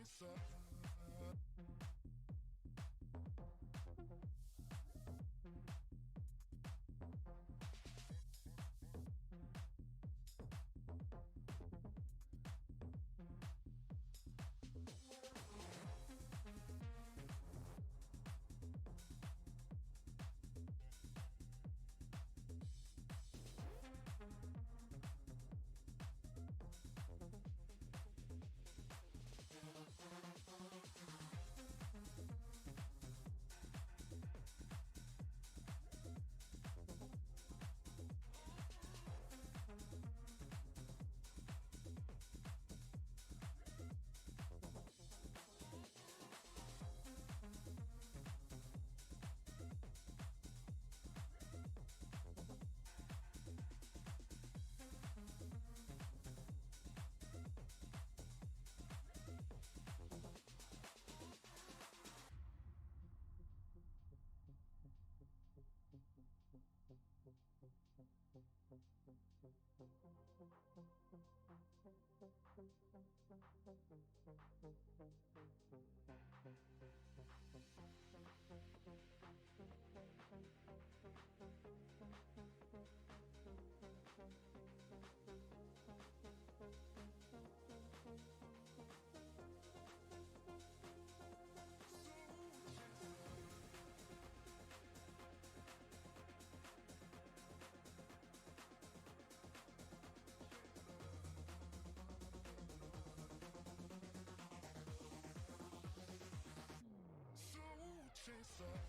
chaser. Chaser.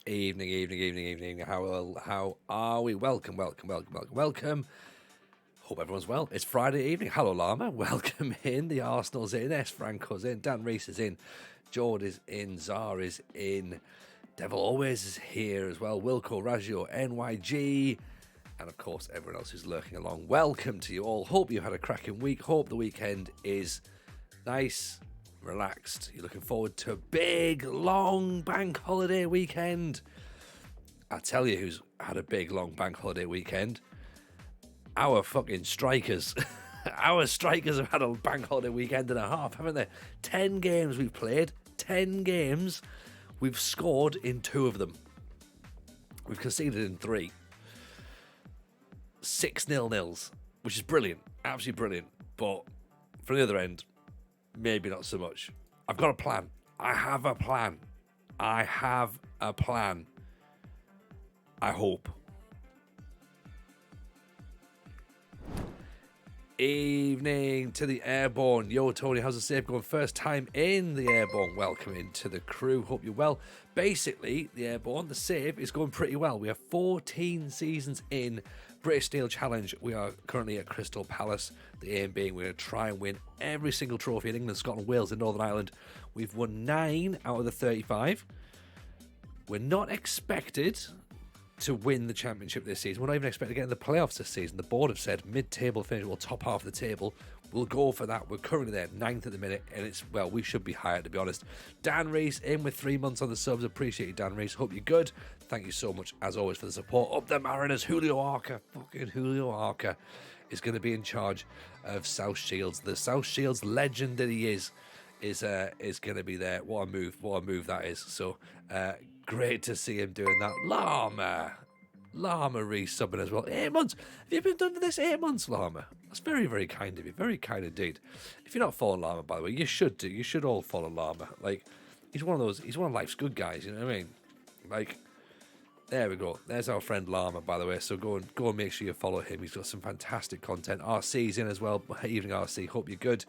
Evening. How are we? Welcome. Hope everyone's well. It's Friday evening. Hello, Llama. Welcome in. The Arsenal's in. S. Franco's in. Dan Reese is in. Jord is in. Czar is in. Devil Always is here as well. Wilco, Raggio, NYG. And of course, everyone else who's lurking along. Welcome to you all. Hope you had a cracking week. Hope the weekend is nice, relaxed. You're looking forward to a big, long bank holiday weekend. I tell you who's had a big, long bank holiday weekend. Our fucking strikers. Our strikers have had a bank holiday weekend and a half, haven't they? 10 games we've played. 10 games. We've scored in 2 of them. We've conceded in 3. 6 0-0s, which is brilliant. Absolutely brilliant. But from the other end, maybe not so much. I've got a plan. I have a plan. I hope. Evening to the Airborne. Yo, Tony, how's the save going? First time in the Airborne. Welcome into the crew. Hope you're well. Basically, the Airborne, the save is going pretty well. We are 14 seasons in British Steel Challenge. We are currently at Crystal Palace. The aim being we're going to try and win every single trophy in England, Scotland, Wales, and Northern Ireland. We've won 9 out of the 35. We're not expected to win the championship this season. We're not even expected to get in the playoffs this season. The board have said mid-table finish, well, top half of the table. We'll go for that. We're currently there, 9th at the minute, and it's, well, we should be higher, to be honest. Dan Reese in with 3 months on the subs. Appreciate you, Dan Reese. Hope you're good. Thank you so much, as always, for the support. Up the Mariners, Julio Arca. Fucking Julio Arca is going to be in charge of South Shields. The South Shields legend that he is going to be there. What a move that is. So, great to see him doing that. Llama re-subbing as well. 8 months. Have you been done for this 8 months, Llama? That's very, very kind of you. Very kind indeed. If you're not following Llama, by the way, you should do. You should all follow Llama. Like, he's one of life's good guys, you know what I mean? Like, there we go. There's our friend Llama, by the way. So go and make sure you follow him. He's got some fantastic content. RC's in as well. Evening, RC. Hope you're good.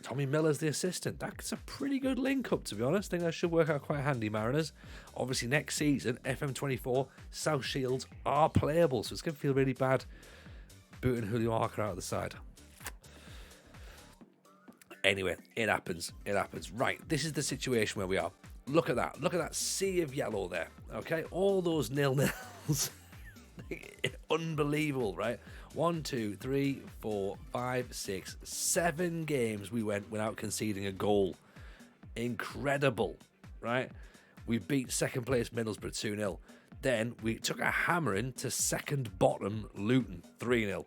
Tommy Miller's the assistant. That's a pretty good link up, to be honest. I think that should work out quite handy, Mariners. Obviously, next season, FM24, South Shields are playable, so it's going to feel really bad booting Julio Arca out of the side. Anyway, it happens. Right, this is the situation where we are. Look at that sea of yellow there, okay? All those nil-nils. Unbelievable, right? 1, 2, 3, 4, 5, 6, 7 games we went without conceding a goal. Incredible, right? We beat second place Middlesbrough 2-0. Then we took a hammering to second bottom Luton 3-0.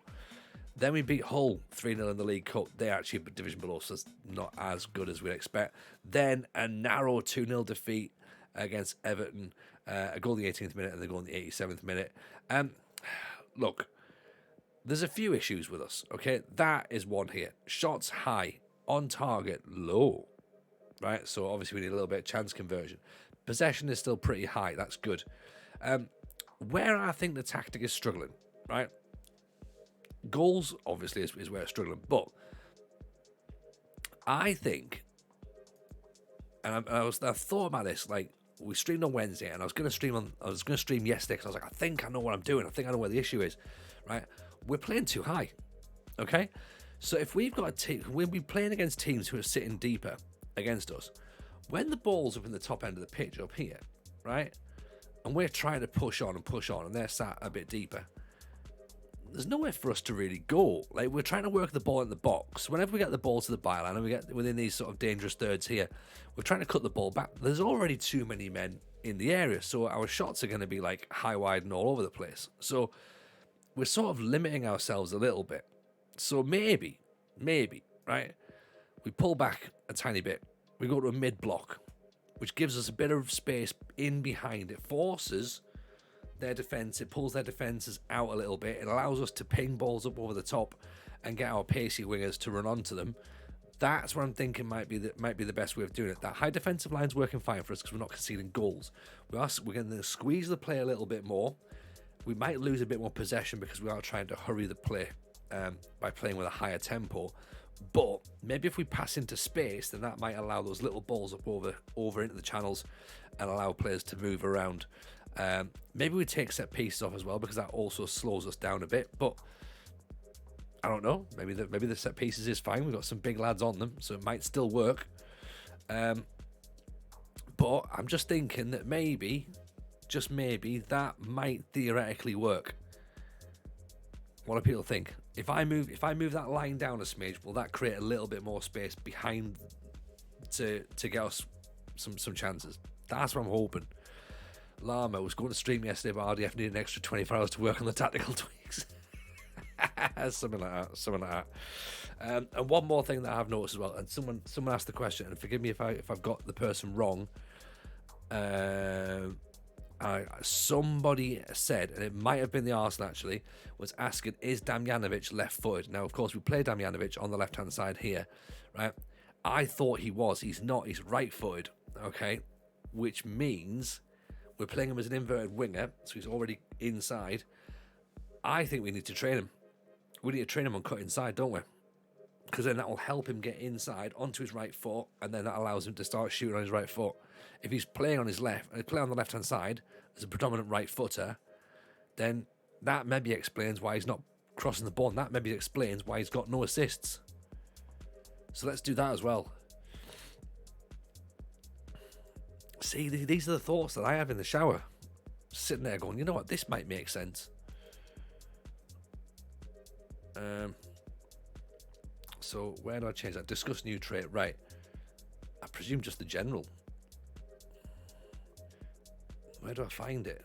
Then we beat Hull 3-0 in the League Cup. They're actually a division below, so it's not as good as we'd expect. Then a narrow 2-0 defeat against Everton. A goal in the 18th minute and a goal in the 87th minute. Look, there's a few issues with us, okay? That is one here. Shots high, on target, low, right? So obviously we need a little bit of chance conversion. Possession is still pretty high. That's good. Where I think the tactic is struggling, right? Goals, obviously, is where it's struggling. But I think, and I thought about this, like, we streamed on Wednesday, and I was going to stream yesterday because I was like, I think I know what I'm doing. I think I know where the issue is, right? We're playing too high, okay? So if we've got a team, when we're playing against teams who are sitting deeper against us, when the ball's up in the top end of the pitch up here, right? And we're trying to push on, and they're sat a bit deeper, there's nowhere for us to really go. Like, we're trying to work the ball in the box. Whenever we get the ball to the byline and we get within these sort of dangerous thirds here, we're trying to cut the ball back. There's already too many men in the area, so our shots are going to be like high, wide, and all over the place. So we're sort of limiting ourselves a little bit. So maybe, right? We pull back a tiny bit. We go to a mid block, which gives us a bit of space in behind. It forces their defence, it pulls their defences out a little bit. It allows us to ping balls up over the top and get our pacey wingers to run onto them. That's what I'm thinking might be the best way of doing it. That high defensive line's working fine for us because we're not conceding goals. We're going to squeeze the play a little bit more. We might lose a bit more possession because we are trying to hurry the play by playing with a higher tempo. But maybe if we pass into space, then that might allow those little balls up over into the channels and allow players to move around. Maybe we take set pieces off as well, because that also slows us down a bit. But I don't know. Maybe the set pieces is fine. We've got some big lads on them, so it might still work. But I'm just thinking that maybe, just maybe, that might theoretically work. What do people think? If I move that line down a smidge, will that create a little bit more space behind to get us some chances? That's what I'm hoping. Lama was going to stream yesterday, but RDF needed an extra 24 hours to work on the tactical tweaks. Something like that. And one more thing that I've noticed as well, and someone asked the question, and forgive me if I've got the person wrong. Somebody said, and it might have been the Arsenal actually, was asking, is Damjanovic left-footed? Now, of course, we play Damjanovic on the left-hand side here, right? I thought he was. He's not. He's right-footed, okay? Which means we're playing him as an inverted winger, so he's already inside. I think we need to train him. We need to train him on cut inside, don't we? Because then that will help him get inside onto his right foot, and then that allows him to start shooting on his right foot. If he's playing on his left, playing on the left-hand side as a predominant right footer, then that maybe explains why he's not crossing the ball. And that maybe explains why he's got no assists. So let's do that as well. See, these are the thoughts that I have in the shower. Sitting there going, you know what, this might make sense. So where do I change that? Discuss new trait. Right. I presume just the general. Where do I find it?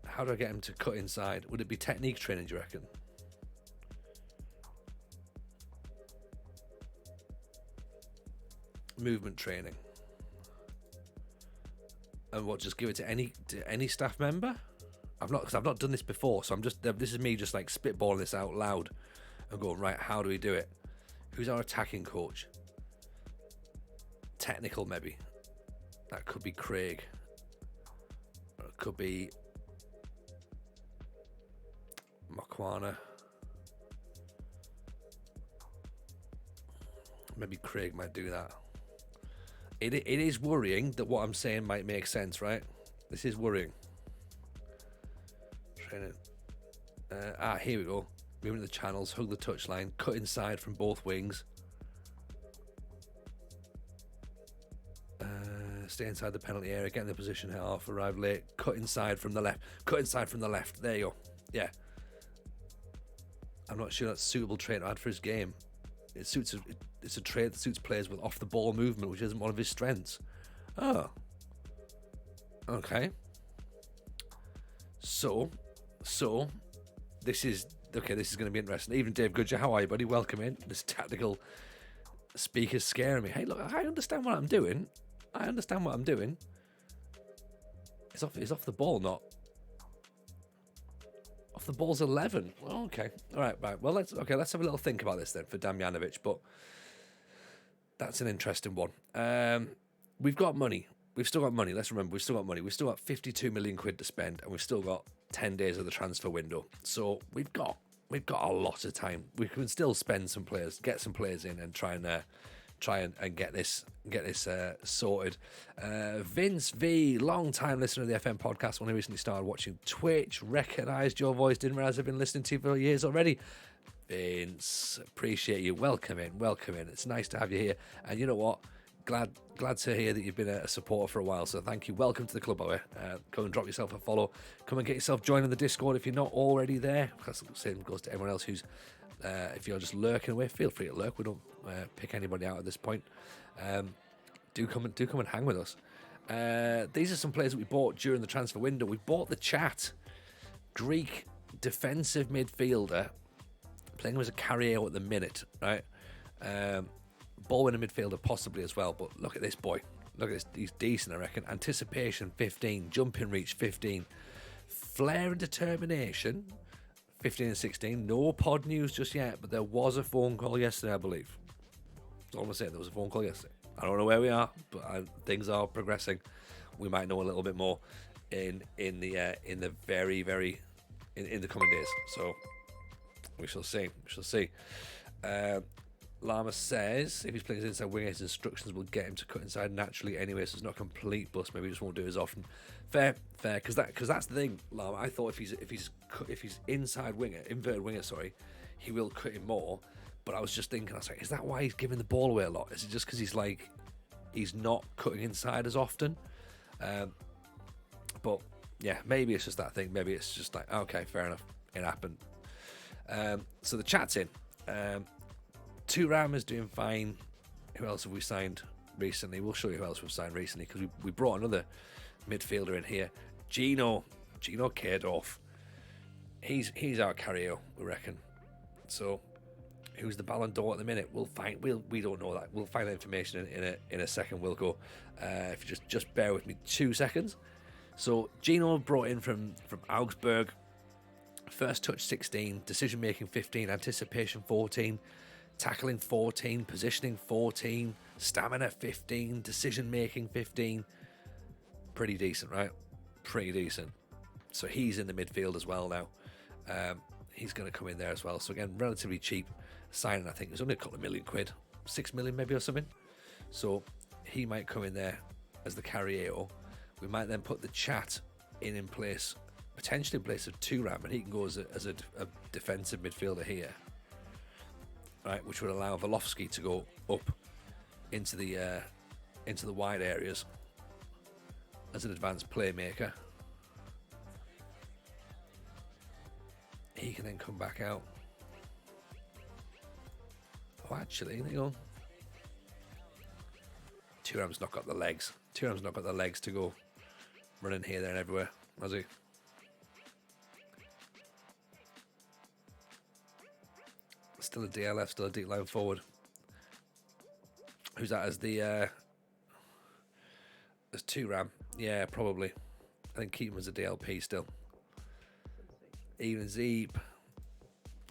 How do I get him to cut inside? Would it be technique training, do you reckon? Movement training. And what, just give it to any staff member? I've not done this before, so this is me just like spitballing this out loud and going, right, how do we do it? Who's our attacking coach? Technical, maybe. That could be Craig. Or it could be Makwana. Maybe Craig might do that. It is worrying that what I'm saying might make sense, right? This is worrying. Training. Here we go. Moving to the channels, hug the touchline, cut inside from both wings. Stay inside the penalty area, get in the position half, arrive late, cut inside from the left. Cut inside from the left. There you go. Yeah. I'm not sure that's a suitable trait to add for his game. It's a trait that suits players with off the ball movement, which isn't one of his strengths. Oh. Okay. So this is going to be interesting. Even Dave Goodger, how are you, buddy? Welcome in. This tactical speaker's scaring me. Hey, look, I understand what I'm doing. It's off the ball, not off the ball's 11. Oh, okay. All right. Well, let's have a little think about this then for Damjanovic, but that's an interesting one. We've got money. We've still got money. Let's remember, we've still got money. We've still got 52 million quid to spend, and we've still got 10 days of the transfer window. So we've got a lot of time. We can still spend some players, get some players in, and try and get this sorted. Vince V, long time listener to the FM podcast, when I recently started watching Twitch, recognised your voice, didn't realise I've been listening to you for years already. Vince, appreciate you. Welcome in. It's nice to have you here. And you know what? Glad to hear that you've been a supporter for a while, so thank you. Welcome to the club, by the way. Come and drop yourself a follow. Come and get yourself joining the Discord if you're not already there. That's the same goes to everyone else who's, if you're just lurking away, feel free to lurk. We don't pick anybody out at this point. Do come and hang with us. These are some players that we bought during the transfer window. We bought the Chat, Greek defensive midfielder, playing him as a carrier at the minute, right? Ball winner midfielder possibly as well, but look at this boy. Look at this, he's decent, I reckon. Anticipation 15, jumping reach 15, flair and determination 15 and 16. No pod news just yet, but there was a phone call yesterday, I believe. That's all I'm saying. There was a phone call yesterday. I don't know where we are, but things are progressing. We might know a little bit more in the very in the coming days. So We shall see. We shall see. Llama says if he's playing his inside winger, his instructions will get him to cut inside naturally anyway, so it's not a complete bust. Maybe he just won't do it as often. Fair, because that's the thing, Llama. I thought if he's inside winger, inverted winger, sorry, he will cut him more. But I was just thinking, I was like, is that why he's giving the ball away a lot? Is it just because he's not cutting inside as often? But yeah, maybe it's just that thing. Maybe it's just like, okay, fair enough, it happened. So the chat's in. Turam is doing fine. Who else have we signed recently? We'll show you who else we've signed recently because we brought another midfielder in here. Gino Kerdorf. He's our Carrillo, we reckon. So who's the Ballon d'Or at the minute? We'll find. We don't know that. We'll find that information in a second. We'll go. If you just bear with me 2 seconds. So Gino brought in from Augsburg. First touch 16, decision making 15, anticipation 14. Tackling 14, positioning 14, stamina 15, decision making 15. Pretty decent, right? Pretty decent. So he's in the midfield as well now. He's going to come in there as well. So again, relatively cheap signing. I think it was only a couple of £1 million, 6 million maybe or something. So he might come in there as the Carrillo. We might then put the chat in place, potentially in place of Turam, and he can go as a defensive midfielder here. Right, which would allow Volofsky to go up into the wide areas as an advanced playmaker. He can then come back out. Oh, actually, hang on. Thuram's not got the legs. Thuram's not got the legs to go running here, there, and everywhere, has he? Still a DLF, still a deep line forward. Who's that as the as Thuram? Yeah, probably. I think keep him as a DLP still. Even Zeep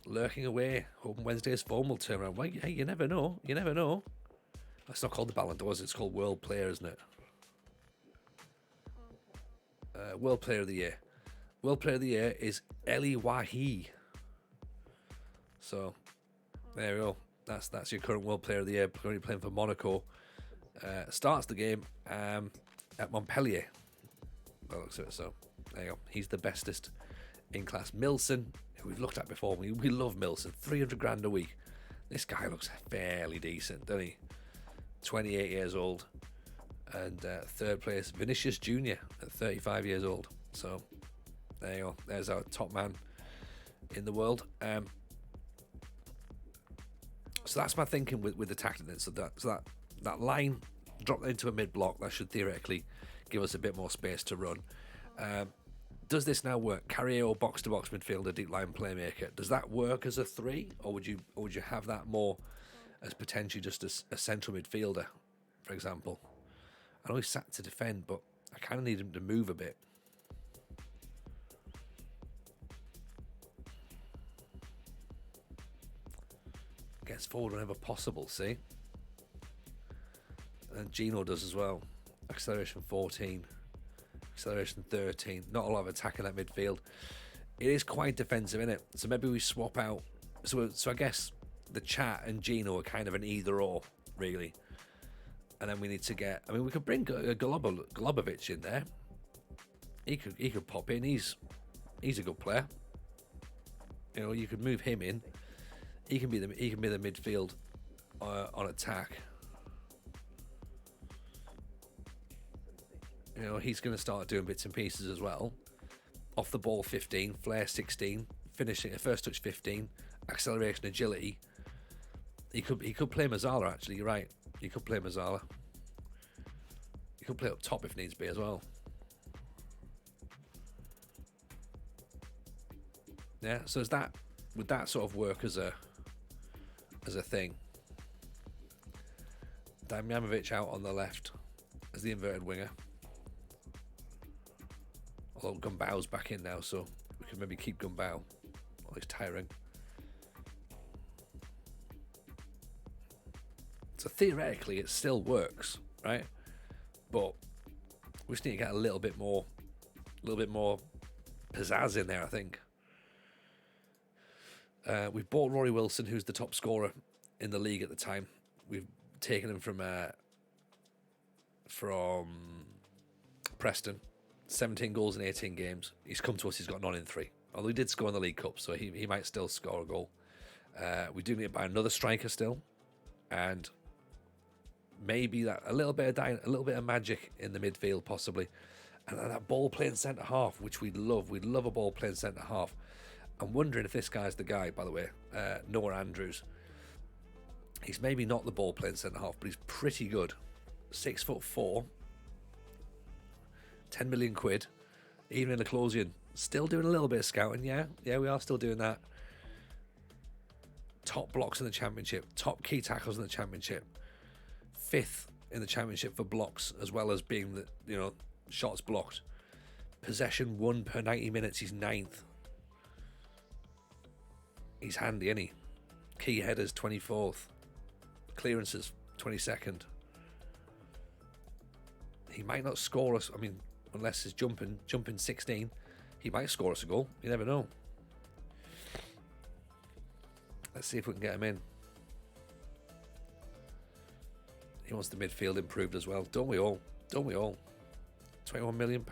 lurking away, hoping Wednesday's form will turn around. Well, hey, you never know. You never know. It's not called the Ballon d'Or, it's called World Player, isn't it? World Player of the Year. World Player of the Year is Eli Wahi. So there we go. That's your current World Player of the Year. Currently playing for Monaco. Starts the game at Montpellier. That looks at it. So there you go. He's the bestest in class. Milson, who we've looked at before. We love Milson. 300 grand a week. This guy looks fairly decent, doesn't he? 28 years old. And third place, Vinicius Jr. at 35 years old. So there you go. There's our top man in the world. So that's my thinking with the tactic then. So that line, drop into a mid block, that should theoretically give us a bit more space to run. Does this now work? Carrillo, box to box midfielder, deep line playmaker. Does that work as a 3, or would you have that more as potentially just a central midfielder, for example? I know he's sat to defend, but I kind of need him to move a bit. Gets forward whenever possible, see? And Gino does as well. Acceleration 14, acceleration 13. Not a lot of attack in that midfield. It is quite defensive, isn't it? So maybe we swap out. So I guess the chat and Gino are kind of an either or, really. And then we need to get. I mean, we could bring Golubovic in there. He could pop in. He's a good player. You know, you could move him in. He can be the midfield on attack. You know, he's going to start doing bits and pieces as well. Off the ball 15, flair 16, finishing a first touch 15, acceleration, agility. He could play Mazzala, actually. You're right. He could play Mazzala. He could play up top if needs be as well. Yeah. So would that sort of work as a thing? Damjanovic out on the left as the inverted winger. Although Gumbao's back in now, so we can maybe keep Gumbao. Well, he's tiring. So theoretically, it still works, right? But we just need to get a little bit more pizzazz in there, I think. We've bought Rory Wilson, who's the top scorer in the league at the time. We've taken him from Preston. 17 goals in 18 games. He's come to us, he's got none in 3. Although he did score in the League Cup, so he might still score a goal. We do need to buy another striker still. And maybe that a little bit of magic in the midfield possibly. And that ball playing centre half, which we'd love. We'd love a ball playing centre half. I'm wondering if this guy's the guy, by the way, Noah Andrews. He's maybe not the ball playing centre half, but he's pretty good. 6'4", 10 million quid, even in the closing. Still doing a little bit of scouting, yeah, we are still doing that. Top blocks in the Championship, top key tackles in the Championship, 5th in the Championship for blocks, as well as being the shots blocked. Possession 1 per 90 minutes, he's 9th. He's handy, isn't he? Key headers 24th, clearances 22nd. He might not score us. I mean, unless he's jumping 16, he might score us a goal. You never know. Let's see if we can get him in. He wants the midfield improved as well. Don't we all? £21 million.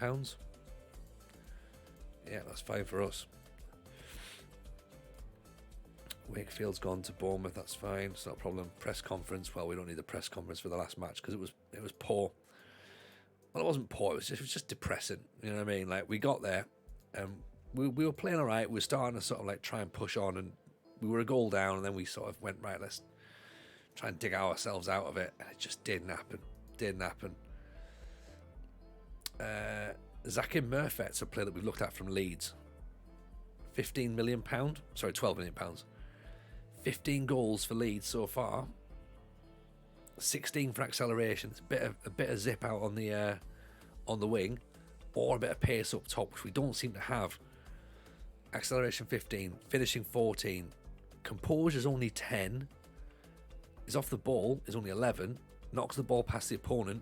Yeah, that's fine for us. Wakefield's gone to Bournemouth. That's fine. It's not a problem. Press conference. Well, we don't need the press conference for the last match because it was poor. Well, it wasn't poor. It was just depressing. You know what I mean? Like, we got there, and we were playing all right. We were starting to sort of like try and push on, and we were a goal down, and then we sort of went, right, let's try and dig ourselves out of it, and it just didn't happen. Zakim Murfet's a player that we've looked at from Leeds. £15 million. Sorry, £12 million. 15 goals for Leeds so far. 16 for acceleration. It's a bit of zip out on the wing, or a bit of pace up top, which we don't seem to have. Acceleration 15, finishing 14. Composure's only 10. He's off the ball is only 11. Knocks the ball past the opponent.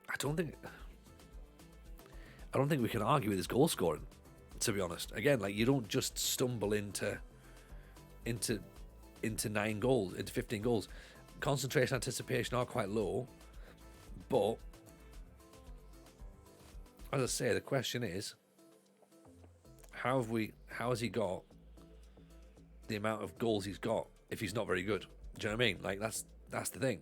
I don't think we can argue with his goal scoring, to be honest. Again, like, you don't just stumble into 9 goals, into 15 goals. Concentration, anticipation are quite low, but as I say, the question is, how has he got the amount of goals he's got if he's not very good? Do you know what I mean? Like, that's the thing.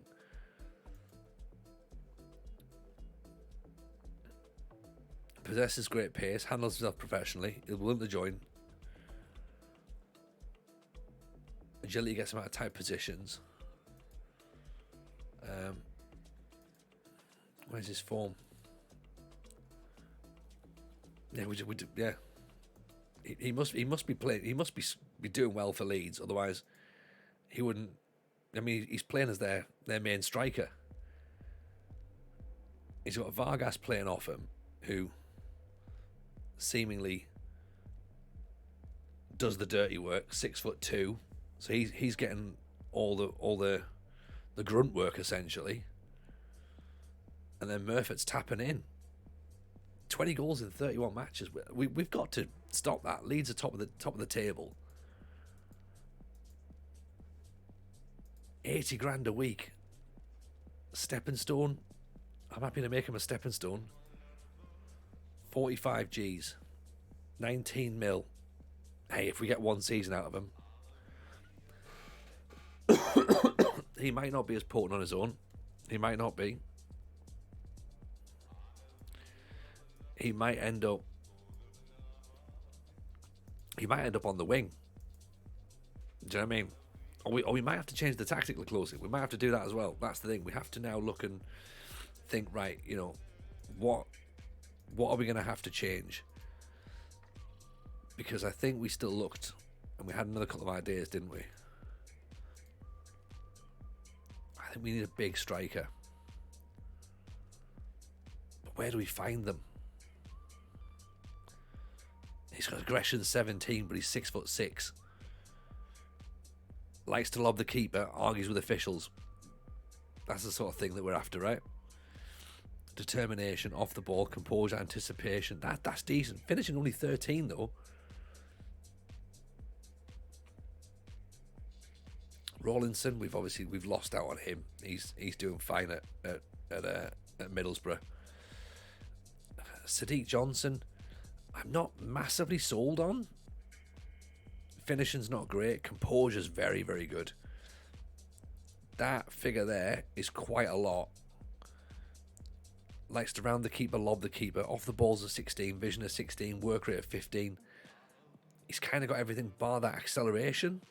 Possesses great pace, handles himself professionally, he's willing to join. Agility gets him out of tight positions. Where's his form? Yeah, yeah. He must be playing. He must be doing well for Leeds. Otherwise, he wouldn't. I mean, he's playing as their main striker. He's got Vargas playing off him, who seemingly does the dirty work. 6'2", so he's getting all the grunt work essentially. And then Murphy's tapping in. 20 goals in 31 matches. We've got to stop that. Leeds are top of the table. 80 grand a week. Stepping stone. I'm happy to make him a stepping stone. 45 G's. 19 mil. Hey, if we get one season out of him. He might not be as potent on his own. He might not be. He might end up on the wing. Do you know what I mean? Or we might have to change the tactical closing. We might have to do that as well. That's the thing. We have to now look and think, right, what are we going to have to change? Because I think we still looked, and we had another couple of ideas, didn't we? I think we need a big striker. But where do we find them? He's got aggression 17, but he's 6'6". Likes to lob the keeper, argues with officials. That's the sort of thing that we're after, right? Determination, off the ball, composure, anticipation. That's decent. Finishing only 13 though. Rawlinson, we've lost out on him. He's doing fine at Middlesbrough. Sadiq Johnson, I'm not massively sold on. Finishing's not great. Composure's very, very good. That figure there is quite a lot. Likes to round the keeper, lob the keeper. Off the balls of 16, vision of 16, work rate of 15. He's kind of got everything bar that acceleration.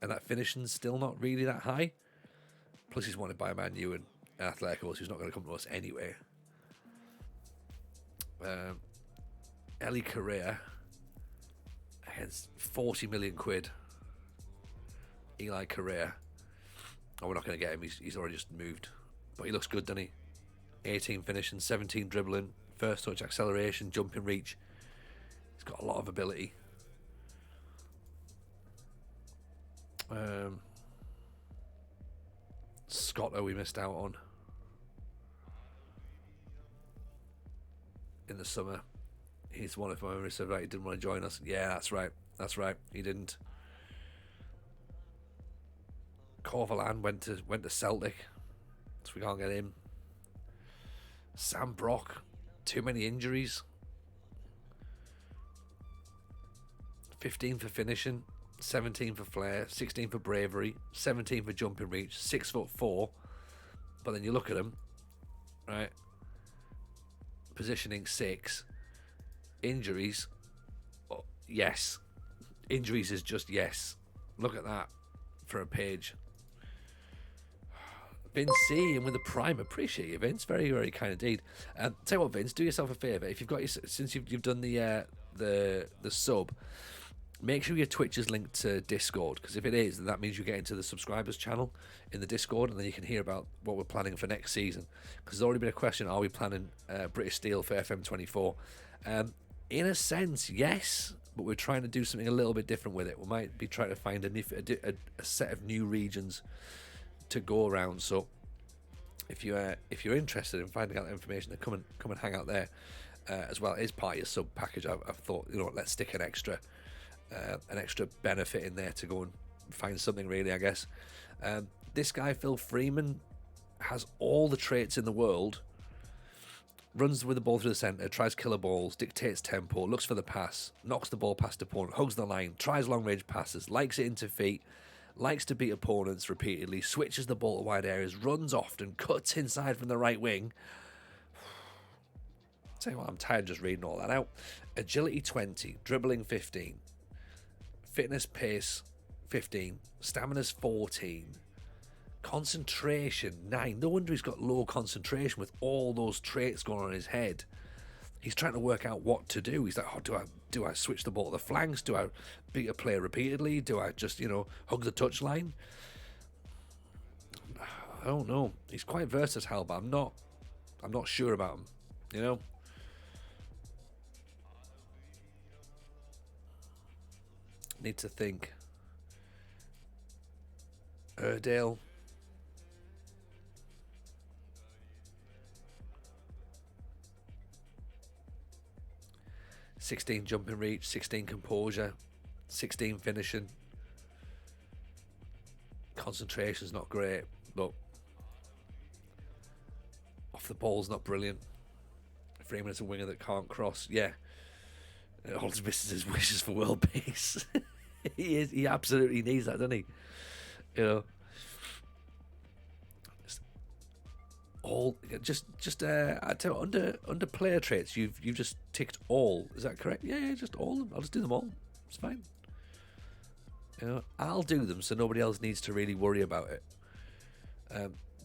And that finishing's still not really that high. Plus he's wanted by Man U and Athleticos, who's not going to come to us anyway. Eli Correa against 40 million quid. Eli Correa. Oh, we're not going to get him. He's already just moved. But he looks good, doesn't he? 18 finishing, 17 dribbling, first touch acceleration, jumping reach. He's got a lot of ability. Scotto we missed out on in the summer. He's one of my memories said, right, he didn't want to join us. Yeah, that's right. He didn't. Corvalan went to Celtic, so we can't get him. Sam Brock, too many injuries. 15 for finishing, 17 for flair, 16 for bravery, 17 for jumping reach, 6'4". But then you look at him, right? Positioning 6. Injuries, oh, yes. Injuries is just yes. Look at that for a page. Vince C and with the prime, appreciate you, Vince. Very, very kind indeed. Tell you what, Vince, do yourself a favour. If you've got since you've done the sub, make sure your Twitch is linked to Discord, because if it is, then that means you get into the subscribers channel in the Discord, and then you can hear about what we're planning for next season. Because there's already been a question: are we planning British Steel for FM24? In a sense, yes, but we're trying to do something a little bit different with it. We might be trying to find a set of new regions to go around. So if you're interested in finding out that information, then come and hang out there as well. It is part of your sub package. I've thought, let's stick an extra benefit in there to go and find something really, I guess. This guy Phil Freeman has all the traits in the world. Runs with the ball through the centre, tries killer balls, dictates tempo, looks for the pass, knocks the ball past opponent, hugs the line, tries long range passes, likes it into feet, likes to beat opponents repeatedly, switches the ball to wide areas, runs often, cuts inside from the right wing. Tell you what, I'm tired just reading all that out. Agility 20, dribbling 15, fitness pace 15, stamina's 14, concentration 9. No wonder he's got low concentration with all those traits going on in his head. He's trying to work out what to do. He's like, do I switch the ball to the flanks? Do I beat a player repeatedly? Do I just, hug the touchline? I don't know. He's quite versatile, but I'm not sure about him, Need to think. Erdale. 16 jumping reach, 16 composure, 16 finishing. Concentration's not great, but off the ball's not brilliant. Freeman is a winger that can't cross. Yeah, all he misses his wishes for world peace. He absolutely needs that, doesn't he? I tell you, under player traits, you've just ticked all. Is that correct? Yeah, just all of them. I'll just do them all. It's fine. I'll do them so nobody else needs to really worry about it.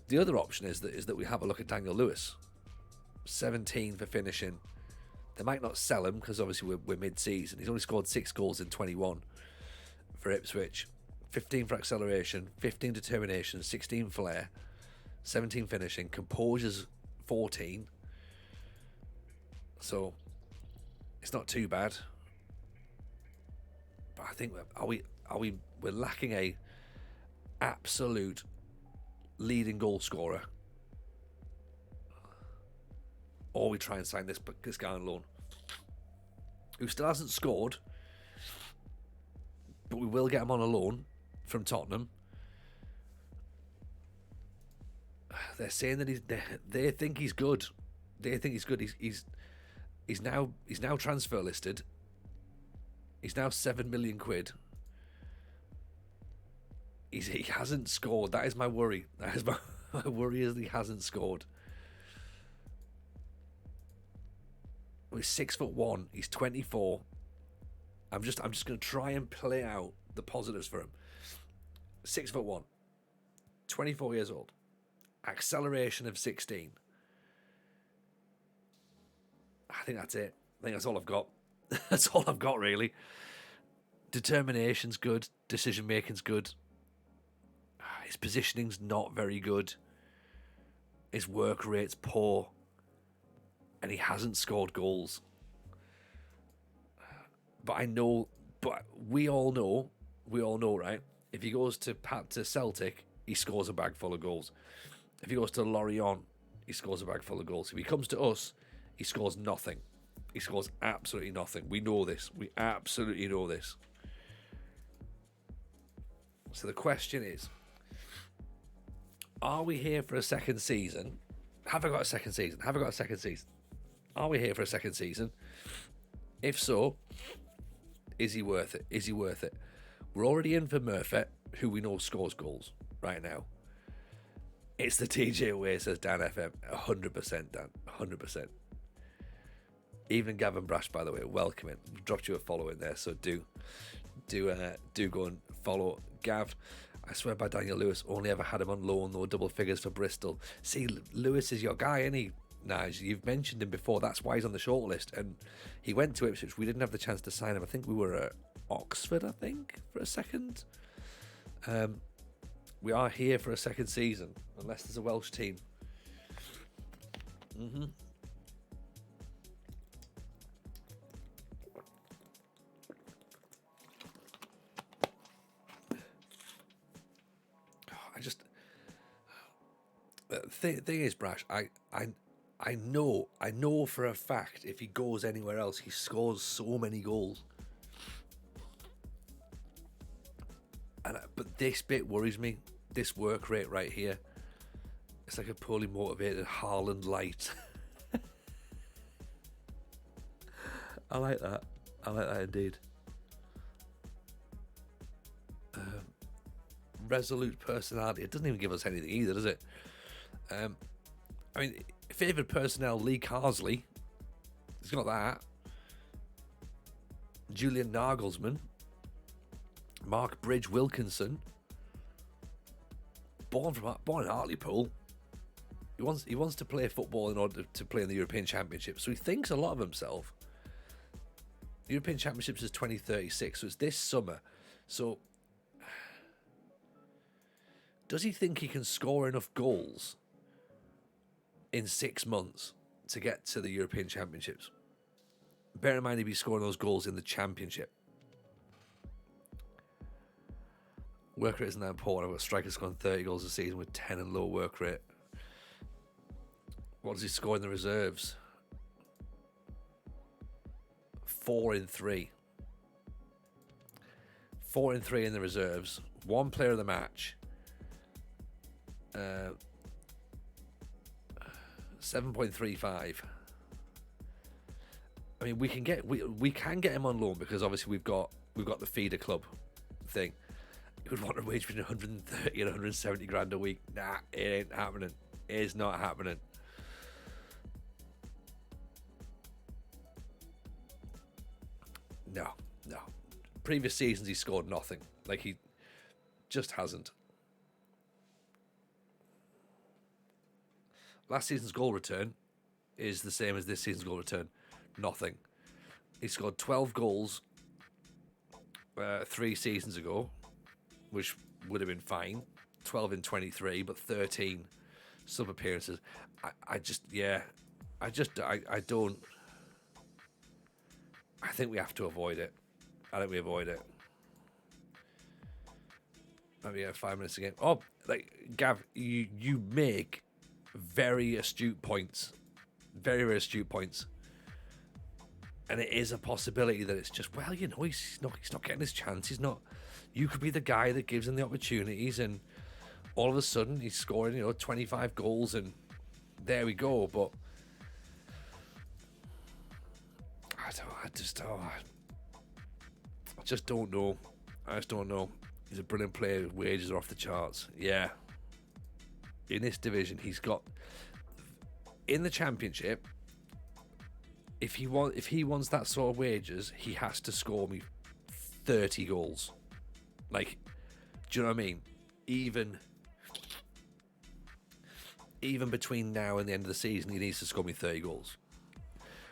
The other option is that we have a look at Daniel Lewis. 17 for finishing. They might not sell him because obviously we're mid-season. He's only scored 6 goals in 21 for Ipswich. 15 for acceleration, 15 determination, 16 flair, 17 finishing, composure's 14. So it's not too bad. But I think we're lacking a absolute leading goal scorer. Or we try and sign this guy on loan, who still hasn't scored, but we will get him on a loan from Tottenham. they're saying that they think he's good. They think he's good. He's now transfer listed. He's now 7 million quid. He hasn't scored. That is my worry. That is my worry is that he hasn't scored. He's 6'1". He's 24. I'm just going to try and play out the positives for him. 6'1", 24 years old, acceleration of 16. I think that's it. I think that's all I've got. That's all I've got, really. Determination's good. Decision making's good. His positioning's not very good. His work rate's poor. And he hasn't scored goals. But we all know, right? If he goes to Celtic, he scores a bag full of goals. If he goes to Lorient, he scores a bag full of goals. If he comes to us, he scores nothing. He scores absolutely nothing. We know this. We absolutely know this. So the question is, are we here for a second season? Have I got a second season? Have I got a second season? Are we here for a second season? If so, is he worth it? Is he worth it? We're already in for Murphy, who we know scores goals right now. It's the TJ way, says Dan FM. 100%, Dan. 100%. Even Gavin Brash, by the way, welcome in. Dropped you a follow in there, so do go and follow Gav. I swear by Daniel Lewis, only ever had him on loan, though, double figures for Bristol. See, Lewis is your guy, isn't he? Nige, you've mentioned him before. That's why he's on the shortlist. And he went to Ipswich. We didn't have the chance to sign him. I think we were at Oxford, for a second. We are here for a second season, unless there's a Welsh team. The thing is, Brash, I know for a fact if he goes anywhere else, he scores so many goals. But this bit worries me. This work rate right here. It's like a poorly motivated Haaland light. I like that. I like that indeed. Resolute personality. It doesn't even give us anything either, does it? I mean, favoured personnel, Lee Carsley. He's got that. Julian Nagelsmann. Mark Bridge Wilkinson. Born in Hartlepool. He wants to play football in order to play in the European Championship. So he thinks a lot of himself. The European Championships is 2036, so it's this summer. So does he think he can score enough goals in 6 months to get to the European Championships? Bear in mind he'd be scoring those goals in the Championship. Work rate isn't that important. I've got strikers scoring 30 goals a season with 10 and low work rate. What does he score in the reserves? 4 in 3. 4 in 3 in the reserves. One player of the match. 7.35. I mean, we can get him on loan because obviously we've got the feeder club thing. He would want a wage between 130 and 170 grand a week. Nah, it ain't happening. It is not happening. No. Previous seasons he scored nothing. Like, he just hasn't. Last season's goal return is the same as this season's goal return. Nothing. He scored 12 goals 3 seasons ago, which would have been fine. 12 in 23, but 13 sub appearances. I don't. I think we have to avoid it. I think we avoid it. Maybe 5 minutes again. Oh, like Gav, you make very astute points. Very, very astute points. And it is a possibility that it's just, well, he's not getting his chance. He's not. You could be the guy that gives him the opportunities, and all of a sudden he's scoring, 25 goals, and there we go. But I just don't know. I just don't know. He's a brilliant player. His wages are off the charts. Yeah. In this division, he's got in the championship. If he wants that sort of wages, he has to score me 30 goals. Like, do you know what I mean? Even between now and the end of the season, he needs to score me 30 goals.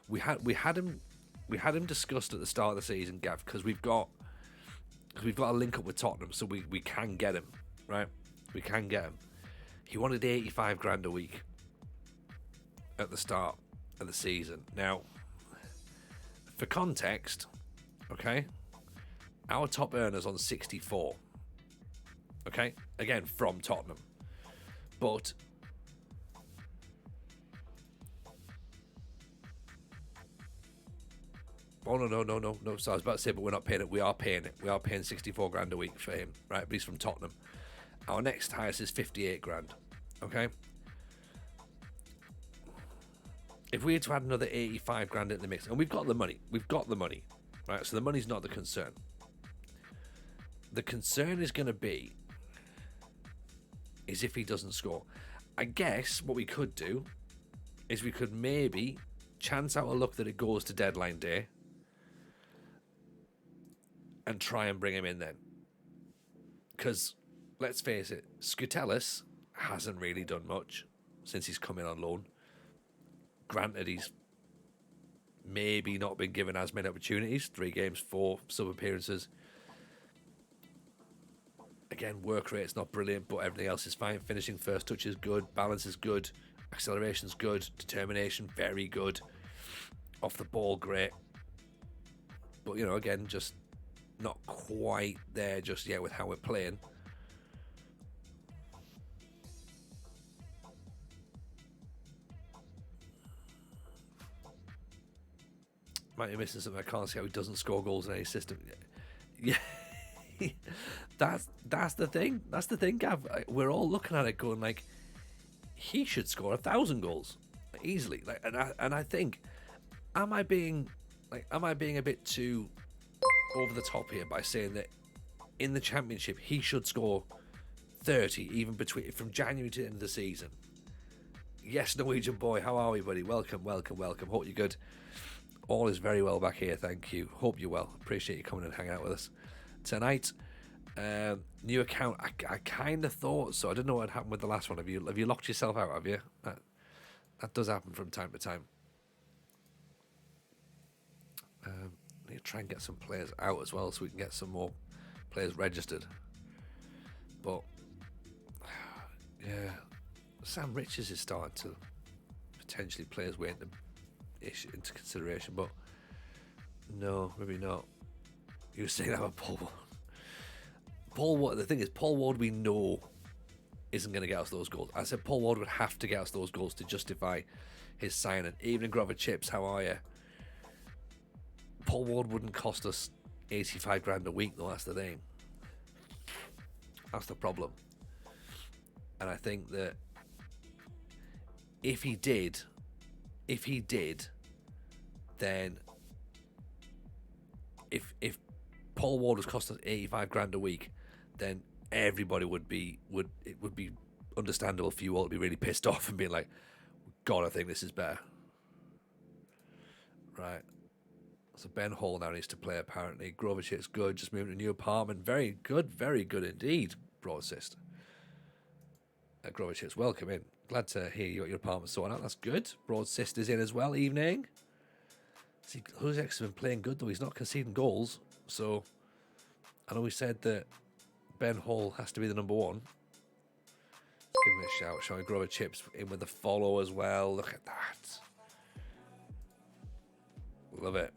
We had him discussed at the start of the season, Gav, because we've got a link up with Tottenham, so we can get him, right? We can get him. He wanted 85 grand a week at the start of the season. Now, for context, okay, our top earner's on 64. Okay, again from Tottenham, but no. So I was about to say, but we're not paying it. We are paying it. We are paying 64 grand a week for him, right? But he's from Tottenham. Our next highest is 58 grand. Okay. If we had to add another 85 grand in the mix, and we've got the money, right? So the money's not the concern. The concern is going to be is if he doesn't score. I guess what we could do is we could maybe chance out a luck that it goes to deadline day and try and bring him in then. Because, let's face it, Scutellis hasn't really done much since he's come in on loan. Granted, he's maybe not been given as many opportunities. 3 games, 4 sub-appearances. Again, work rate's not brilliant, but everything else is fine. Finishing first touch is good. Balance is good. Acceleration's good. Determination, very good. Off the ball, great. But, again, just not quite there just yet with how we're playing. Might be missing something. I can't see how he doesn't score goals in any system. Yeah. That's the thing. That's the thing, Gav. We're all looking at it going like, he should score 1,000 goals easily. Like, and I think, am I being a bit too over the top here by saying that in the championship he should score 30 even between from January to the end of the season? Yes, Norwegian boy, how are we, buddy? Welcome. Hope you're good. All is very well back here, thank you. Hope you're well. Appreciate you coming and hanging out with us tonight. New account. I kind of thought so. I didn't know what had happened with the last one. Have you locked yourself out? Have you? That does happen from time to time. I need to try and get some players out as well, so we can get some more players registered. But yeah, Sam Richards is starting to potentially players way into consideration, but no, maybe not. You were saying that about Paul Ward. Paul Ward, the thing is, Paul Ward we know isn't going to get us those goals. I said Paul Ward would have to get us those goals to justify his signing. Even Grover Chips, how are you? Paul Ward wouldn't cost us 85 grand a week though, that's the thing. That's the problem. And I think that if he did, then if Paul Ward was costing us 85 grand a week, then everybody would be understandable for you all to be really pissed off and being like, God, I think this is better. Right. So Ben Hall now needs to play apparently. Grovic's good, just moving to a new apartment. Very good indeed, Broad Assist. Grovic's welcome in. Glad to hear you got your apartment sorted out. That's good. Broad Sister's in as well. Evening. See, Huzek's been playing good though. He's not conceding goals. So I know we said that Ben Hall has to be the number one. Let's give him a shout. Showing Grover Chips in with the follow as well. Look at that. Love it.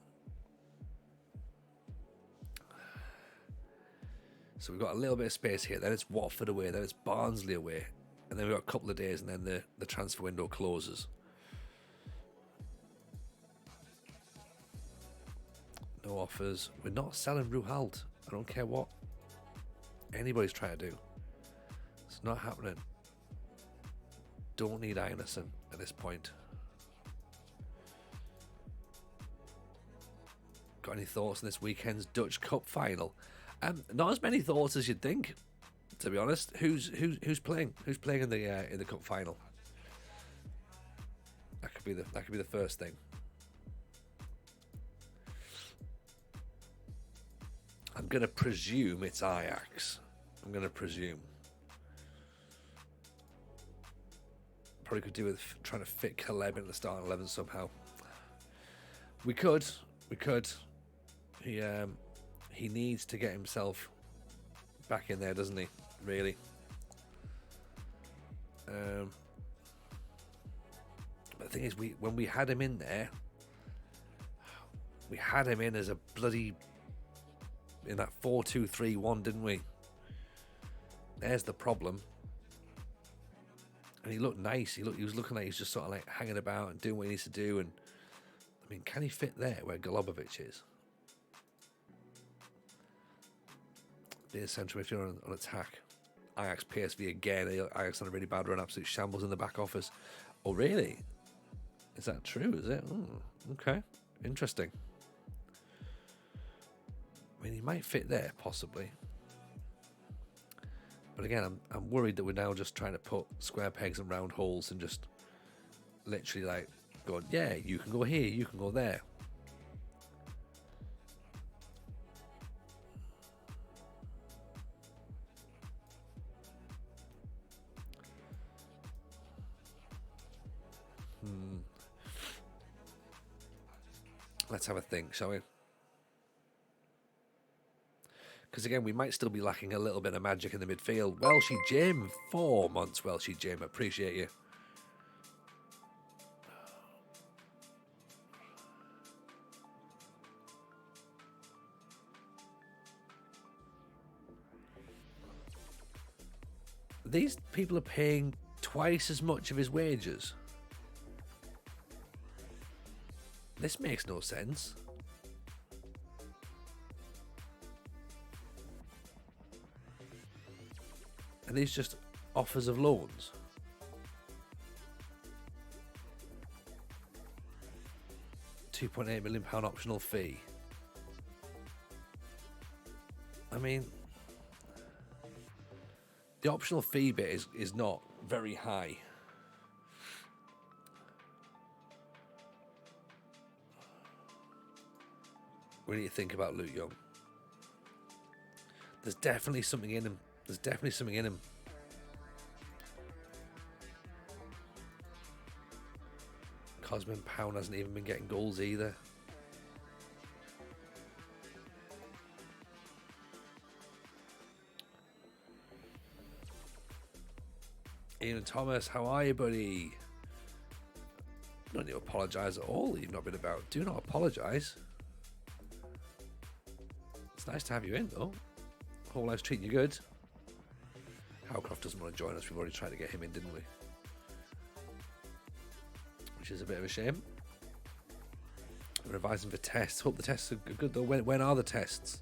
So we've got a little bit of space here. Then it's Watford away. Then it's Barnsley away. And then we've got a couple of days and then the transfer window closes. No offers. We're not selling Ruhald. I don't care what anybody's trying to do. So It's not happening. Don't need Einarsson at this point. Got any thoughts on this weekend's Dutch Cup final? Not as many thoughts as you'd think, to be honest. Who's playing? Who's playing in the cup final? That could be the first thing. I'm gonna presume it's Ajax. I'm gonna presume. Probably could do with trying to fit Caleb in the starting 11 somehow. We could. He needs to get himself back in there, doesn't he? Really. But the thing is, when we had him in there, we had him in as a bloody in that 4-2-3-1, didn't we? There's the problem. And he looked nice. He was looking like he's just sort of like hanging about and doing what he needs to do. And I mean, can he fit there where Golubovic is? Being a central midfielder on attack. Ajax PSV again. Ajax on a really bad run. Absolute shambles in the back office. Oh, really? Is that true? Is it? Okay. Interesting. I mean, he might fit there, possibly. But again, I'm worried that we're now just trying to put square pegs in round holes and just literally like going, yeah, you can go here, you can go there. Let's have a think, shall we? Because again, we might still be lacking a little bit of magic in the midfield. Welshie Jim, 4 months, Welshie Jim. Appreciate you. These people are paying twice as much of his wages. This makes no sense. Are these just offers of loans? £2.8 million optional fee. I mean, the optional fee bit is not very high. What do you think about Luke Young? There's definitely something in him. There's definitely something in him. Cosmin Pound hasn't even been getting goals either. Ian Thomas, how are you, buddy? Don't need to apologise at all. You've not been about. Do not apologise. It's nice to have you in, though. Whole life's treating you good. Howcroft doesn't want to join us. We've already tried to get him in, didn't we? Which is a bit of a shame. We're revising for tests. Hope the tests are good, though. When are the tests?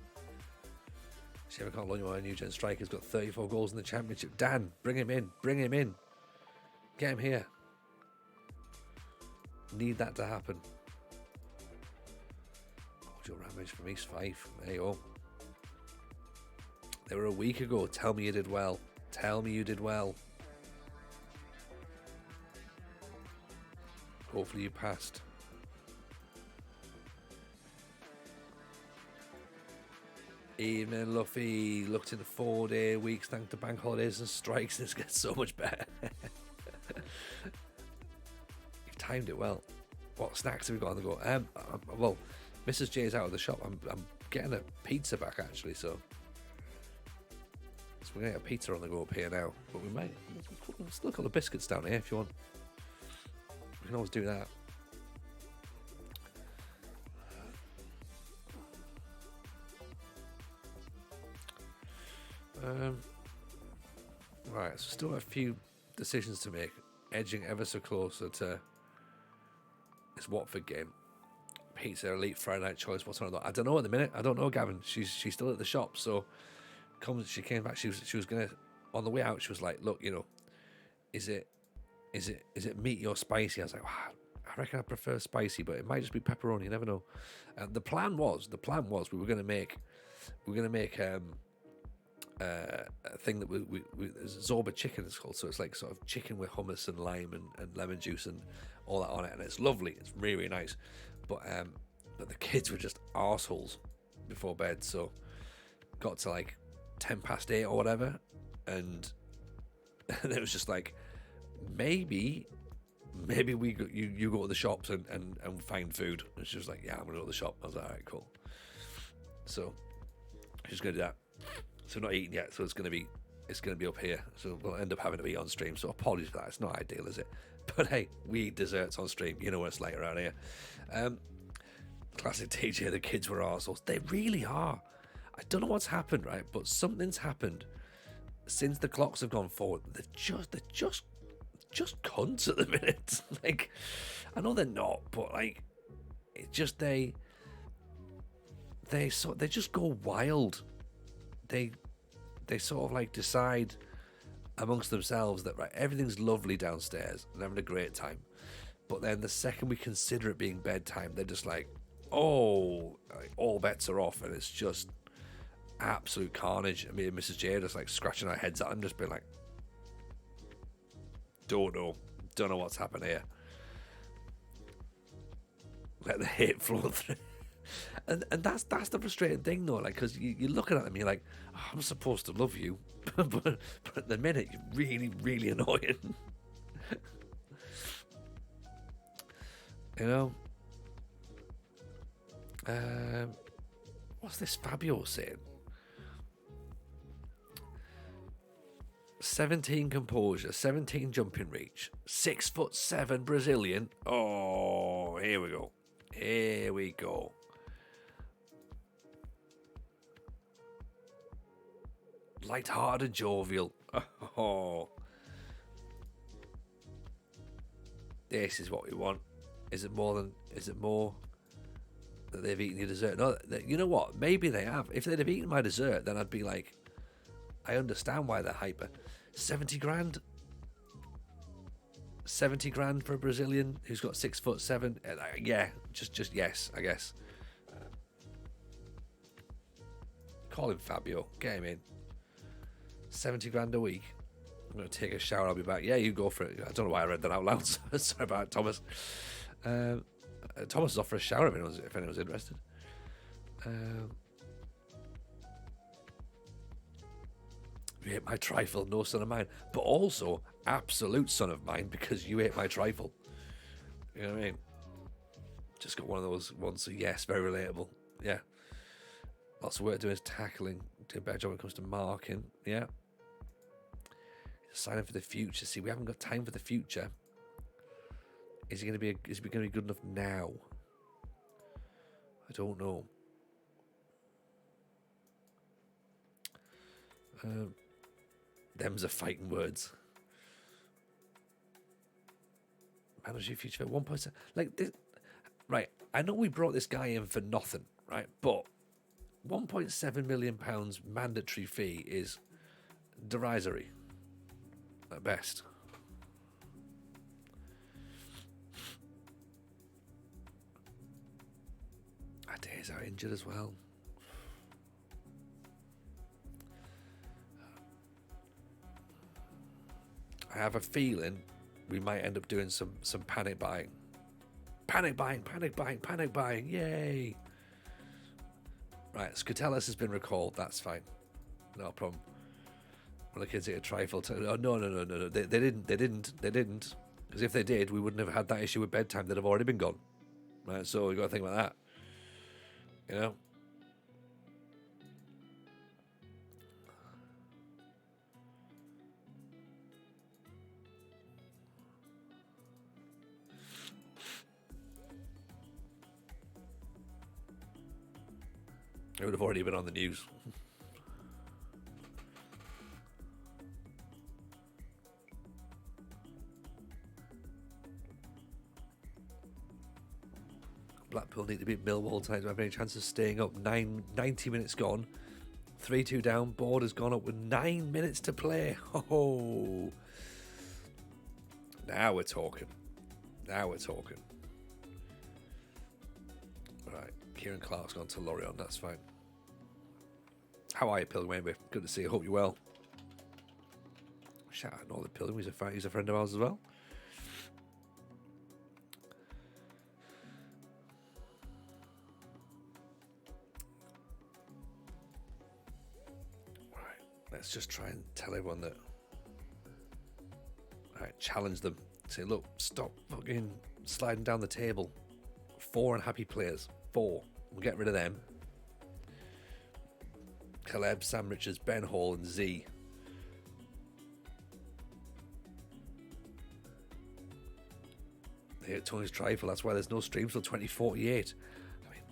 Shame I can't loan you our new gen striker. He's got 34 goals in the championship. Dan, bring him in. Bring him in. Get him here. Need that to happen. Joe Ramage from East Fife. There you go. They were a week ago. Tell me you did well. Tell me you did well. Hopefully you passed. Evening, Luffy. Looked into 4-day weeks. Thank the bank holidays and strikes. This gets so much better. You've timed it well. What snacks have we got on the go? Well, Mrs. J's out of the shop. I'm getting a pizza back actually, so we're gonna get a pizza on the go up here now. But we might still got the biscuits down here if you want. We can always do that. Right, so still a few decisions to make. Edging ever so closer to this Watford game. Pizza Elite Friday night choice. What's on? I don't know at the minute. I don't know, Gavin. She's still at the shop. So she came back. She was gonna on the way out, she was like, "Look, is it meaty or spicy?" I was like, wow, I reckon I prefer spicy, but it might just be pepperoni. You never know. The plan was we were going to make a thing that we Zorba chicken is called. So it's like sort of chicken with hummus and lime and lemon juice and all that on it, and it's lovely. It's really, really nice. But the kids were just arseholes before bed, so got to like 8:10 or whatever, and it was just like, maybe you go to the shops and find food. And she was like, yeah, I'm gonna go to the shop. I was like, all right, cool. So she's gonna do that. So not eating yet, so it's gonna be up here. So we'll end up having to eat on stream. So apologies for that. It's not ideal, is it? But hey, we eat desserts on stream. You know what it's like around here. Classic TJ, the kids were arseholes. They really are. I don't know what's happened, right? But something's happened since the clocks have gone forward. They're just cunts at the minute. Like, I know they're not, but like, it's just they just go wild. They sort of like decide amongst themselves that, right, everything's lovely downstairs and having a great time, but then the second we consider it being bedtime, they're just like, oh, like, all bets are off, and it's just absolute carnage. I mean, Mrs. J just like scratching our heads at them, just being like, don't know what's happened here. Let the hate flow through. And that's the frustrating thing, though, like, because you're looking at them, you're like, oh, I'm supposed to love you, but at the minute, you're really, really annoying. You know? What's this Fabio saying? 17 composure, 17 jumping reach, 6'7" Brazilian. Oh, here we go. Here we go. Light-hearted and jovial. Oh. This is what we want. Is it more that they've eaten your dessert? No, you know what? Maybe they have. If they'd have eaten my dessert, then I'd be like, I understand why they're hyper. 70 grand? 70 grand for a Brazilian who's got 6'7"? Yeah, just yes, I guess. Call him Fabio. Get him in. 70 grand a week. I'm going to take a shower. I'll be back. Yeah, you go for it. I don't know why I read that out loud. Sorry about it, Thomas. Thomas is off for a shower if anyone's interested. You ate my trifle, no son of mine. But also, absolute son of mine, because you ate my trifle. You know what I mean? Just got one of those ones, so yes, very relatable. Yeah. Lots of work doing is tackling. Do a better job when it comes to marking. Yeah. Signing for the future. See, we haven't got time for the future. Is he going to be good enough now? I don't know. Them's are fighting words. Manage your future at 1.7. Like this, right? I know we brought this guy in for nothing, right? But £1.7 million mandatory fee is derisory at best. Days are injured as well. I have a feeling we might end up doing some panic buying. Panic buying, yay! Right, Scutellis has been recalled, that's fine. No problem. Well, the kids ate a trifle. Oh, no. They didn't. Because if they did, we wouldn't have had that issue with bedtime. They'd have already been gone. Right, so we've got to think about that. You know? It would have already been on the news. Blackpool need to beat Millwall tonight to have any chance of staying up. 90 minutes gone. 3-2 down. Board has gone up with 9 minutes to play. Oh, now we're talking. Now we're talking. Right, Kieran Clark's gone to Lorient. That's fine. How are you, Pilgrim? Good to see you. Hope you're well. Shout out to all the Pilgrim. He's a friend of ours as well. Right, let's just try and tell everyone that. Right, challenge them. Say, look, stop fucking sliding down the table. 4 unhappy players. 4. We'll get rid of them. Caleb, Sam Richards, Ben Hall, and Z. Here at Tony's Trifle, that's why there's no streams till 2048. I mean,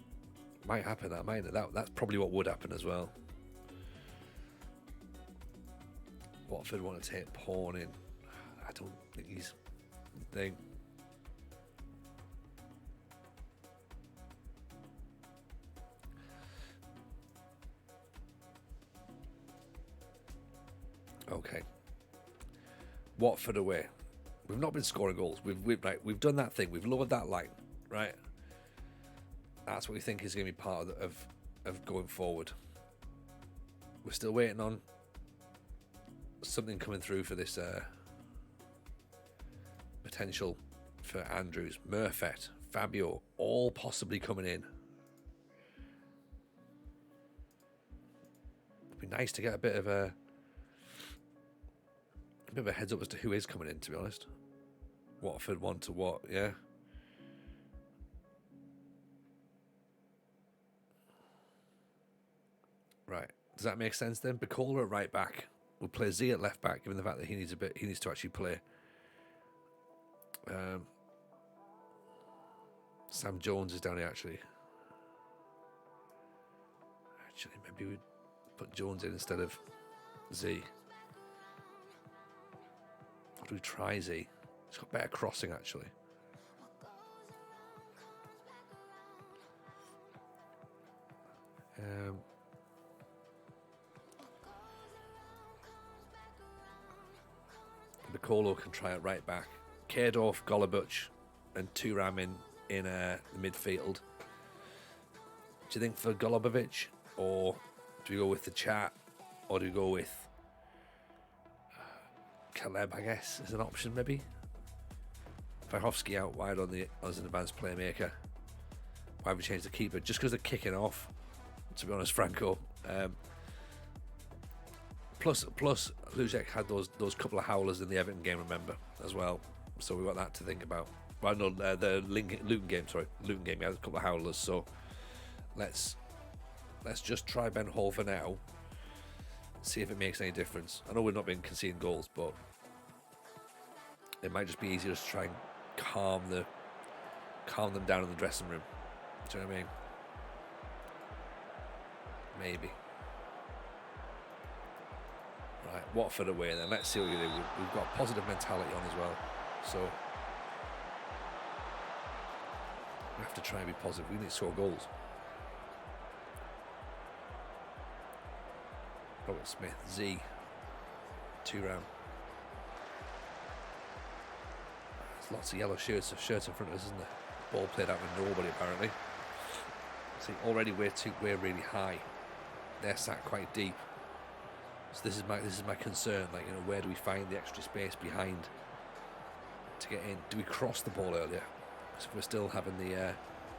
might happen, that might. That's probably what would happen as well. Watford want to take Pawn in. I don't think he's the thing. Okay. Watford away. We've not been scoring goals. We've done that thing. We've lowered that line, right? That's what we think is going to be part of going forward. We're still waiting on something coming through for this potential for Andrews, Murphet, Fabio, all possibly coming in. It'd be nice to get a bit of a heads up as to who is coming in, to be honest. Watford want to what, yeah? Right. Does that make sense then? Bacola at right back. We'll play Z at left back, given the fact that he needs to actually play. Sam Jones is down here actually. Maybe we'd put Jones in instead of Z. Or do we try Z? It's got better crossing actually. Bacolo can try it right back. Kaydorf, Golubuch, and Thuram in the midfield. Do you think for Golubovic, or do we go with the chat, or do we go with Caleb? I guess is an option maybe. Fahovsky out wide as an advanced playmaker. Why have we changed the keeper? Just because they're kicking off. To be honest, Franco. Plus, Luzek had those couple of howlers in the Everton game, remember, as well. So we got that to think about. Well, no, the Luton game. Sorry, Luton game. He had a couple of howlers. So let's just try Ben Hall for now. See if it makes any difference. I know we've not been conceding goals, but it might just be easier to try and calm them down in the dressing room. Do you know what I mean? Maybe. Right, Watford away then. Let's see what we do. We've got positive mentality on as well. So we have to try and be positive. We need to score goals. Robert Smith, Z, Thuram. There's lots of yellow shirts in front of us, isn't there? Ball played out with nobody apparently. See, already we're really high. They're sat quite deep. So this is my concern. Like, where do we find the extra space behind to get in? Do we cross the ball earlier? So if we're still having the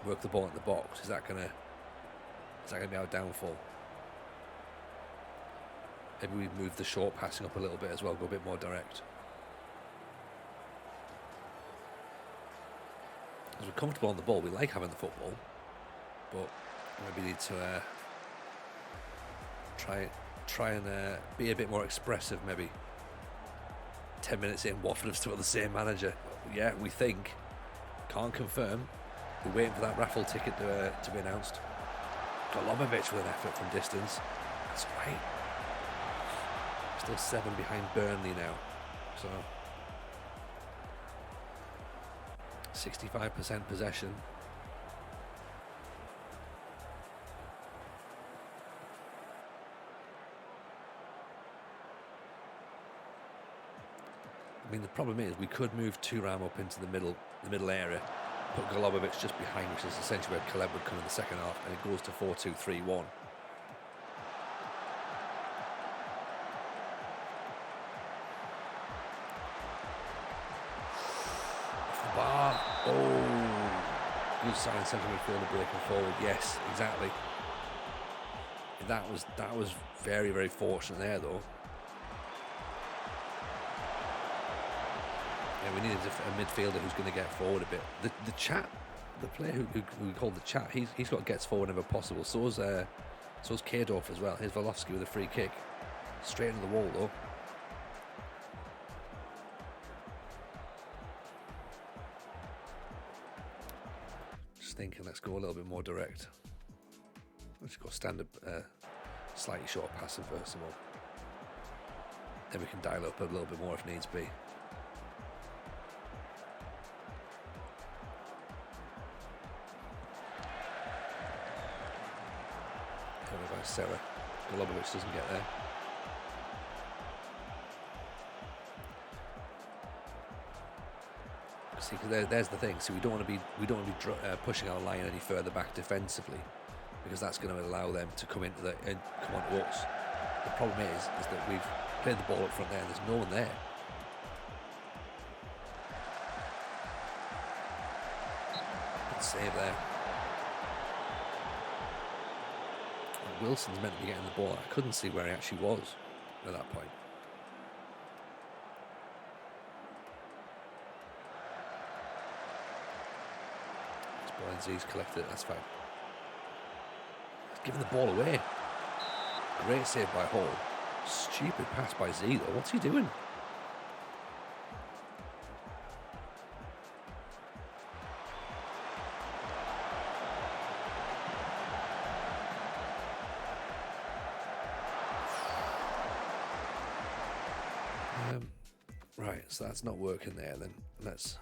work the ball at the box, is that gonna be our downfall? Maybe we move the short passing up a little bit as well, go a bit more direct. Because we're comfortable on the ball, we like having the football, but maybe need to try and be a bit more expressive. Maybe 10 minutes in, Watford have still got the same manager. Yeah, we think. Can't confirm. We're waiting for that raffle ticket to be announced. Golubovic with an effort from distance. That's great. Still 7 behind Burnley now. So 65% possession. mean, the problem is we could move Thuram up into the middle area, put Golubovic just behind, which is essentially where Caleb would come in the second half, and it goes to 4-2-3-1. Bar. Oh, good sign, centre midfielder breaking forward. Yes, exactly. That was very, very fortunate there, though. Yeah, we needed a midfielder who's going to get forward a bit. The chat, the player who we call the chat, he's got gets forward whenever possible. So's Kaydorf as well. Here's Volofsky with a free kick, straight into the wall though. Just thinking, let's go a little bit more direct. Let's go standard, slightly short passing first of all. Then we can dial up a little bit more if needs be. By Sarah. Golubovic doesn't get there. See, because there's the thing. So we don't want to be pushing our line any further back defensively, because that's going to allow them to come into and come on to us. The problem is that we've played the ball up front there, and there's no one there. Good save there. Wilson's meant to be getting the ball. I couldn't see where he actually was at that point. Z's collected it, that's fine. He's giving the ball away. Great save by Hall. Stupid pass by Z though. What's he doing? Right, so that's not working there then. Let's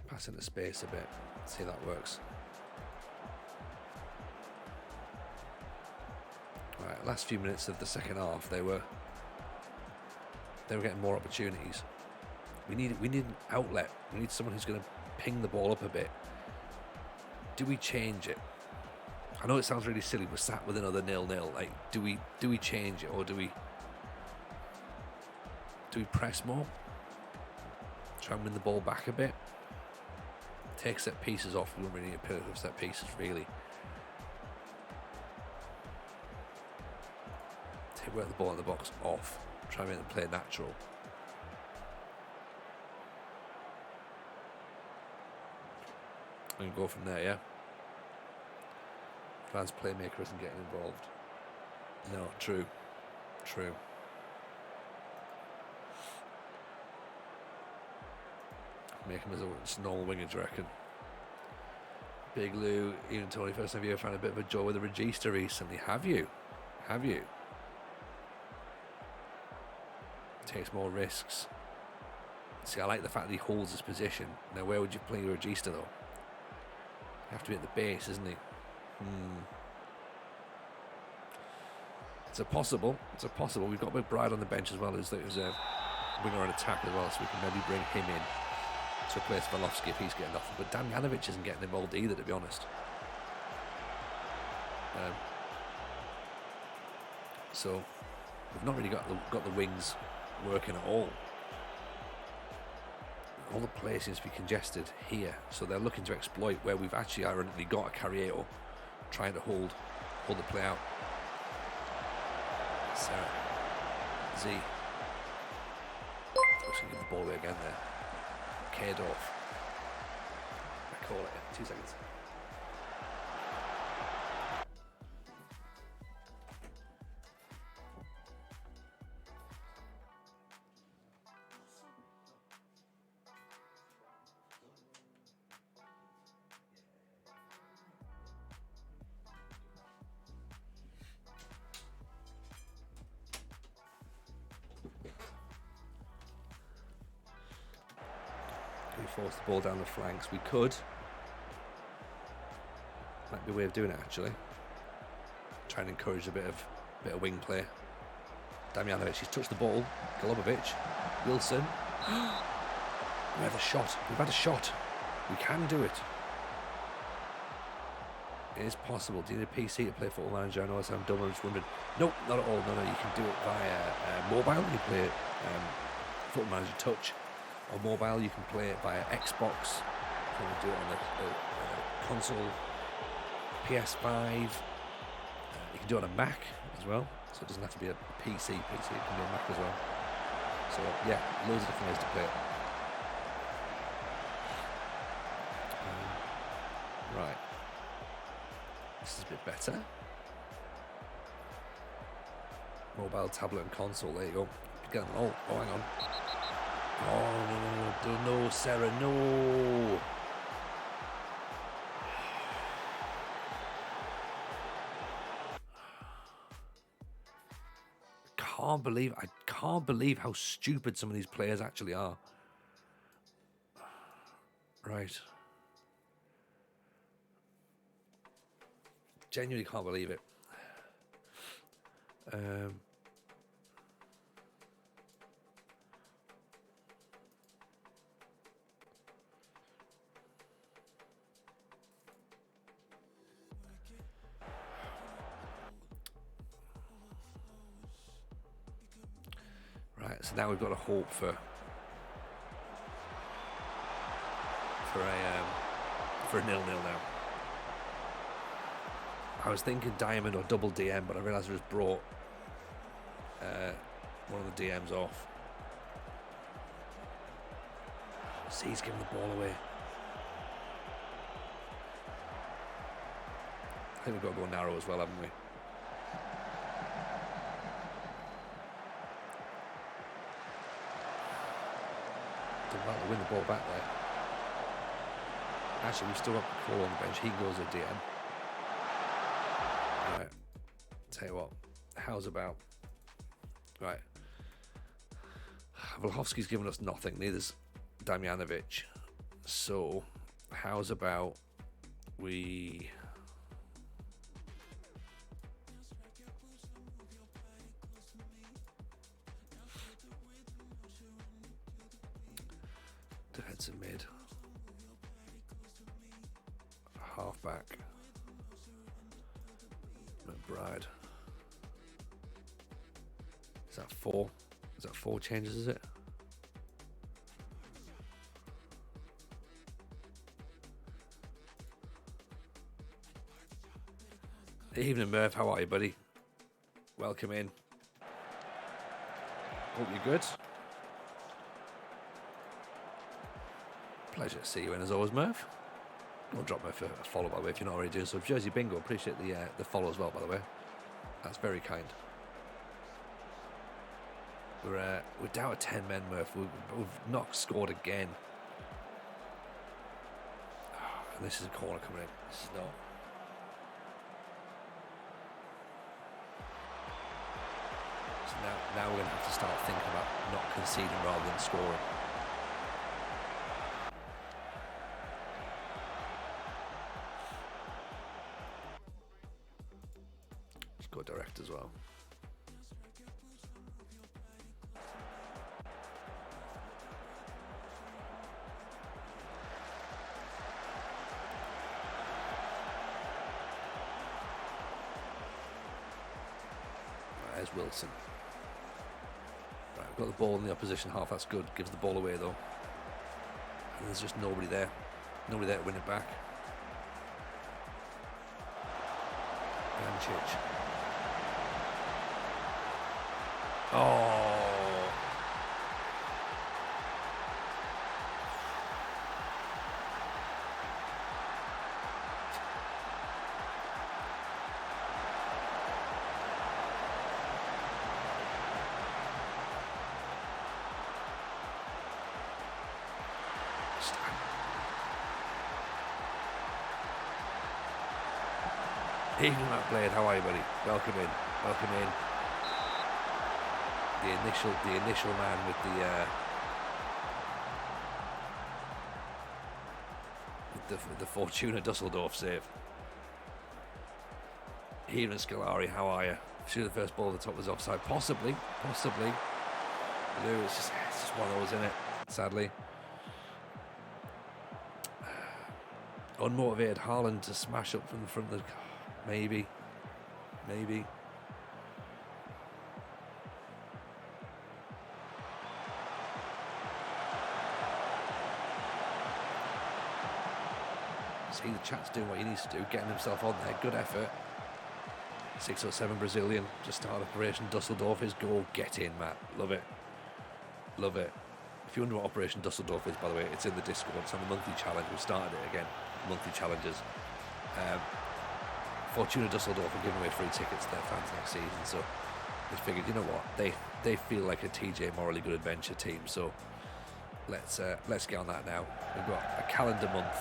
pass into space a bit. See if that works. Right, last few minutes of the second half, they were getting more opportunities. We need an outlet. We need someone who's going to ping the ball up a bit. Do we change it? I know it sounds really silly. We're sat with another 0-0. Like, do we change it, or do we press more? Try and win the ball back a bit. Take set pieces off. We don't really need a pillar of set pieces, really. Work the ball in the box off. Try and make them play natural. And go from there, yeah? Advanced playmaker isn't getting involved. No, true. Make him as a normal winger, do you reckon? Big Lou, even Tony, first time you ever found a bit of a joy with a regista recently? Have you? Takes more risks. See, I like the fact that he holds his position. Now, where would you play your regista though? You have to be at the base, isn't he? It's a possible. We've got McBride on the bench as well, who's a winger on attack as well, so we can maybe bring him in to replace Volofsky if he's getting nothing. But Damjanovic isn't getting involved either, to be honest. So we've not really got the wings working at all. All the play seems to be congested here, so they're looking to exploit where we've actually ironically got a Carrieto trying to hold the play out. Sarah Z. Looks to give the ball away again there. Kaydorf. I call it. 2 seconds. Force the ball down the flanks. We could. Might be a way of doing it actually. Try and encourage a bit of wing play. Damjanovic, he's touched the ball. Golubovic, Wilson. We have a shot. We've had a shot. We can do it. It is possible. Do you need a PC to play Football Manager? I know I'm dumb. I'm just wondering. Nope, not at all. No, you can do it via mobile. You play it Football Manager Touch. On mobile, you can play it via Xbox. You can do it on a console, PS5. You can do it on a Mac as well. So it doesn't have to be a PC. It can be a Mac as well. So yeah, loads of different ways to play it. Right. This is a bit better. Mobile, tablet and console. There you go. Oh, hang on. Oh, no, Sarah, no. I can't believe how stupid some of these players actually are. Right. Genuinely can't believe it. Right, so now we've got to hope for a 0-0 now. I was thinking diamond or double DM, but I realised I just brought one of the DMs off. See, he's giving the ball away. I think we've got to go narrow as well, haven't we? Didn't want to win the ball back there. Actually, we've still got Cole on the bench. He goes a DM. Right. Tell you what. How's about... Right. Vlahovsky's given us nothing. Neither's Damjanovic. So, how's about we... Defensive mid. Halfback. McBride. Is that 4? Is that 4 changes, is it? Evening, Murph. How are you, buddy? Welcome in. Hope you're good. Pleasure to see you in as always, Murph. I'll drop Murph a follow, by the way, if you're not already doing so. Jersey Bingo, appreciate the follow as well, by the way. That's very kind. We're down to 10 men, Murph. We've not scored again. And this is a corner coming in. This is not. So now we're going to have to start thinking about not conceding rather than scoring. Let's go direct as well. There's Wilson. Right, we've got the ball in the opposition half. That's good. Gives the ball away though. And there's just nobody there. Nobody there to win it back. Rancic. Oh. Even Matt Blade, how are you, buddy? Welcome in. Welcome in. The initial man with the Fortuna Dusseldorf save. Here in Scolari, how are you? Shoot the first ball at the top was offside. Possibly. It's just one of those, isn't it? Sadly. Unmotivated Haaland to smash up from the... Maybe. See, the chat's doing what he needs to do, getting himself on there. Good effort. 607 Brazilian, just started Operation Dusseldorf. His goal, get in, Matt. Love it. If you wonder what Operation Dusseldorf is, by the way, it's in the Discord. It's on the monthly challenge. We've started it again. Monthly challenges. Fortuna Dusseldorf are giving away free tickets to their fans next season. So they figured, you know what? They feel like a TJ Morally Good Adventure team. So let's get on that now. We've got a calendar month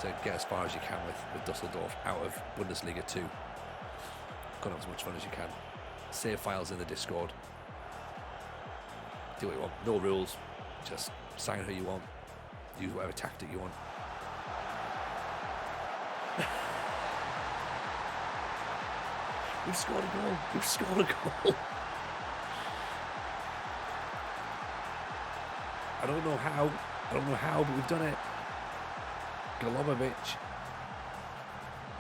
to get as far as you can with Dusseldorf out of Bundesliga 2. Go and have as much fun as you can. Save files in the Discord. Do what you want. No rules. Just sign who you want. Use whatever tactic you want. We've scored a goal. I don't know how, but we've done it. Golobovic.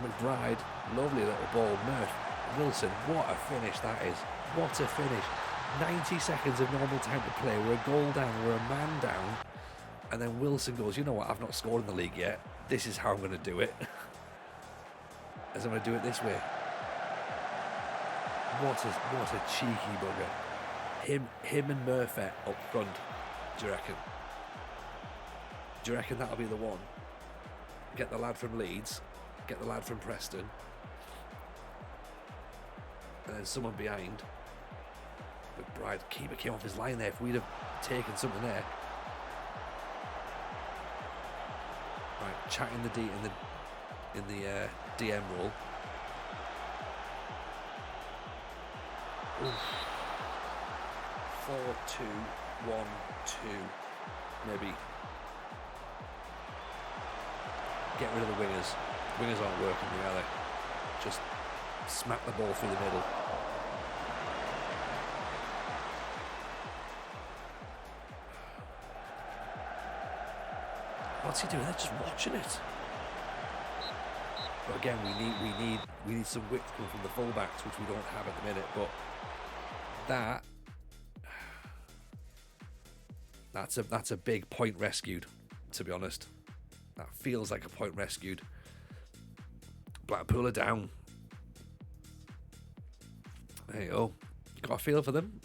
McBride. Lovely little ball. Murph. Wilson. What a finish that is. What a finish. 90 seconds of normal time to play. We're a goal down. We're a man down. And then Wilson goes, you know what? I've not scored in the league yet. This is how I'm going to do it. As I'm going to do it this way. What a cheeky bugger. Him and Murphy up front. Do you reckon? Do you reckon that'll be the one? Get the lad from Leeds. Get the lad from Preston. And then someone behind. McBride, keeper came off his line there. If we'd have taken something there. Right, chatting the D in the DM role. 4-2-1-2. Maybe. Get rid of the wingers. Wingers aren't working together. Just smack the ball through the middle. What's he doing? They're just watching it. But again, we need some width coming from the fullbacks, which we don't have at the minute. But that's a big point rescued, to be honest. That feels like a point rescued. Blackpool are down. There you go. Got a feel for them.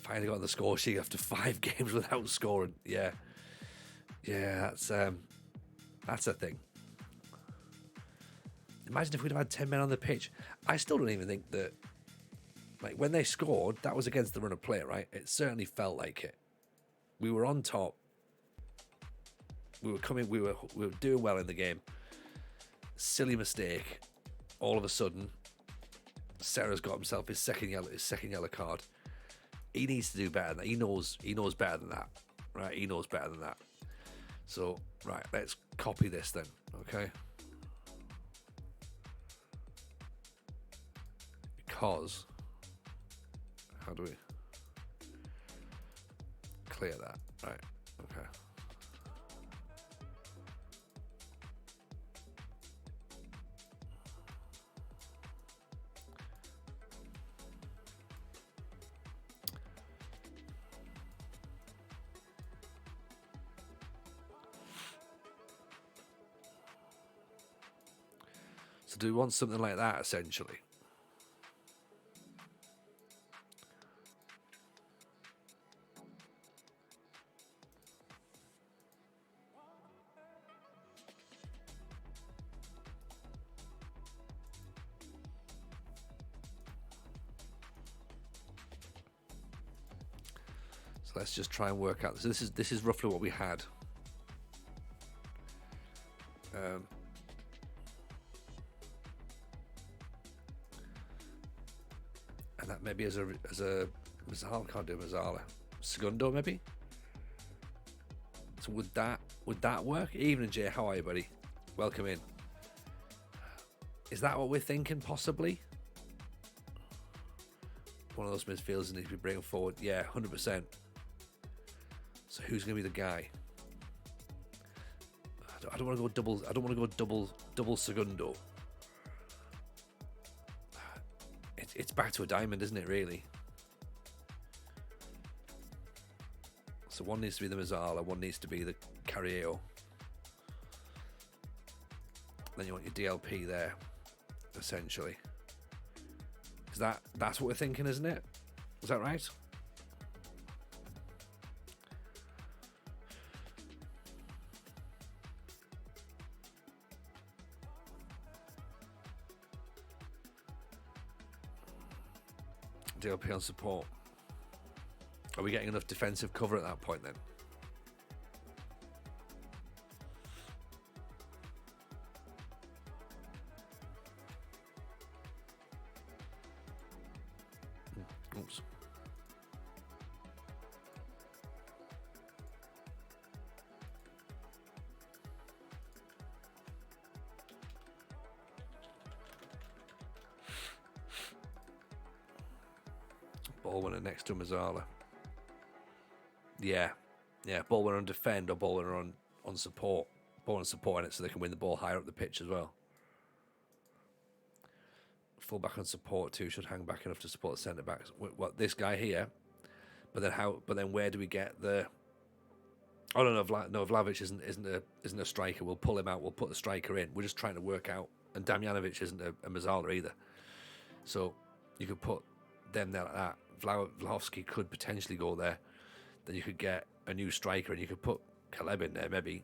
Finally got on the score sheet after 5 games without scoring. Yeah, that's a thing. Imagine if we'd have had 10 men on the pitch. I still don't even think that, like, when they scored, that was against the run of play, right? It certainly felt like it. We were on top. We were doing well in the game. Silly mistake. All of a sudden, Serra's got himself his second yellow card. He needs to do better than that. He knows better than that, right? He knows better than that. So, right, let's copy this then, okay? Because, how do we clear that? Right, okay. So do we want something like that, essentially? So let's just try and work out. So this is roughly what we had. And that maybe as a Mazzala, can't do Mazzala. Segundo maybe. So would that work? Evening, Jay. How are you, buddy? welcome in. Is that what we're thinking, possibly? One of those midfielders needs to be bringing forward. Yeah, 100%. So who's going to be the guy? I don't want to go double. I don't want to go double segundo. It's back to a diamond, isn't it? Really. So one needs to be the Mazzala, one needs to be the Carrillo. Then you want your DLP there, essentially. Is that's what we're thinking, isn't it? Is that right? DLP on support. Are we getting enough defensive cover at that point then? Oops. Ball winner next to Mazzala. Yeah. Ball winner on defend or ball winner on support. Ball on support in it so they can win the ball higher up the pitch as well. Full back on support too, should hang back enough to support the centre backs. What, this guy here? But then where do we get the? Oh no, Vlahovic isn't a striker. We'll pull him out. We'll put the striker in. We're just trying to work out. And Damjanovic isn't a Mazzala either. So you could put them there like that. Vlahovski could potentially go there. Then you could get a new striker and you could put Caleb in there maybe.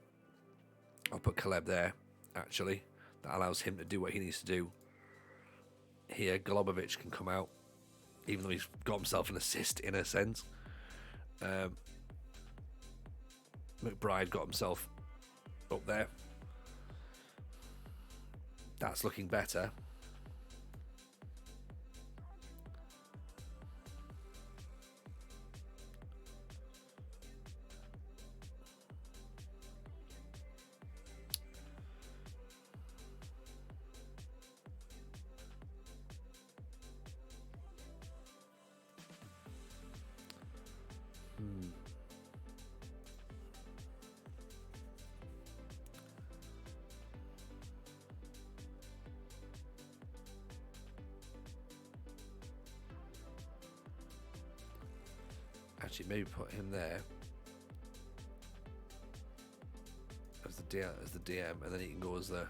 I'll put Caleb there actually. That allows him to do what he needs to do. Here, Golubovic can come out, even though he's got himself an assist in a sense. McBride got himself up there. That's looking better. Actually, maybe put him there as the DM, and then he can go as the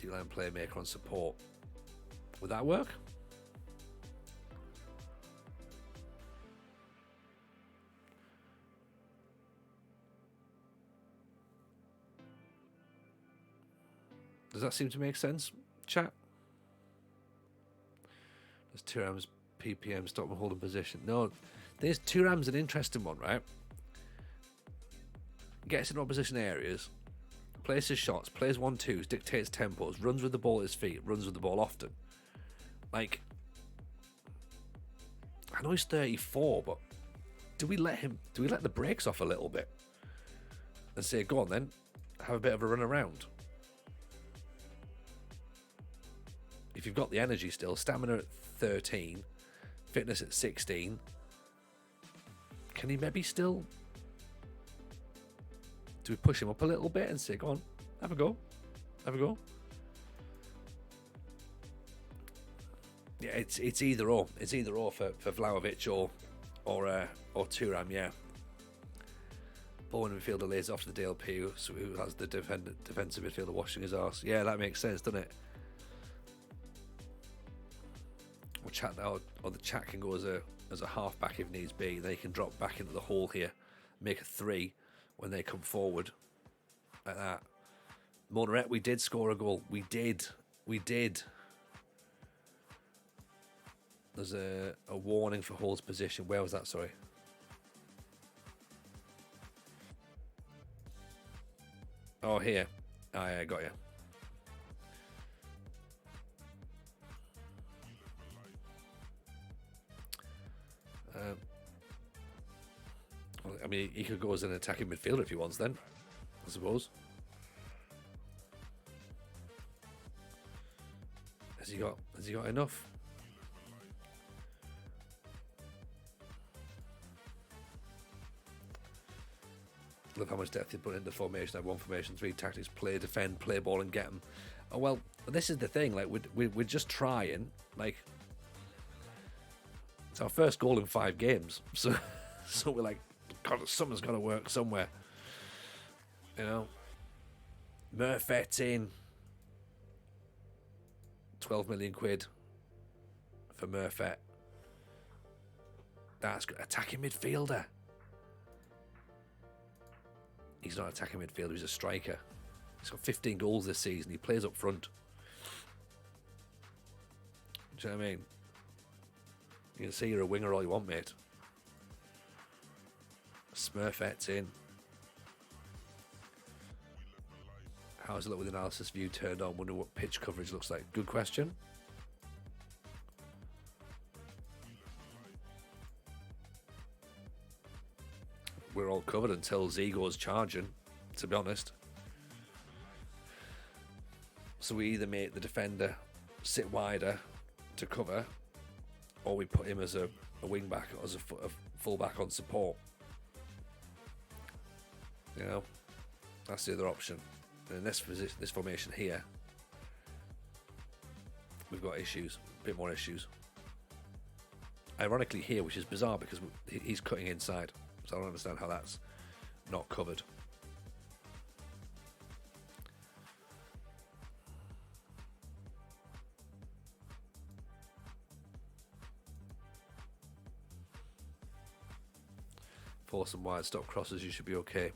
D-line playmaker on support. Would that work? Does that seem to make sense, chat? There's Thuram's PPM, stop and hold in position. No, there's Thuram's an interesting one, right? Gets in opposition areas, places shots, plays 1-2s, dictates tempos, runs with the ball at his feet, runs with the ball often. Like, I know he's 34, but do we let the brakes off a little bit and say, go on then, have a bit of a run around? If you've got the energy still, stamina at 13, fitness at 16, can he maybe still... Do we push him up a little bit and say, go on, have a go? Have a go? Yeah, it's either or. It's either or for Vlahovic or Thuram, yeah. Ball in midfielder lays off to the DLP, who has the defensive midfielder washing his arse. Yeah, that makes sense, doesn't it? Or chat now, or the chat can go as a halfback if needs be. They can drop back into the hole here, make a 3 when they come forward like that. Monaret, we did score a goal. We did. There's a warning for Hall's position. Where was that? Sorry. Oh, here. Oh, yeah, got you. I mean, he could go as an attacking midfielder if he wants then, I suppose. Has he got enough? Look how much depth you put into formation. Have 1 formation, 3 tactics: play, defend, play ball, and get them. Oh well, this is the thing. Like we're just trying. Like it's our first goal in 5 games, so we're like, God, something's got to work somewhere. You know, Murphet's in. 12 million quid for Murphet. That's good. Attacking midfielder. He's not an attacking midfielder, he's a striker. He's got 15 goals this season. He plays up front. Do you know what I mean? You can see you're a winger all you want, mate. Smurfet's in. How's it look with analysis view turned on? Wonder what pitch coverage looks like. Good question. We're all covered until Z goes charging, to be honest. So we either make the defender sit wider to cover, or we put him as a wing back or as a full back on support. You know, that's the other option. And in this position, this formation here, we've got issues, a bit more issues. Ironically here, which is bizarre because he's cutting inside. So I don't understand how that's not covered. Force some wide stop crosses, you should be okay.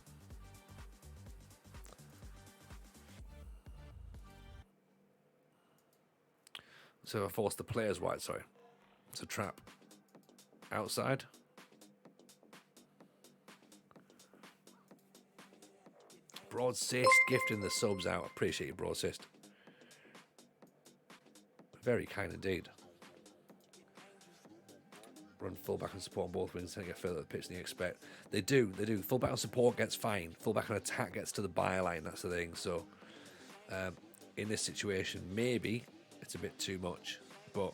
So I force the players wide, sorry. It's a trap. Outside. Broadsist gifting the subs out. Appreciate you, Broadsist. Very kind indeed. Run fullback and support on both wings and get further up the pitch than you expect. They do. Fullback on support gets fine. Fullback on attack gets to the byline. That's the thing. So in this situation, maybe it's a bit too much, but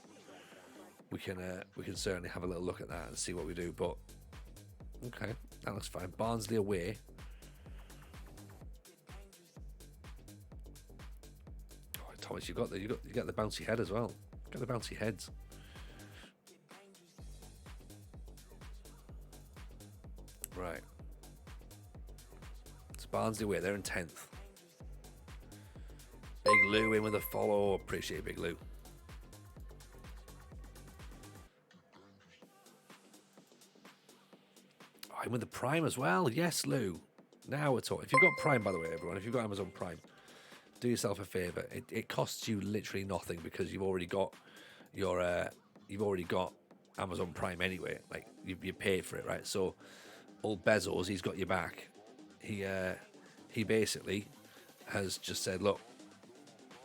we can certainly have a little look at that and see what we do. But okay, that looks fine. Barnsley away. Oh, Thomas, you got the bouncy head as well. Got the bouncy heads. Right. It's Barnsley away. They're in 10th. Big Lou in with a follow. Appreciate Big Lou. Oh, I'm with the Prime as well. Yes, Lou. Now we're talking. If you've got Prime, by the way, everyone, if you've got Amazon Prime, do yourself a favour. It costs you literally nothing because you've already got your Amazon Prime anyway. Like you paid for it, right? So old Bezos, he's got your back. He basically has just said, look,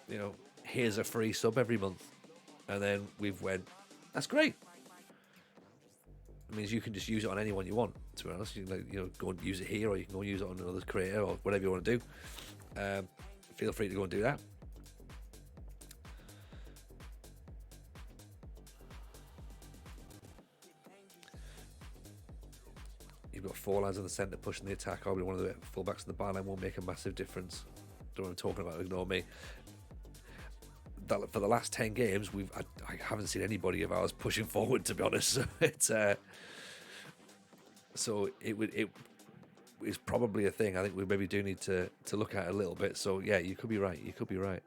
you know, here's a free sub every month, and then we've went, that's great. It means you can just use it on anyone you want. To be honest, you can, go and use it here, or you can go and use it on another creator, or whatever you want to do. Feel free to go and do that. You've got 4 lads in the centre pushing the attack. I'll be one of the fullbacks in the byline. Won't make a massive difference. Don't know what I'm talking about. Ignore me. For the last 10 games, I haven't seen anybody of ours pushing forward, to be honest. So it is probably a thing. I think we maybe do need to look at it a little bit. So yeah, you could be right. You could be right.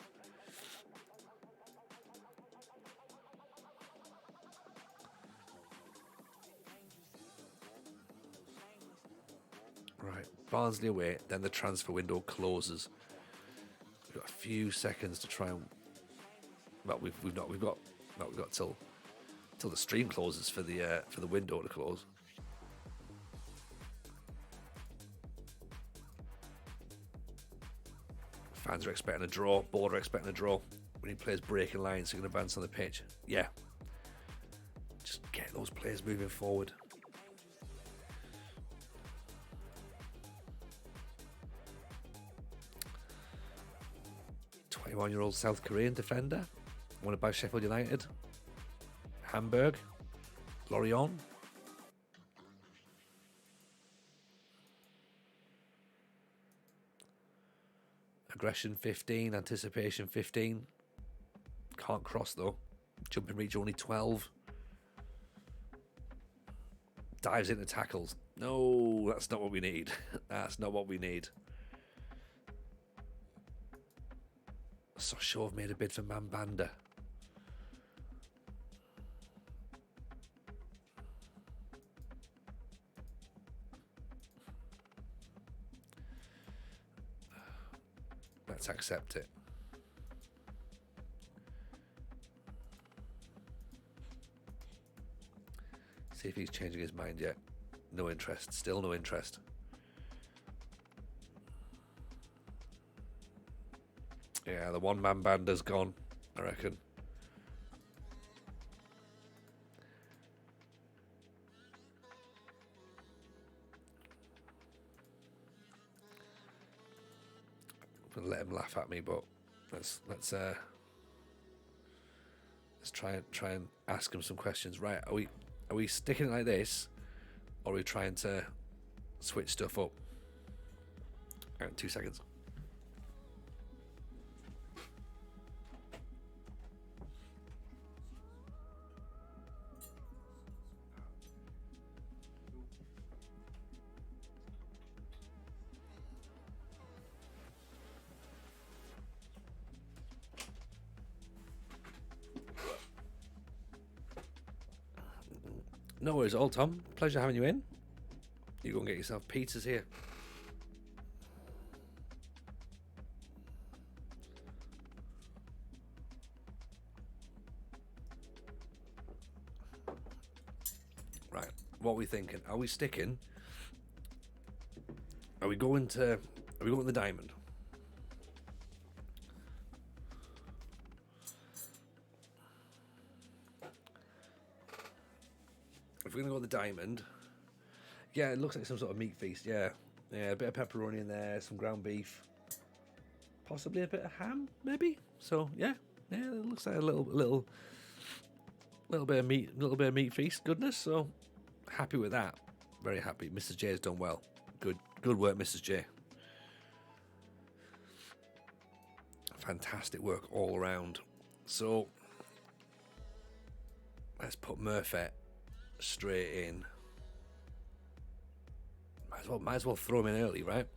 Right, Barnsley away. Then the transfer window closes. We've got a few seconds to try and. Well, we've got till the stream closes for the window to close. Fans are expecting a draw. Board are expecting a draw. We need players breaking lines so we can advance on the pitch. Yeah. Just get those players moving forward. '21-year-old South Korean defender. Want to buy Sheffield United? Hamburg? Lorient? Aggression 15, anticipation 15. Can't cross though. Jumping reach only 12. Dives into tackles. No, that's not what we need. That's not what we need. So sure I've made a bid for Mambanda. Let's accept it. See if he's changing his mind yet. No interest. Still no interest. Yeah, the one-man band has gone, I reckon. I'm gonna let him laugh at me, but let's try and ask him some questions. Right? Are we sticking it like this, or are we trying to switch stuff up? All right, 2 seconds. No worries at all, Tom. Pleasure having you in. You go and get yourself pizzas here. Right, what are we thinking? Are we sticking? Are we going the diamond? If we're going to go with the diamond, yeah, it looks like some sort of meat feast, yeah. Yeah, a bit of pepperoni in there, some ground beef, possibly a bit of ham, maybe. So yeah, it looks like a little bit of meat feast goodness. So happy with that, very happy. Mrs. J has done well. Good work, Mrs. J. Fantastic work all around. So let's put Murphy straight in. Might as well throw him in early, right?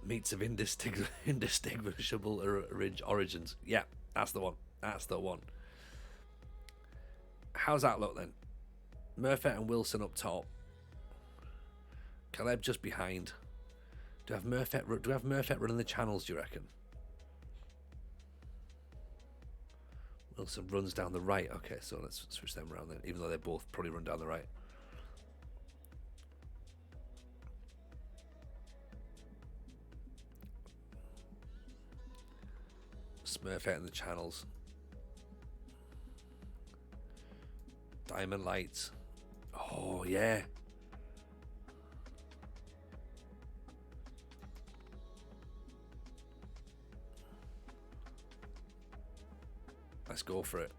Meats of indistinguishable origins. Yeah, that's the one. That's the one. How's that look then? Murphy and Wilson up top. Caleb just behind. Do we have Murphy running the channels, do you reckon? Wilson runs down the right. Okay, so let's switch them around then, even though they both probably run down the right. Smurf out in the channels. Diamond lights. Oh, yeah. Let's go for it.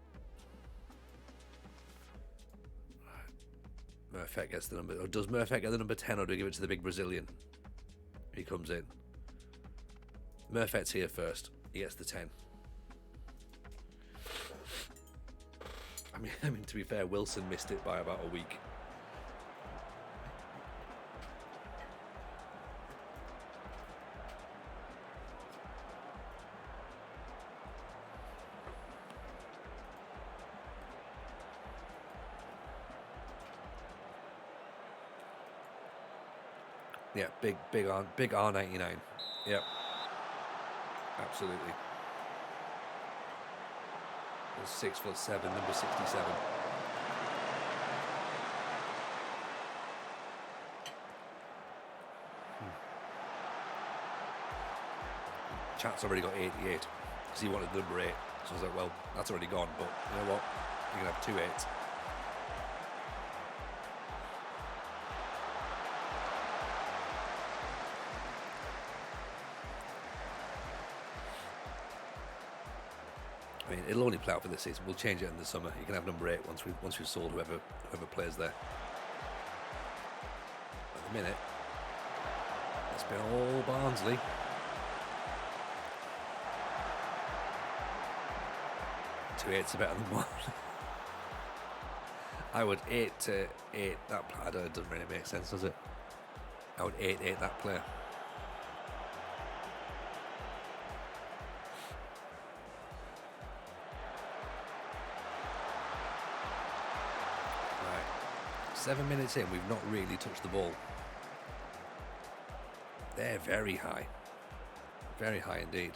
Murphy gets the number. Or does Murphy get the number 10, or do we give it to the big Brazilian? He comes in. Murphy's here first. He gets the 10. I mean, to be fair, Wilson missed it by about a week. Yeah, big R99. Yep. Absolutely. 6'7", number 67. Chat's already got 88, because he wanted number 8. So I was like, well, that's already gone, but you know what? You're going to have 2 8s. I mean, it'll only play out for this season. We'll change it in the summer. You can have number 8 once we've sold whoever plays there. At the minute, it's been all Barnsley. Two 8s are better than one. I would 8 to 8 that player. I don't, it doesn't really make sense, does it? I would 8 that player. Right, 7 minutes in, we've not really touched the ball. They're very high indeed.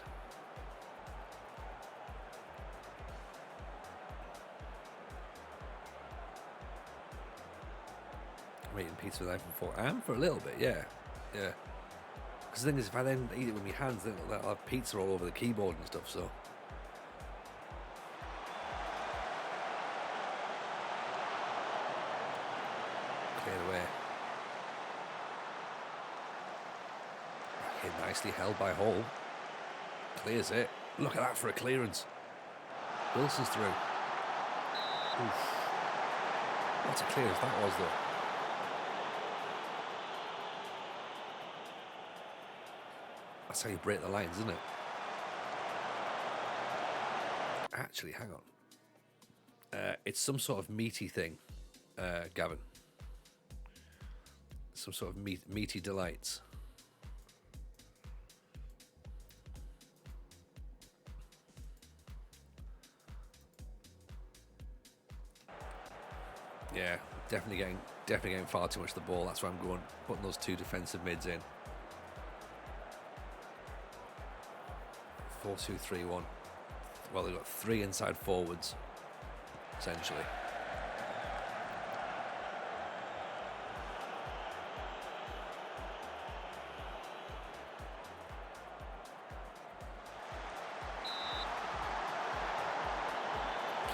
I'm eating pizza with a knife and fork. I am for a little bit, yeah. Because the thing is, if I then eat it with my hands, then I'll have pizza all over the keyboard and stuff, so. Cleared away. Okay, nicely held by Hall. Clears it. Look at that for a clearance. Wilson's through. Oof. What a clearance that was, though. That's how you break the lines, isn't it? Actually, hang on. It's some sort of meaty thing, Gavin. Some sort of meaty delights. Yeah, definitely getting far too much of the ball. That's why I'm going putting those 2 defensive mids in. 4-2-3-1. Well, they've got 3 inside forwards, essentially.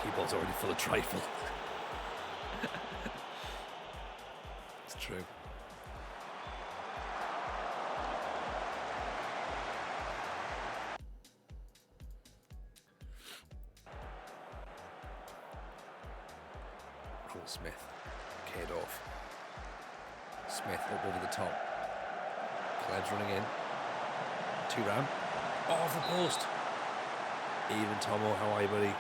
Keyboard's already full of trifle. It's true. Smith, Cade off. Smith up over the top. Cleb's running in. 2 ram. Off the post. Even Tomo, how are you, buddy?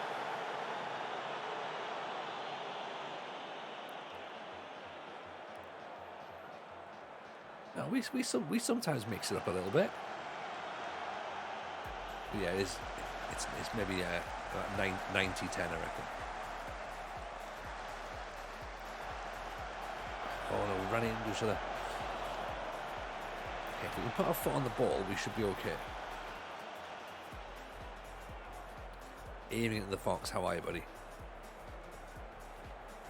No, we sometimes mix it up a little bit. But yeah, it's maybe 90-10, I reckon. Oh no, we ran into each other. Okay, if we can put our foot on the ball, we should be okay. Aiming at the fox, how are you, buddy?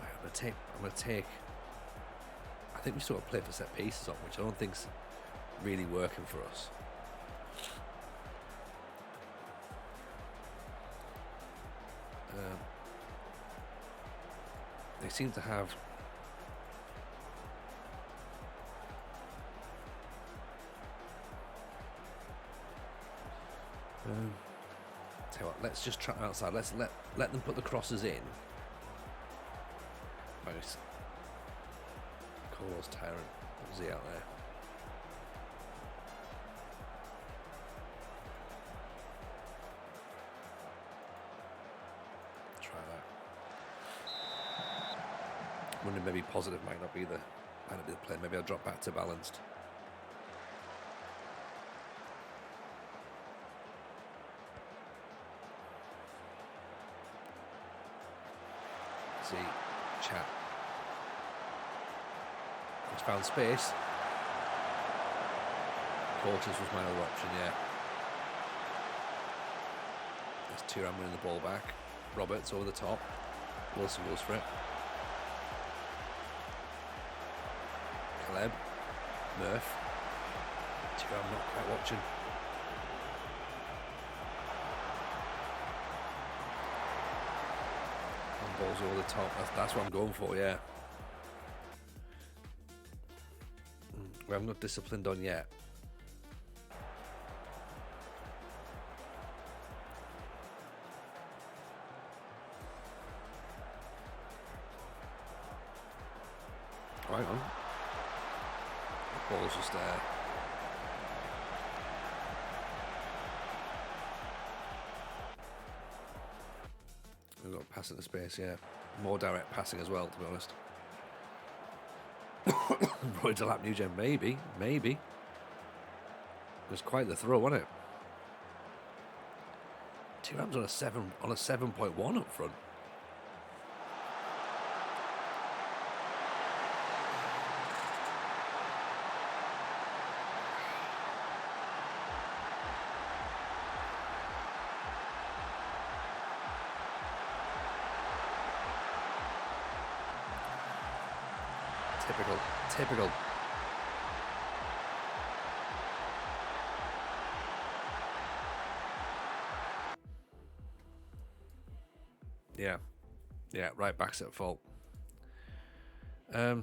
Right, I'm gonna take. I think we still got to play for set pieces on, which I don't think's really working for us. They seem to have. Tell you what, let's just try outside. Let's let them put the crosses in. Nice. Carlos Tyrant. What was he out there? Try that. Wondering maybe positive might not be the play. Maybe I'll drop back to balanced. See, chat. He's found space. Quarters was my other option, yeah. There's Thuram winning the ball back. Roberts over the top. Wilson goes for it. Caleb. Murph. Thuram not quite watching. Balls over the top. That's what I'm going for, yeah. We haven't got disciplined on yet. Hang on. The ball's just there. We've got passing the space, yeah. More direct passing as well, to be honest. Roy to lap Nugent, maybe. It was quite the throw, wasn't it? Thuram's on a 7.1 up front. Typical. Yeah, right back's at fault. A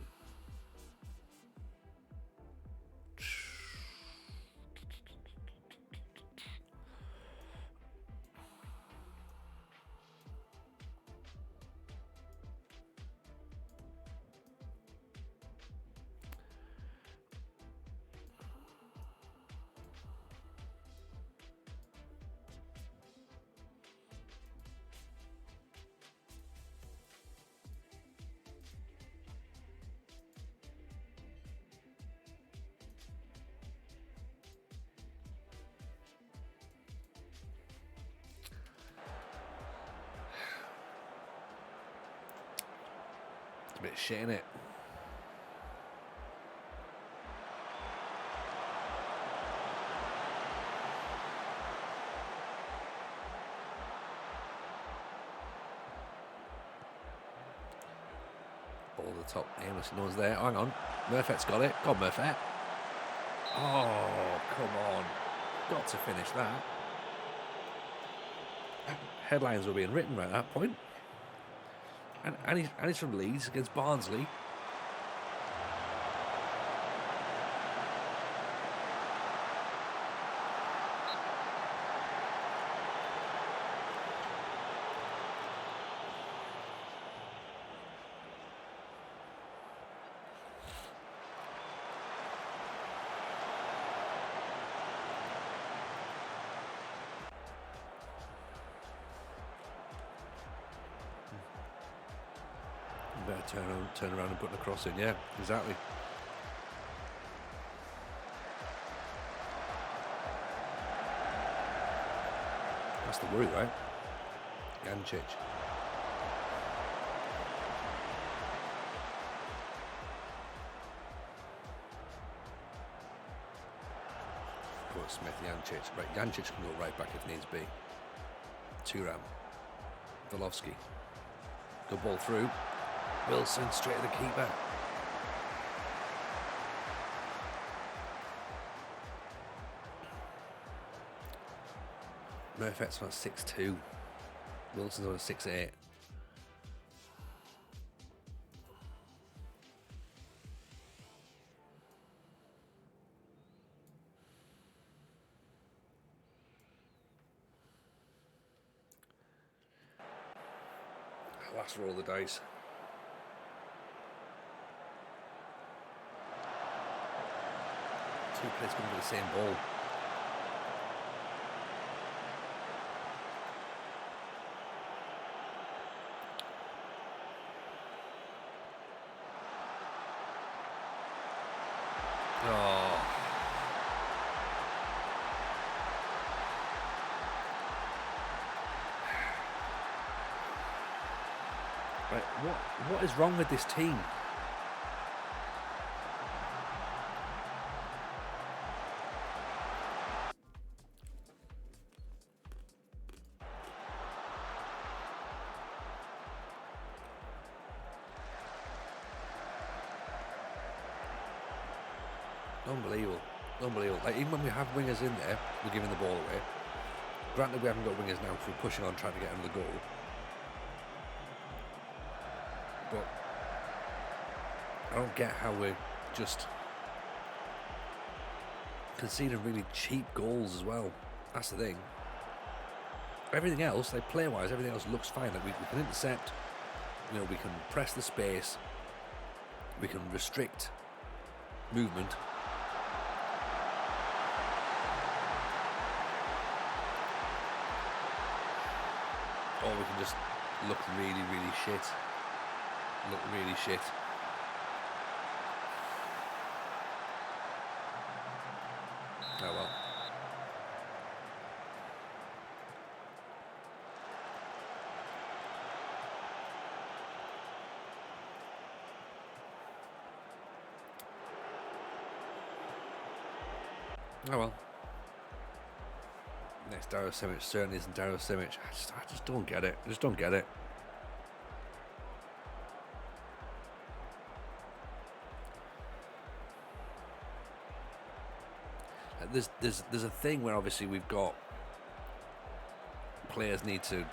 bit shit, innit? Ball at the top, aimless, no one's there. Hang on, Murphet's got it. Go on, Murphet. Oh, come on. Got to finish that. Headlines were being written right at that point. And he's from Leeds against Barnsley. Better turn around and put the cross in. Yeah, exactly. That's the worry, right? Jancic. Go Smith, Jancic. Right, Jancic can go right back if needs be. Thuram. Golovsky. Good ball through. Wilson straight to the keeper. Murphy's on a 6'2". Wilson's on a 6'8". Last roll of the dice. Two players going for the same ball. Oh. Right, what is wrong with this team? Unbelievable. Like, even when we have wingers in there, we're giving the ball away. Granted, we haven't got wingers now, so we're pushing on, trying to get under the goal. But I don't get how we're just conceding really cheap goals as well. That's the thing. Everything else, like play-wise, everything else looks fine. Like we can intercept, we can press the space. we can restrict movement. Or we can just look really, really shit. Look really shit. Oh well. Oh well. Next Darrow Simic certainly isn't Darrow Simic. I just don't get it. I just don't get it. There's a thing where obviously we've got players need to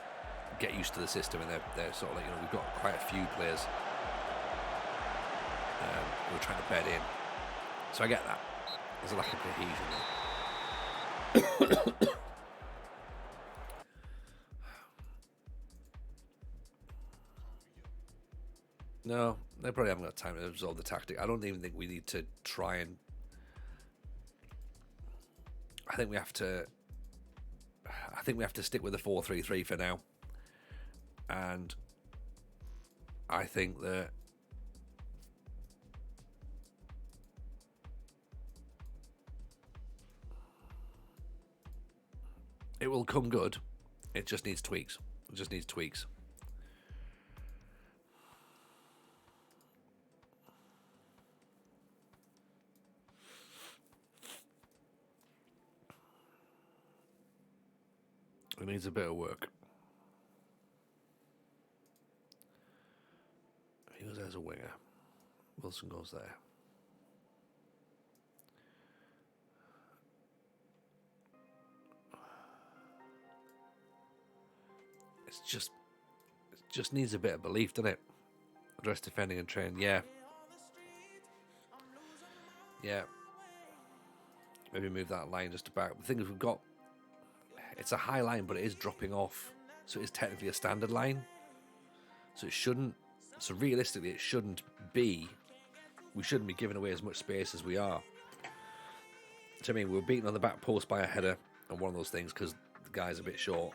get used to the system, and they're sort of like, you know, we've got quite a few players who are trying to bed in. So I get that. There's a lack of cohesion there. No, they probably haven't got time to absorb the tactic. I don't even think we need to try and... I think we have to stick with the 4-3-3 for now. And I think that it will come good. It just needs tweaks. It just needs tweaks. It needs a bit of work. He goes as a winger. Wilson goes there. It just needs a bit of belief, doesn't it? Address defending and train, yeah. Yeah. Maybe move that line just about. The thing is, we've got... It's a high line, but it is dropping off. So it is technically a standard line. So it shouldn't... So realistically, it shouldn't be... We shouldn't be giving away as much space as we are. So I mean, we were beaten on the back post by a header and one of those things because the guy's a bit short.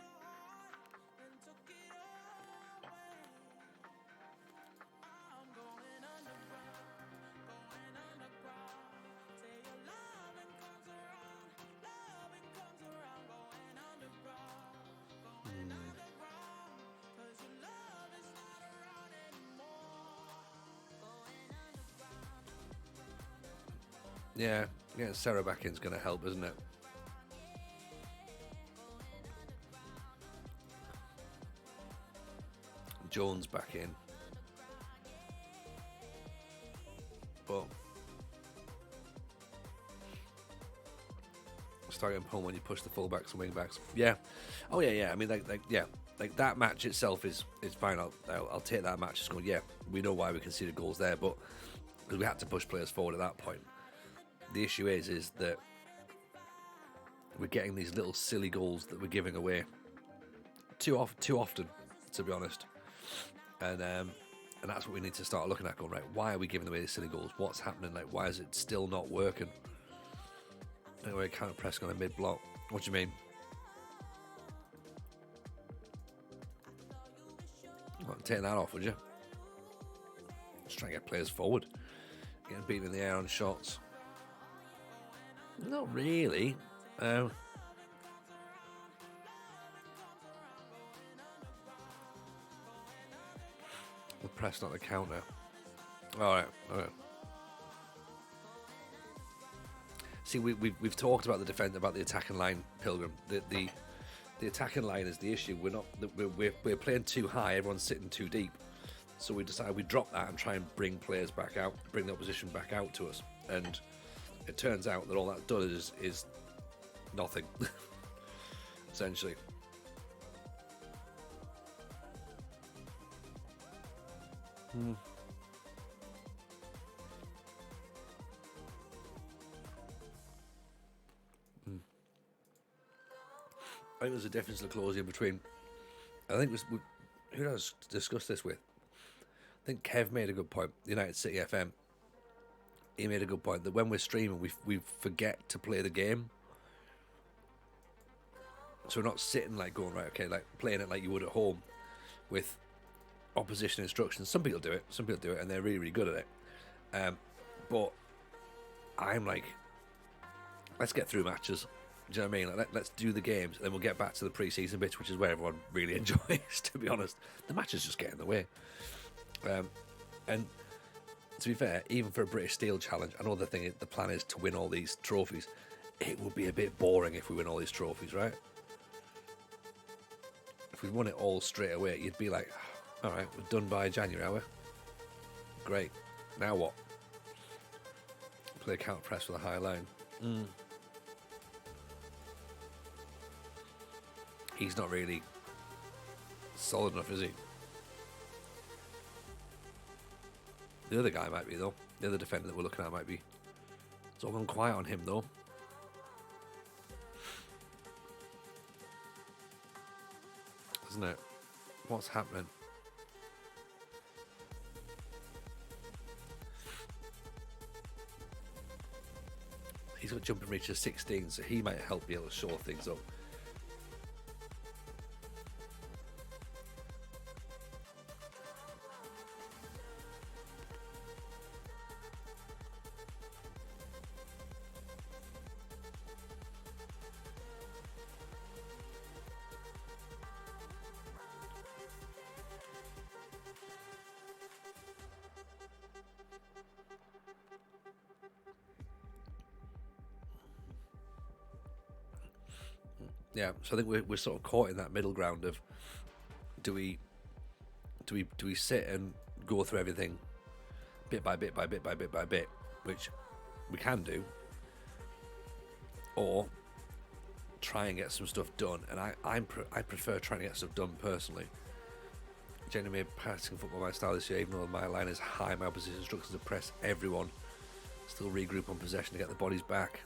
Yeah, getting Sarah back in is going to help, isn't it? Jones back in. But starting home when you push the fullbacks and wingbacks. Yeah. Oh yeah. I mean, like that match itself is fine. I'll take that match. Just going, yeah, we know why we conceded goals there, but because we had to push players forward at that point. The issue is that we're getting these little silly goals that we're giving away too often, to be honest. And that's what we need to start looking at. Going, right, why are we giving away these silly goals? What's happening? Like, why is it still not working? Anyway, counter pressing on a mid block. What do you mean? Well, take that off, would you? Just try and get players forward, getting beaten in the air on shots. Not really. We're press, not the counter. All right. See, we've talked about the defense, about the attacking line, Pilgrim. The attacking line is the issue. We're playing too high. Everyone's sitting too deep. So we decided we drop that and try and bring players back out, bring the opposition back out to us. And it turns out that all that does is nothing, essentially. I think there's a difference in the clause in between. I think who did I discuss this with? I think Kev made a good point. United City FM. he made a good point that when we're streaming, we forget to play the game. So we're not sitting like going, right, okay, like playing it like you would at home with opposition instructions. Some people do it, and they're really, really good at it. But I'm like, let's get through matches. Do you know what I mean? Like, let's do the games, and then we'll get back to the pre-season bits, which is where everyone really enjoys, to be honest. The matches just get in the way. And to be fair, even for a British Steel Challenge, I know the plan is to win all these trophies. It would be a bit boring if we win all these trophies, right? If we won it all straight away, you'd be like, all right, we're done by January, are we? Great. Now what? Play counter press with a high line. He's not really solid enough, is he? The other guy might be, though. The other defender that we're looking at might be. It's all gone quiet on him, though. Isn't it? What's happening? He's got jumping reach of 16, so he might help be able to shore things up. Yeah, so I think we're sort of caught in that middle ground of do we sit and go through everything bit by bit by bit by bit by bit, which we can do, or try and get some stuff done. And I prefer trying to get stuff done personally. Genuinely passing football my style this year, even though my line is high, my opposition instructions to press everyone, still regroup on possession to get the bodies back.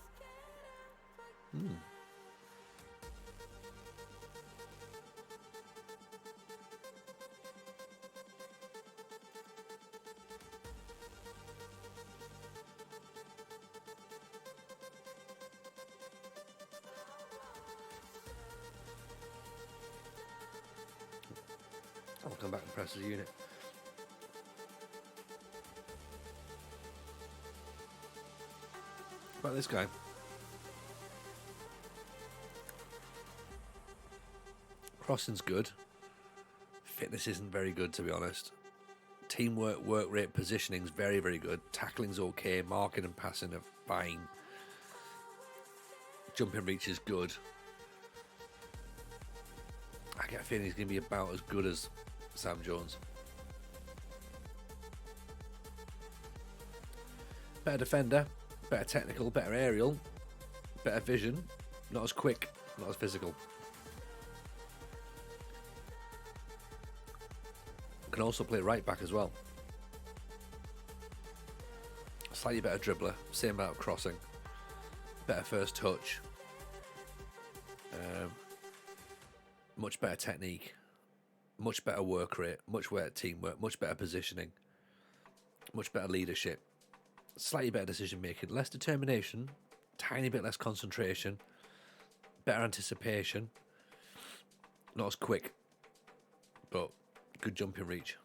I'll come back and press the unit. What about this guy? Crossing's good. Fitness isn't very good, to be honest. Teamwork, work rate, positioning's very, very good. Tackling's okay. Marking and passing are fine. Jumping reach is good. I get a feeling he's going to be about as good as Sam Jones. Better defender, better technical, better aerial, better vision. Not as quick, not as physical. Can also play right back as well. Slightly better dribbler, same amount of crossing, better first touch, much better technique, much better work rate, much better teamwork, much better positioning, much better leadership, slightly better decision making, less determination, tiny bit less concentration, better anticipation, not as quick, but good jumping reach.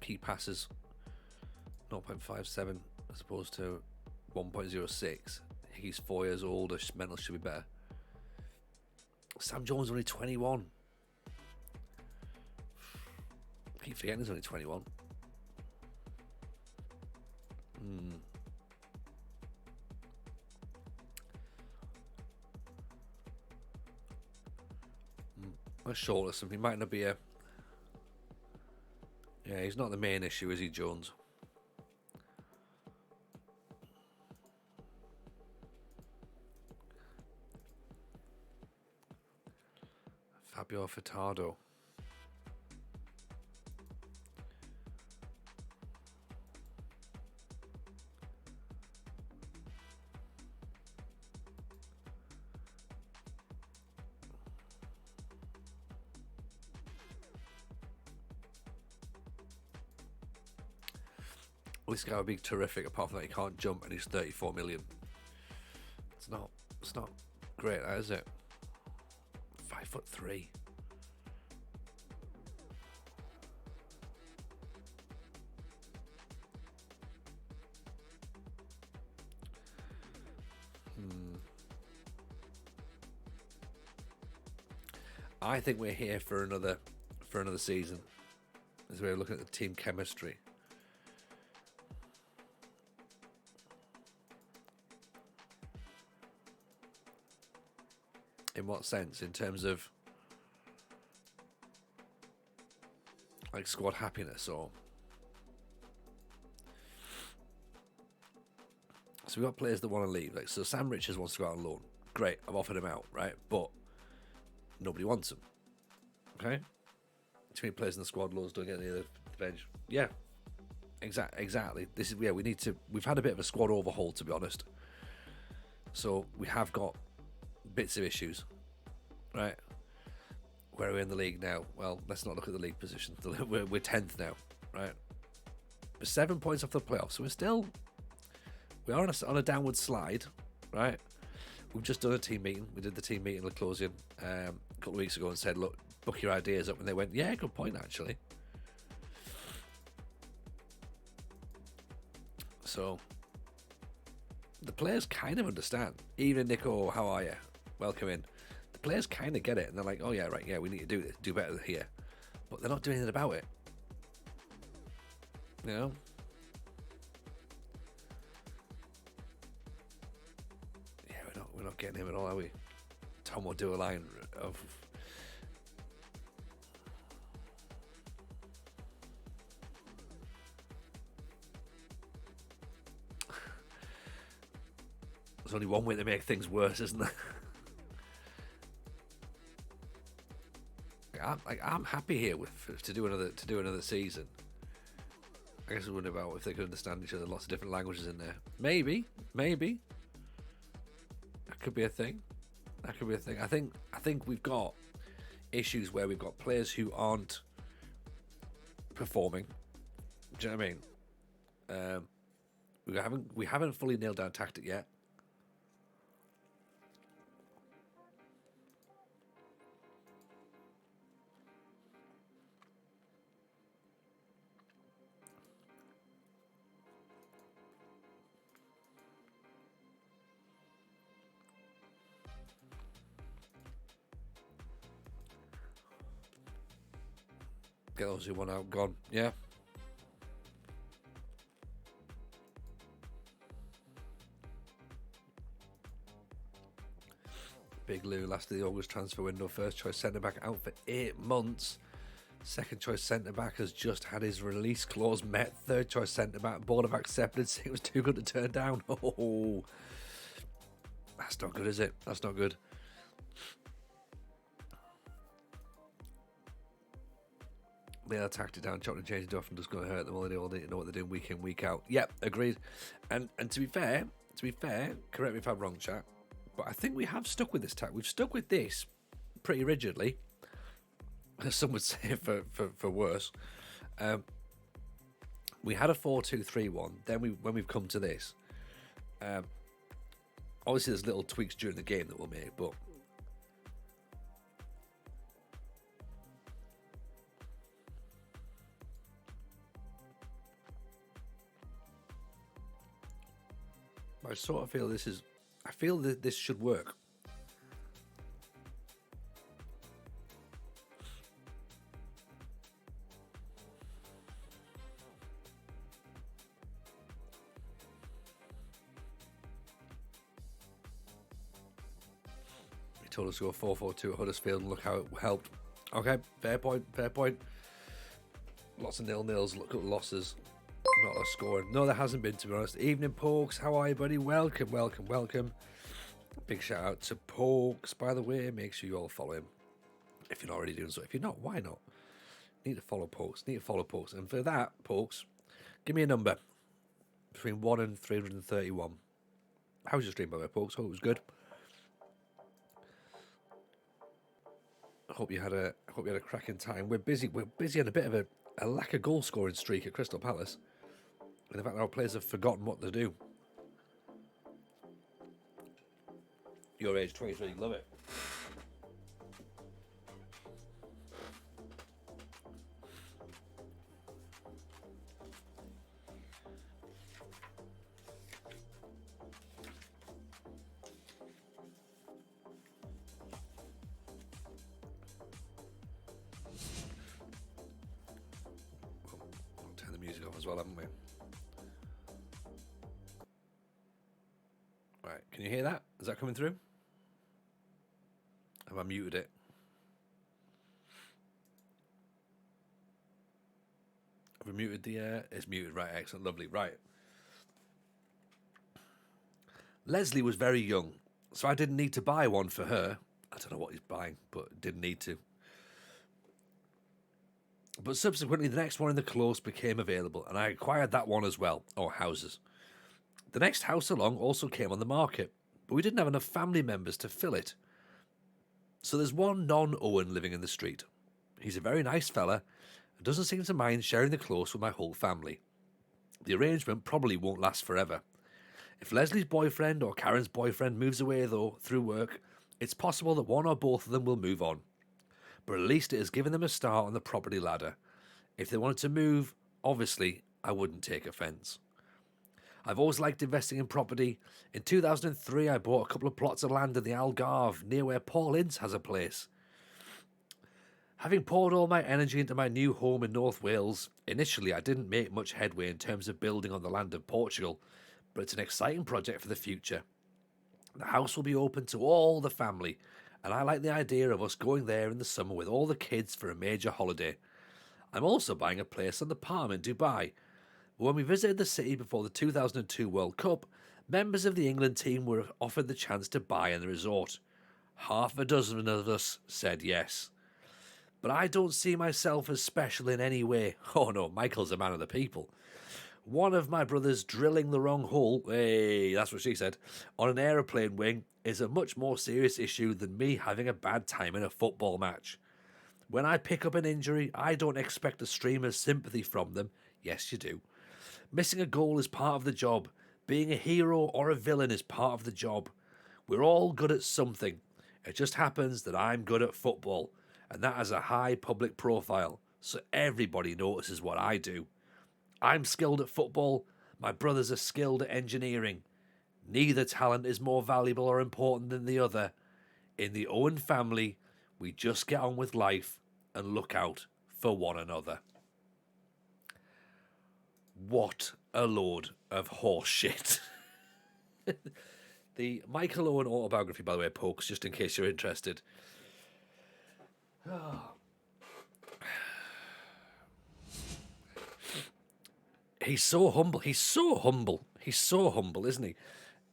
Key passes 0.57 as opposed to 1.06. He's 4 years older, his mental should be better. Sam Jones only 21. Keep forgetting he's only 21. Let's shortlist something. He might not be a... Yeah, he's not the main issue, is he, Jones? Fabio Furtado. This guy would be terrific. Apart from that, he can't jump, and he's 34 million. It's not. It's not great, is it? 5'3". I think we're here for another season. As we're looking at the team chemistry. In what sense? In terms of like squad happiness, or so we've got players that want to leave. Like, so Sam Richards wants to go out on loan. Great, I've offered him out, right? But nobody wants him. Okay, too many players in the squad. Loans don't get any of the bench. Yeah, exactly. This is we need to. We've had a bit of a squad overhaul, to be honest. So we have got bits of issues, right? Where are we in the league now? Well, let's not look at the league position. We're 10th now, right? We're 7 points off the playoffs, so we are on a downward slide, right? We've just done a team meeting. We did the team meeting at closing a couple of weeks ago and said, look, book your ideas up. And they went, yeah, good point, actually. So the players kind of understand. Even Nico, how are you? Welcome in. The players kind of get it, and they're like, oh yeah, right, yeah, we need to do this, do better here. But they're not doing anything about it. You know? Yeah, we're not getting him at all, are we? Tom will do a line of there's only one way to make things worse, isn't there? I'm happy here to do another season. I guess I wonder about if they could understand each other. Lots of different languages in there. Maybe that could be a thing. I think we've got issues where we've got players who aren't performing. Do you know what I mean? We haven't fully nailed down tactic yet. Get those who want out gone. Yeah. Big Lou, last of the August transfer window. First choice centre back out for 8 months. Second choice centre back has just had his release clause met. Third choice centre back, board have accepted. It was too good to turn down. Oh, that's not good, is it? That's not good. They are tacked it down, chopped and changed it off, and just going to hurt them. All they need to know what they're doing week in, week out. Yep, agreed. And to be fair, correct me if I'm wrong, chat, but I think we have stuck with this tack. We've stuck with this pretty rigidly. Some would say for worse. We had a 4-2-3-1. Then when we've come to this, obviously there's little tweaks during the game that we'll make, but I sort of feel I feel that this should work. He told us to go 4-4-2 at Huddersfield and look how it helped. Okay, fair point. Lots of nil-nils, look at losses. Not a scoring. No, there hasn't been, to be honest. Evening, Pokes. How are you, buddy? Welcome. Big shout out to Pokes. By the way, make sure you all follow him if you're not already doing so. If you're not, why not? Need to follow Pokes. And for that, Pokes, give me a number between 1 and 331. How was your stream, by the way, Pokes? Hope it was good. Hope you had a cracking time. We're busy on a bit of a lack of goal scoring streak at Crystal Palace. In fact, our players have forgotten what to do. Your age, 23, love it. Turn the music off as well, haven't we? Right, can you hear that? Is that coming through? Have I muted it? Have we muted the... It's muted, right, excellent, lovely, right. Leslie was very young, so I didn't need to buy one for her. I don't know what he's buying, but didn't need to. But subsequently, the next one in the close became available, and I acquired that one as well, or houses. The next house along also came on the market, but we didn't have enough family members to fill it. So there's one non-Owen living in the street. He's a very nice fella and doesn't seem to mind sharing the close with my whole family. The arrangement probably won't last forever. If Leslie's boyfriend or Karen's boyfriend moves away, though, through work, it's possible that one or both of them will move on. But at least it has given them a start on the property ladder. If they wanted to move, obviously, I wouldn't take offence. I've always liked investing in property. In 2003, I bought a couple of plots of land in the Algarve, near where Paul Ince has a place. Having poured all my energy into my new home in North Wales, initially I didn't make much headway in terms of building on the land of Portugal, but it's an exciting project for the future. The house will be open to all the family, and I like the idea of us going there in the summer with all the kids for a major holiday. I'm also buying a place on the Palm in Dubai. When we visited the city before the 2002 World Cup, members of the England team were offered the chance to buy in the resort. Half a dozen of us said yes. But I don't see myself as special in any way. Oh no, Michael's a man of the people. One of my brothers drilling the wrong hole, hey, that's what she said, on an aeroplane wing is a much more serious issue than me having a bad time in a football match. When I pick up an injury, I don't expect a stream of sympathy from them. Yes, you do. Missing a goal is part of the job. Being a hero or a villain is part of the job. We're all good at something. It just happens that I'm good at football, and that has a high public profile, so everybody notices what I do. I'm skilled at football. My brothers are skilled at engineering. Neither talent is more valuable or important than the other. In the Owen family, we just get on with life and look out for one another. What a load of horse shit. The Michael Owen autobiography, by the way, Pokes, just in case you're interested. He's so humble. He's so humble. He's so humble, isn't he?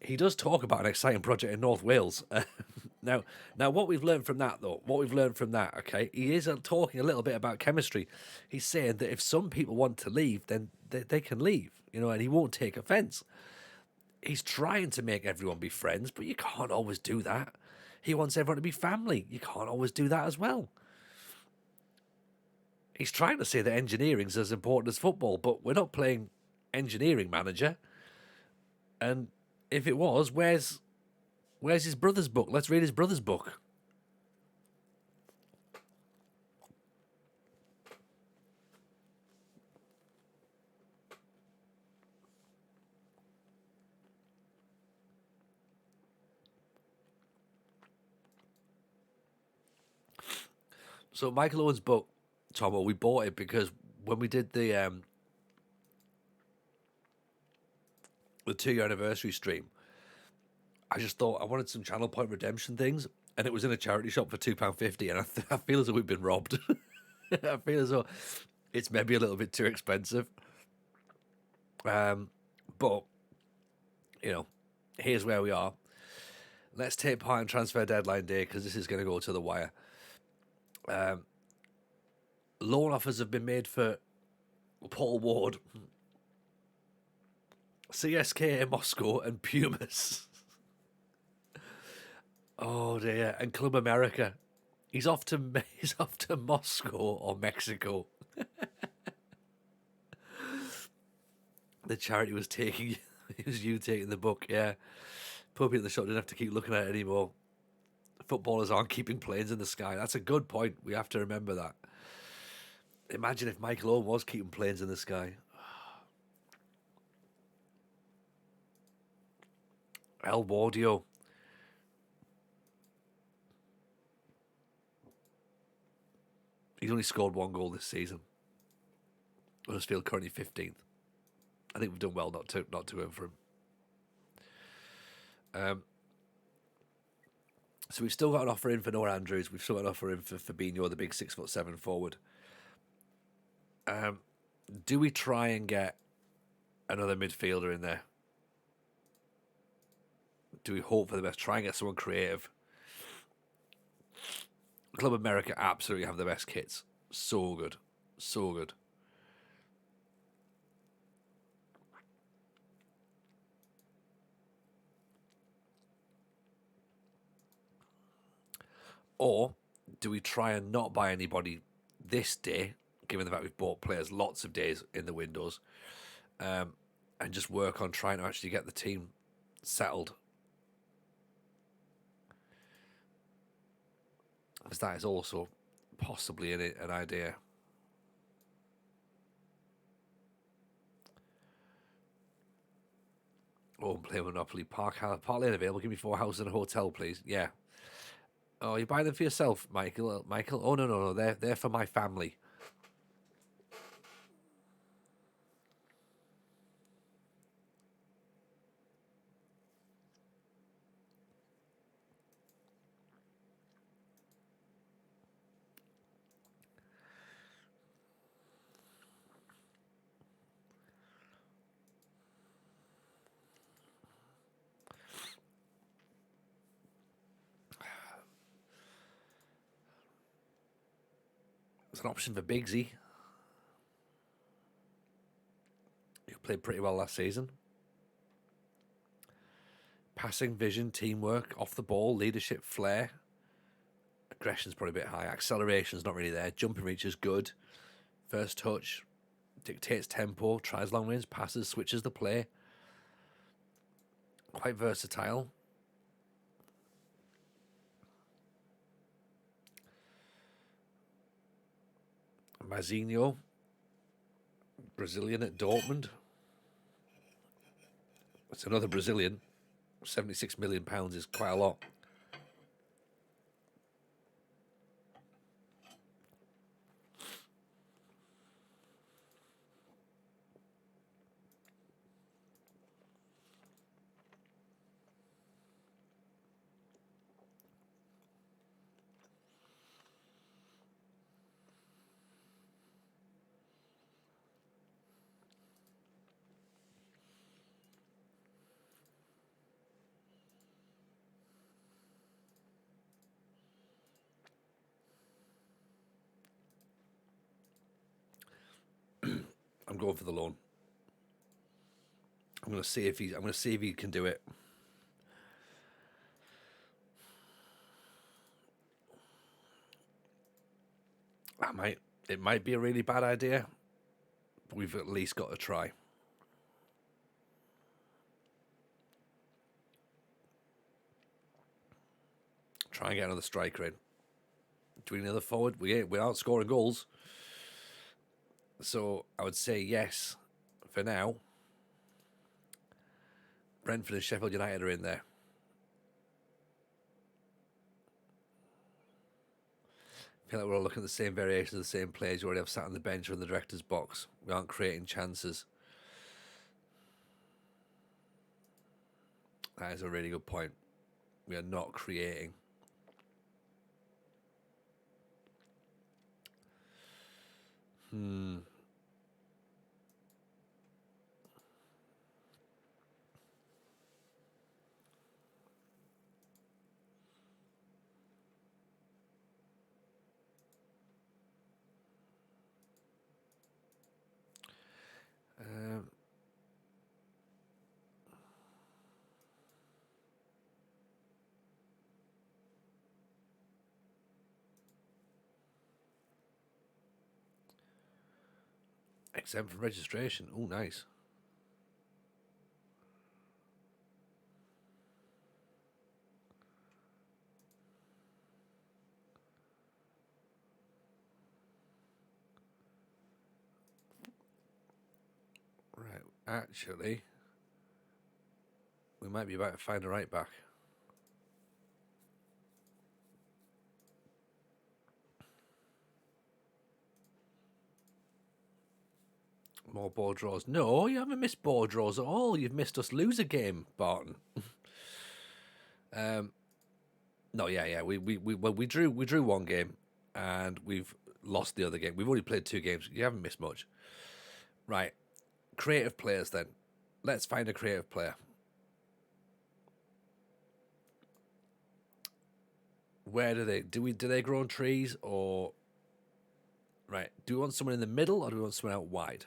He does talk about an exciting project in North Wales. Now, what we've learned from that, though, okay, he is talking a little bit about chemistry. He's saying that if some people want to leave, then they can leave, and he won't take offence. He's trying to make everyone be friends, but you can't always do that. He wants everyone to be family. You can't always do that as well. He's trying to say that engineering's as important as football, but we're not playing engineering manager. And if it was, where's his brother's book? Let's read his brother's book. So Michael Owen's book, Tom, we bought it because when we did the 2-year anniversary stream, I just thought I wanted some Channel Point redemption things, and it was in a charity shop for £2.50, and I feel as though we've been robbed. I feel as though it's maybe a little bit too expensive. But, here's where we are. Let's take part in transfer deadline day, because this is going to go to the wire. Loan offers have been made for Paul Ward, CSKA Moscow, and Pumas. Oh dear, and Club America. He's off to Moscow or Mexico. The charity was taking it was you taking the book, yeah. Poor people in the shop didn't have to keep looking at it anymore. Footballers aren't keeping planes in the sky. That's a good point. We have to remember that. Imagine if Michael Owen was keeping planes in the sky. El Wardio. He's only scored one goal this season. Huddersfield currently 15th. I think we've done well not to earn for him. So we've still got an offer in for Noah Andrews. We've still got an offer in for Fabinho, the big 6'7" forward. Do we try and get another midfielder in there? Do we hope for the best? Try and get someone creative. Club America absolutely have the best kits. So good. So good. Or do we try and not buy anybody this day, given the fact we've bought players lots of days in the windows, and just work on trying to actually get the team settled? Because that is also possibly an idea. Oh, play Monopoly. Park Lane available. Give me 4 houses and a hotel, please. Yeah. Oh, you buy them for yourself, Michael? Michael? Oh, no. They're for my family. It's an option for Bigsy. He played pretty well last season. Passing, vision, teamwork, off the ball, leadership, flair. Aggression's probably a bit high. Acceleration's not really there. Jumping reach is good. First touch, dictates tempo, tries long range passes, switches the play. Quite versatile. Mazinho, Brazilian at Dortmund. It's another Brazilian. £76 million is quite a lot. I'm going for the loan. I'm going to see if he can do it. It might be a really bad idea, but we've at least got to try. Try and get another striker in. Do we need another forward? We aren't scoring goals. So I would say yes for now. Brentford and Sheffield United are in there. I feel like we're all looking at the same variations of the same players you already have sat on the bench or in the director's box. We aren't creating chances. That is a really good point. We are not creating. Exempt from registration. Oh, nice. Actually, we might be about to find a right back. More ball draws. No, you haven't missed ball draws at all. You've missed us lose a game, Barton. No, yeah. We drew one game, and we've lost the other game. We've only played 2 games. You haven't missed much. Right. Creative players then. Let's find a creative player. Where do they grow on trees, or right? Do we want someone in the middle, or do we want someone out wide?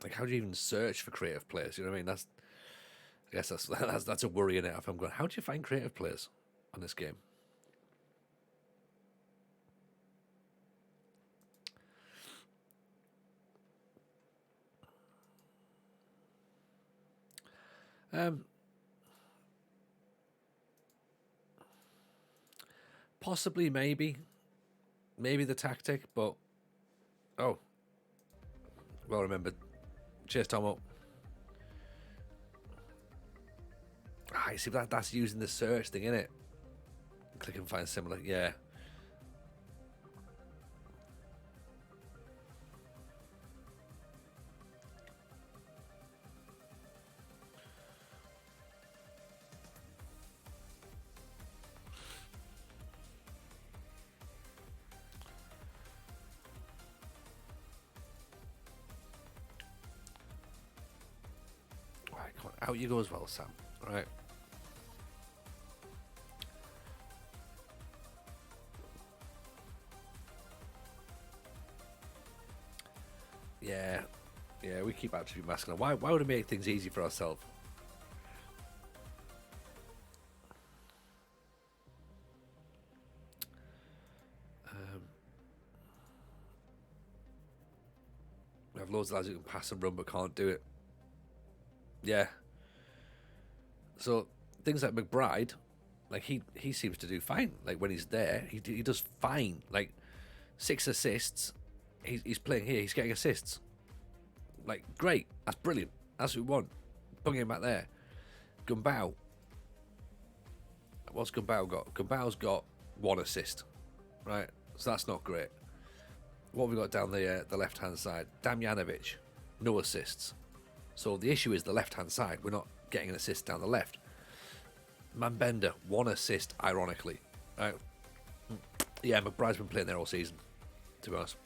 Like, how do you even search for creative players? You know what I mean? I guess that's a worry in it. If I'm going, how do you find creative players on this game? Possibly, maybe the tactic, but oh, well remembered. Cheers, Tomo. Ah, you see that's using the search thing, innit? Click and find similar, yeah. Right, come on, out you go as well, Sam. All right. Yeah, we keep actually masking on. Why would it make things easy for ourselves? We have loads of lads who can pass and run but can't do it. Yeah. So things like McBride, like he seems to do fine. Like when he's there, he does fine. Like 6 assists. He's playing here. He's getting assists. Like great. That's brilliant. That's what we want. Bung him back there. Gumbau. What's Gumbau got? Gumbau's got 1 assist. Right. So that's not great. What have we got down the left hand side? Damjanovic, no assists. So the issue is the left hand side. We're not getting an assist down the left. Mambenda, 1 assist, ironically. Right. Yeah, McBride's been playing there all season, to be honest.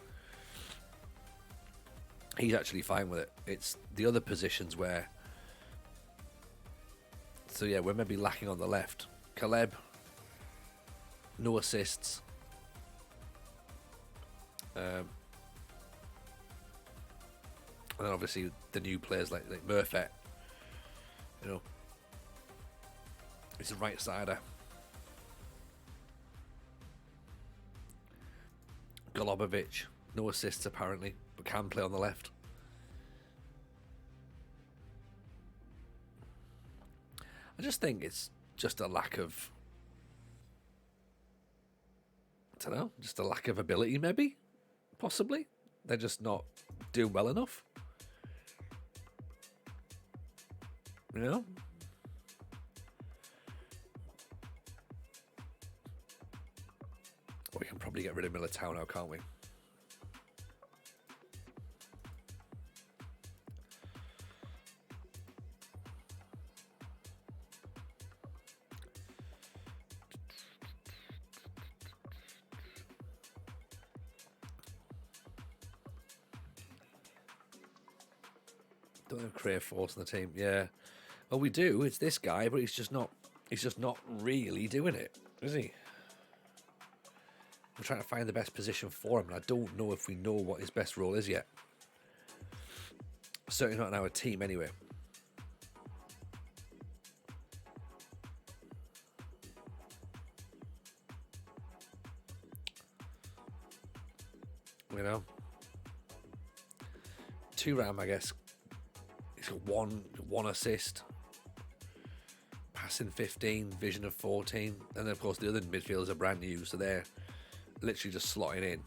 He's actually fine with it. It's the other positions where. So yeah, we're maybe lacking on the left. Caleb, no assists. And then obviously the new players like Murphy, you know, he's a right sider. Golubovic, no assists apparently, but can play on the left. I just think it's just a lack of, I don't know, just a lack of ability maybe, possibly. They're just not doing well enough. You know? We can probably get rid of Militao now, can't we? Don't have creative force in the team. Yeah. Well, we do. It's this guy, but he's just not really doing it, is he? We're trying to find the best position for him, and I don't know if we know what his best role is yet. Certainly not in our team, anyway. You know, Turam, I guess, he's got one assist. passing 15, vision of 14, and then of course the other midfielders are brand new, so they're literally just slotting in.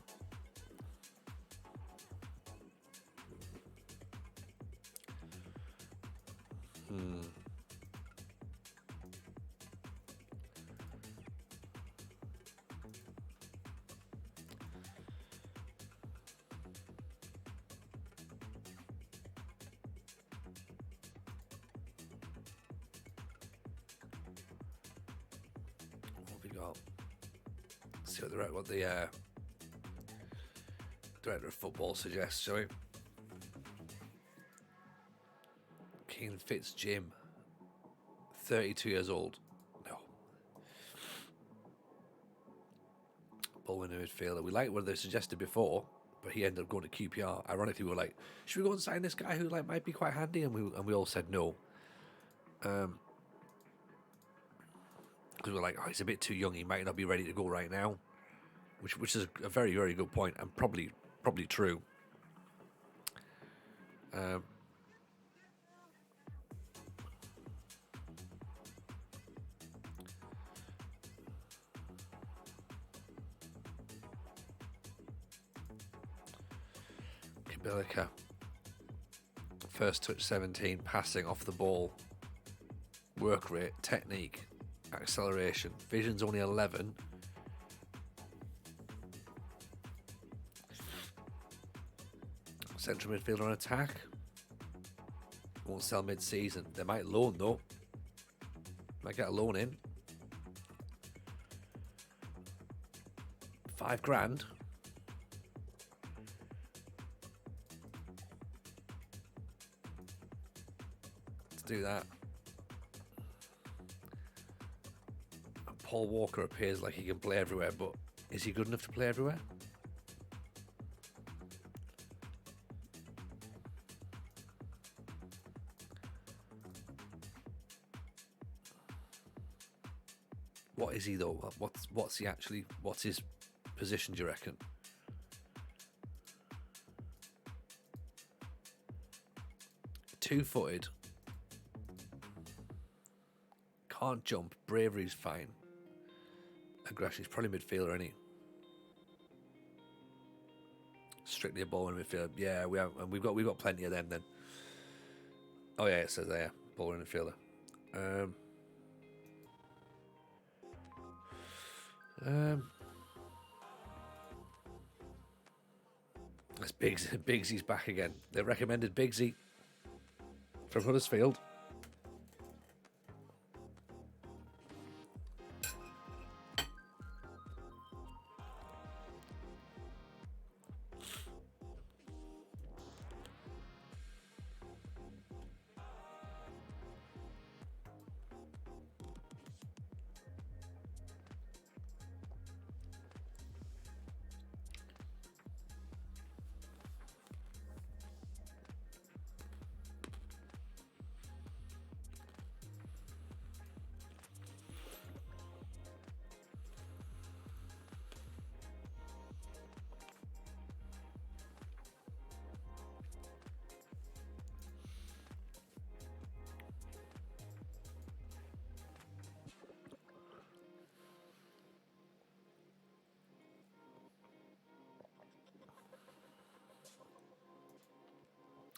What have we got? Let's see what the director of football suggests, shall we? Keen Fitz Jim, 32 years old. No. Ball winner midfielder. We like what they suggested before, but he ended up going to QPR. Ironically, we were like, should we go and sign this guy who like might be quite handy? And we all said no. Because we were like, oh, he's a bit too young. He might not be ready to go right now. Which is a very, very good point, and probably true. Kabilika, first touch 17, passing off the ball, work rate, technique, acceleration, vision's only 11. Central midfielder on attack. Won't sell mid-season. They might loan though. Might get a loan in. $5,000. Let's do that. And Paul Walker appears like he can play everywhere, but is he good enough to play everywhere? What is he though? What's he actually? What's his position? Do you reckon? Two-footed. Can't jump. Bravery's fine. Aggression. He's probably midfielder, isn't he? Strictly a ball in midfielder. Yeah, we have, and we've got plenty of them then. Oh yeah, it says there, ball in midfielder. That's Bigsy's back again. They recommended Bigsy from Huddersfield.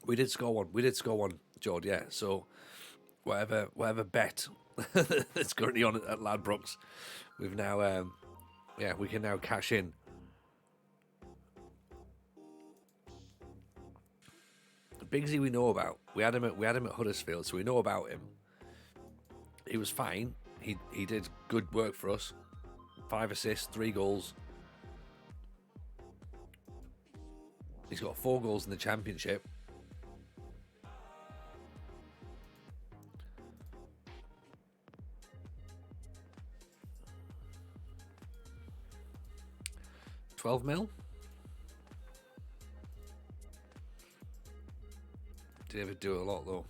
We did score one, Jord, yeah. So whatever bet that's currently on at Ladbrokes, we've now we can now cash in. Bigsy we know about. We had him at Huddersfield, so we know about him. He was fine. He did good work for us. 5 assists, 3 goals. He's got 4 goals in the Championship. $12 million. Did ever do a lot though?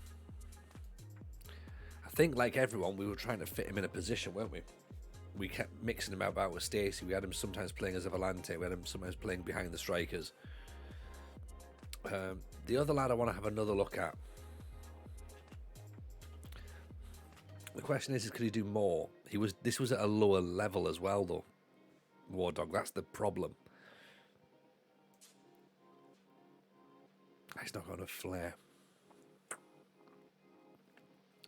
I think like everyone, we were trying to fit him in a position, weren't we? We kept mixing him about with Stacey. We had him sometimes playing as a volante. We had him sometimes playing behind the strikers. The other lad I want to have another look at The question is could he do more? This was at a lower level as well, though. War Dog, that's the problem. He's not got enough flair.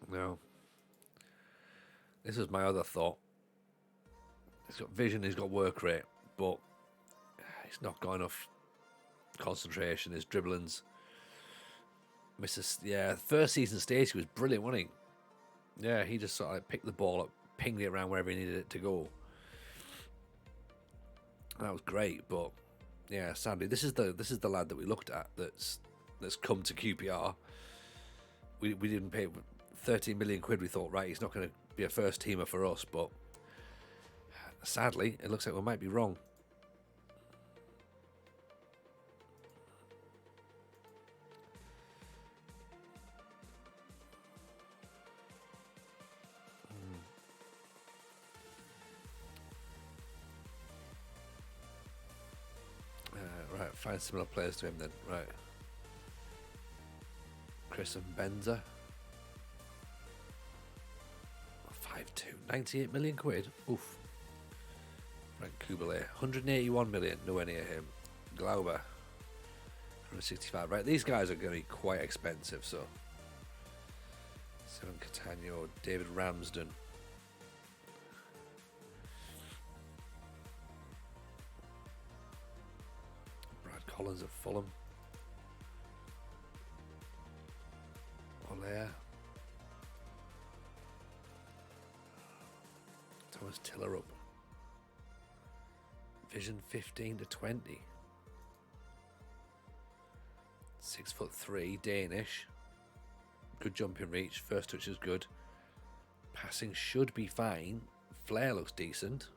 No. This was my other thought. He's got vision, he's got work rate, but he's not got enough concentration. His dribbling's first season Stacey was brilliant, wasn't he? Yeah, he just sort of like picked the ball up, pinged it around wherever he needed it to go. That was great, but yeah, sadly, this is the lad that we looked at that's come to QPR. We didn't pay 13 million quid. We thought, right, he's not going to be a first teamer for us, but sadly, it looks like we might be wrong. Right, find similar players to him then. Right. Chris and Benza. 5'2", 98 million quid. Oof. Frank Kubele, 181 million, nowhere near him. Glauber, 165. Right, these guys are going to be quite expensive, so. Seven Catania, David Ramsden. Brad Collins at Fulham. Olea. Thomas Tillerup. Vision 15 to 20. 6'3", Danish. Good jumping reach. First touch is good. Passing should be fine. Flair looks decent.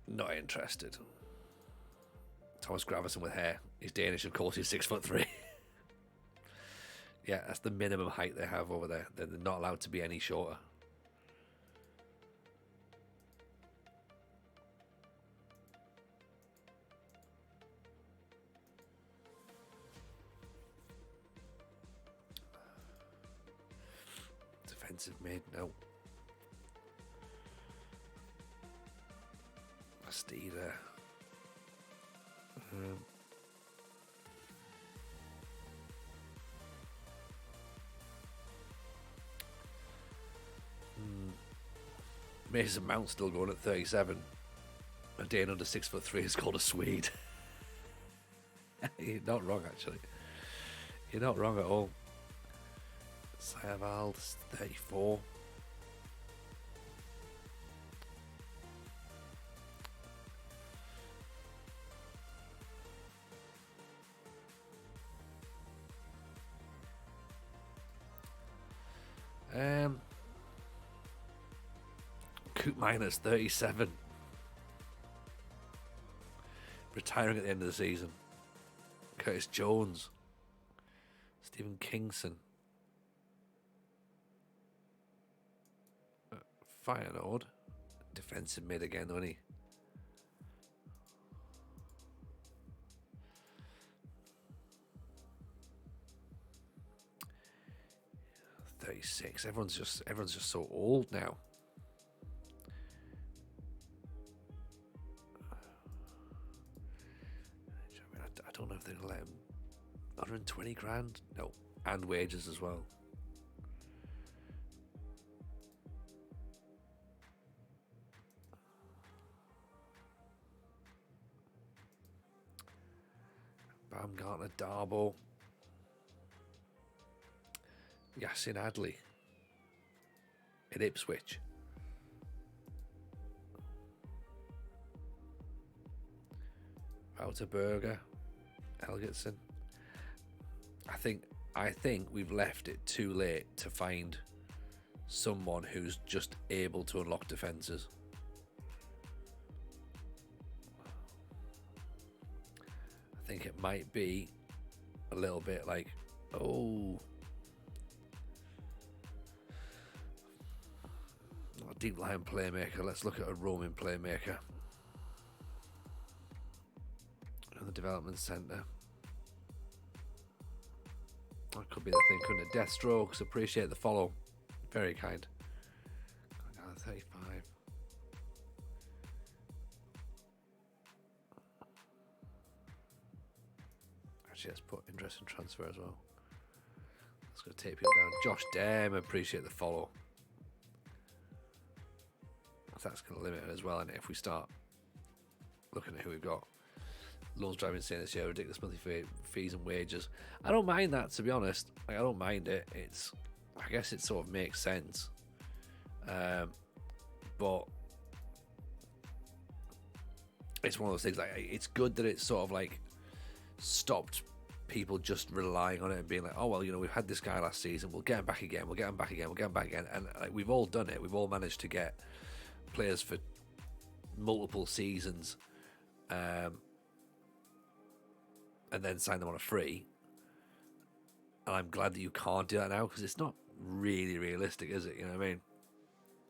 Not interested. Thomas Gravison with hair. He's Danish, of course. He's 6'3". Yeah, that's the minimum height they have over there. They're not allowed to be any shorter. Defensive mid, no. Stee there. Mason Mount still going at 37. A Dane under 6'3" is called a Swede. You're not wrong, actually. You're not wrong at all. Sayavald, 34. Coop Miners, 37. Retiring at the end of the season. Curtis Jones. Stephen Kingson. Feyenoord. Defensive mid again, wasn't he? Everyone's just so old now. I don't know if they're gonna let him 120 grand. No, and wages as well. Baumgartner, Darbo, Yassin Adley in Ipswich. Wouterberger, Helgetson. I think we've left it too late to find someone who's just able to unlock defences. I think it might be a little bit like, oh, not a deep line playmaker. Let's look at a roaming playmaker. development centre. That could be the thing, couldn't it? Deathstrokes, appreciate the follow. Very kind. 35. Actually, let's put interest in transfer as well. Let's go take people down. Josh Dam, appreciate the follow. That's going to limit it as well, and if we start looking at who we've got. Loans driving insane this year, ridiculous monthly fees and wages. I don't mind that, to be honest. Like, I don't mind it. I guess it sort of makes sense. But it's one of those things, like, it's good that it's sort of like stopped people just relying on it and being like, oh well, you know, we've had this guy last season, we'll get him back again, we'll get him back again, we'll get him back again. And like, we've all done it. We've all managed to get players for multiple seasons, and then sign them on a free. And I'm glad that you can't do that now, because it's not really realistic, is it? You know what I mean?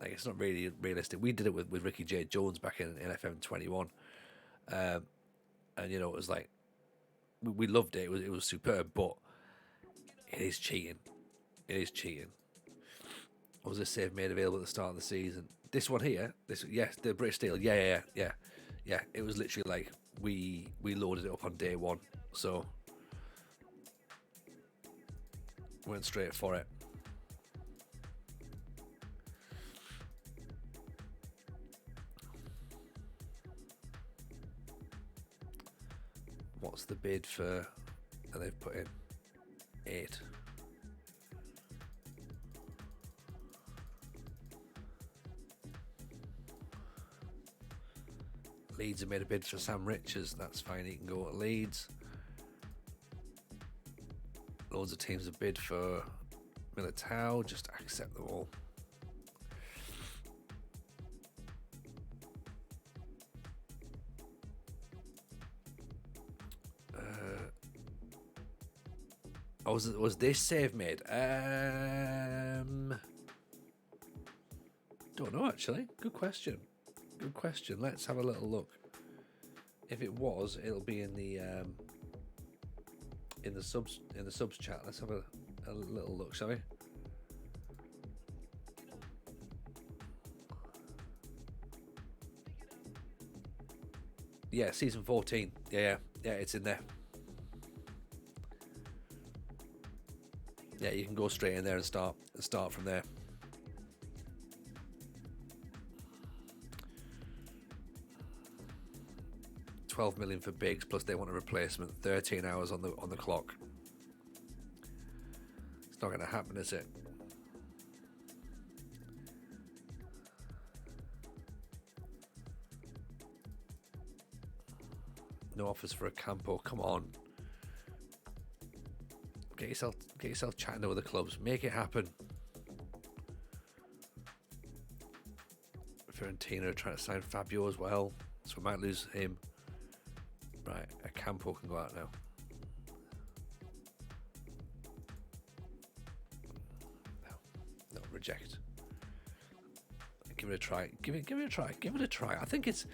Like, it's not really realistic. We did it with Ricky J. Jones back in FM 21. And, you know, it was like, we loved it. It was superb, but it is cheating. It is cheating. Was this save made available at the start of the season? This one here, yes, the British Steel. Yeah. It was literally like we loaded it up on day one, so went straight for it. What's the bid for that they've put in? 8. Leeds have made a bid for Sam Richards. That's fine. He can go to Leeds. Loads of teams have bid for Militao. Just accept them all. Was this save made? Don't know, actually. Good question. Let's have a little look. If it was, it'll be in the subs chat. Let's have a little look, shall we? Yeah, season 14. Yeah, it's in there. Yeah, you can go straight in there and start from there. $12 million for Biggs, plus they want a replacement. 13 hours on the clock. It's not going to happen, is it? No offers for a Campo. Come on. Get yourself chatting to other clubs. Make it happen. Fiorentina are trying to sign Fabio as well, so we might lose him. Right, a Campo can go out now. No, reject. Give it a try. Give it a try. I think it's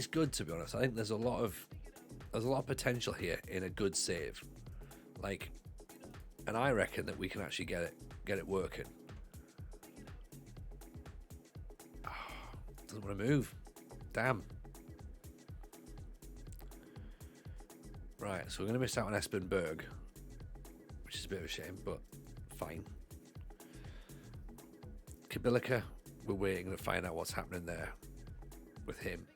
good, to be honest. I think there's a lot of potential here in a good save. Like, and I reckon that we can actually get it working. Oh, doesn't want to move. Damn. Right, so we're going to miss out on Espen Berg, which is a bit of a shame, but fine. Kabilika, we're waiting to find out what's happening there with him.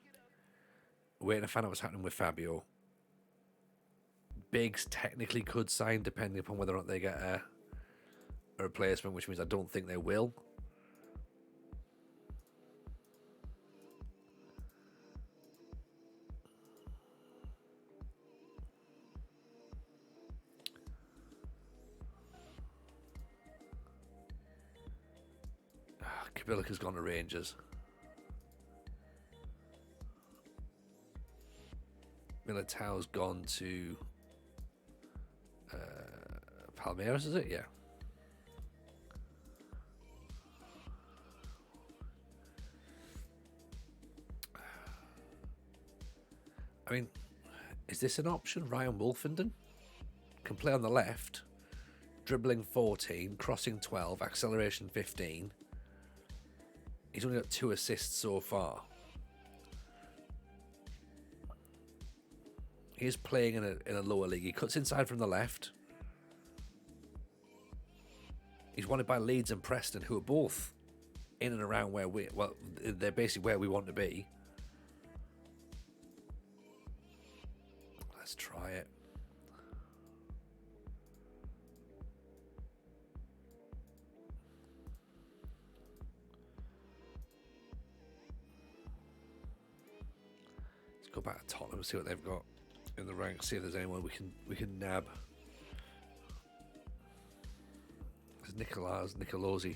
We're waiting to find out what's happening with Fabio. Biggs technically could sign, depending upon whether or not they get a replacement, which means I don't think they will. Kabilika's gone to Rangers. Militao's gone to Palmeiras, is it? Yeah. I mean, Is this an option? Ryan Wolfenden can play on the left, dribbling 14, crossing 12, acceleration 15. He's only got 2 assists so far. He is playing in a lower league. He cuts inside from the left. He's wanted by Leeds and Preston, who are both in and around where they're basically where we want to be. Let's try it. Let's go back to Tottenham and see what they've got in the ranks. See if there's anyone we can nab. Nicolosi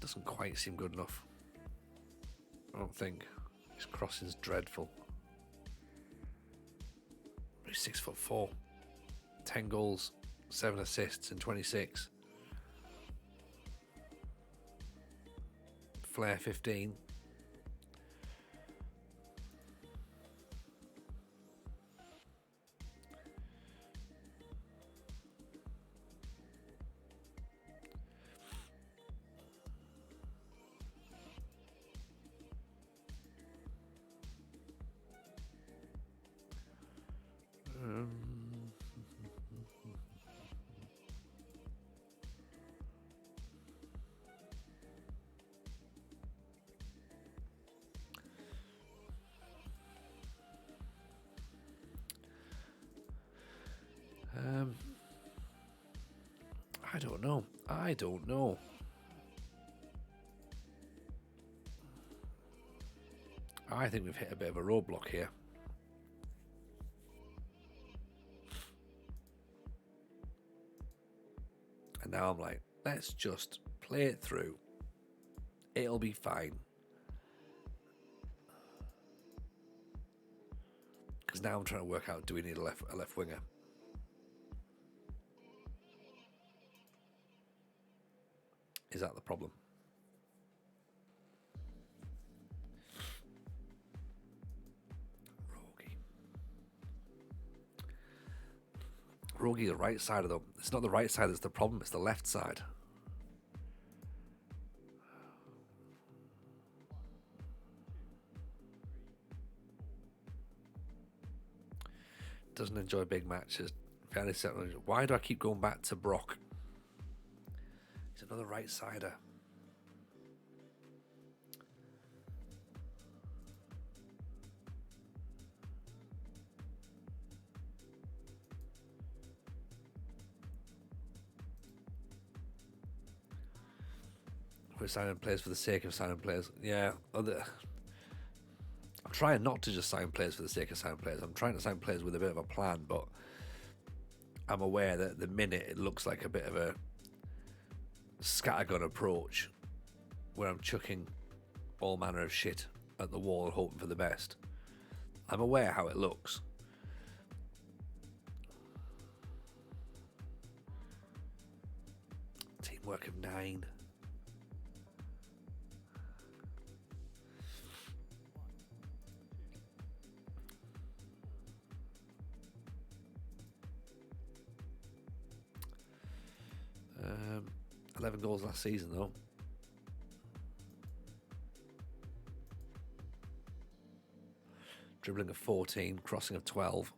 doesn't quite seem good enough. I don't think. His crossing's dreadful. He's 6'4", 10 goals, 7 assists in 26. Flair 15. I don't know. I think we've hit a bit of a roadblock here. And now I'm like, let's just play it through. It'll be fine. Because now I'm trying to work out, do we need a left winger? Is that the problem? Rogi, the right side of them. It's not the right side that's the problem, it's the left side. Doesn't enjoy big matches. Why do I keep going back to Brock? He's another right-sider. We're signing players for the sake of signing players. Yeah, I'm trying not to just sign players for the sake of signing players. I'm trying to sign players with a bit of a plan, but I'm aware that at the minute it looks like a bit of a scattergun approach where I'm chucking all manner of shit at the wall and hoping for the best. I'm aware how it looks. Teamwork of 9. Um, 11 goals last season though. Dribbling of 14, crossing of 12.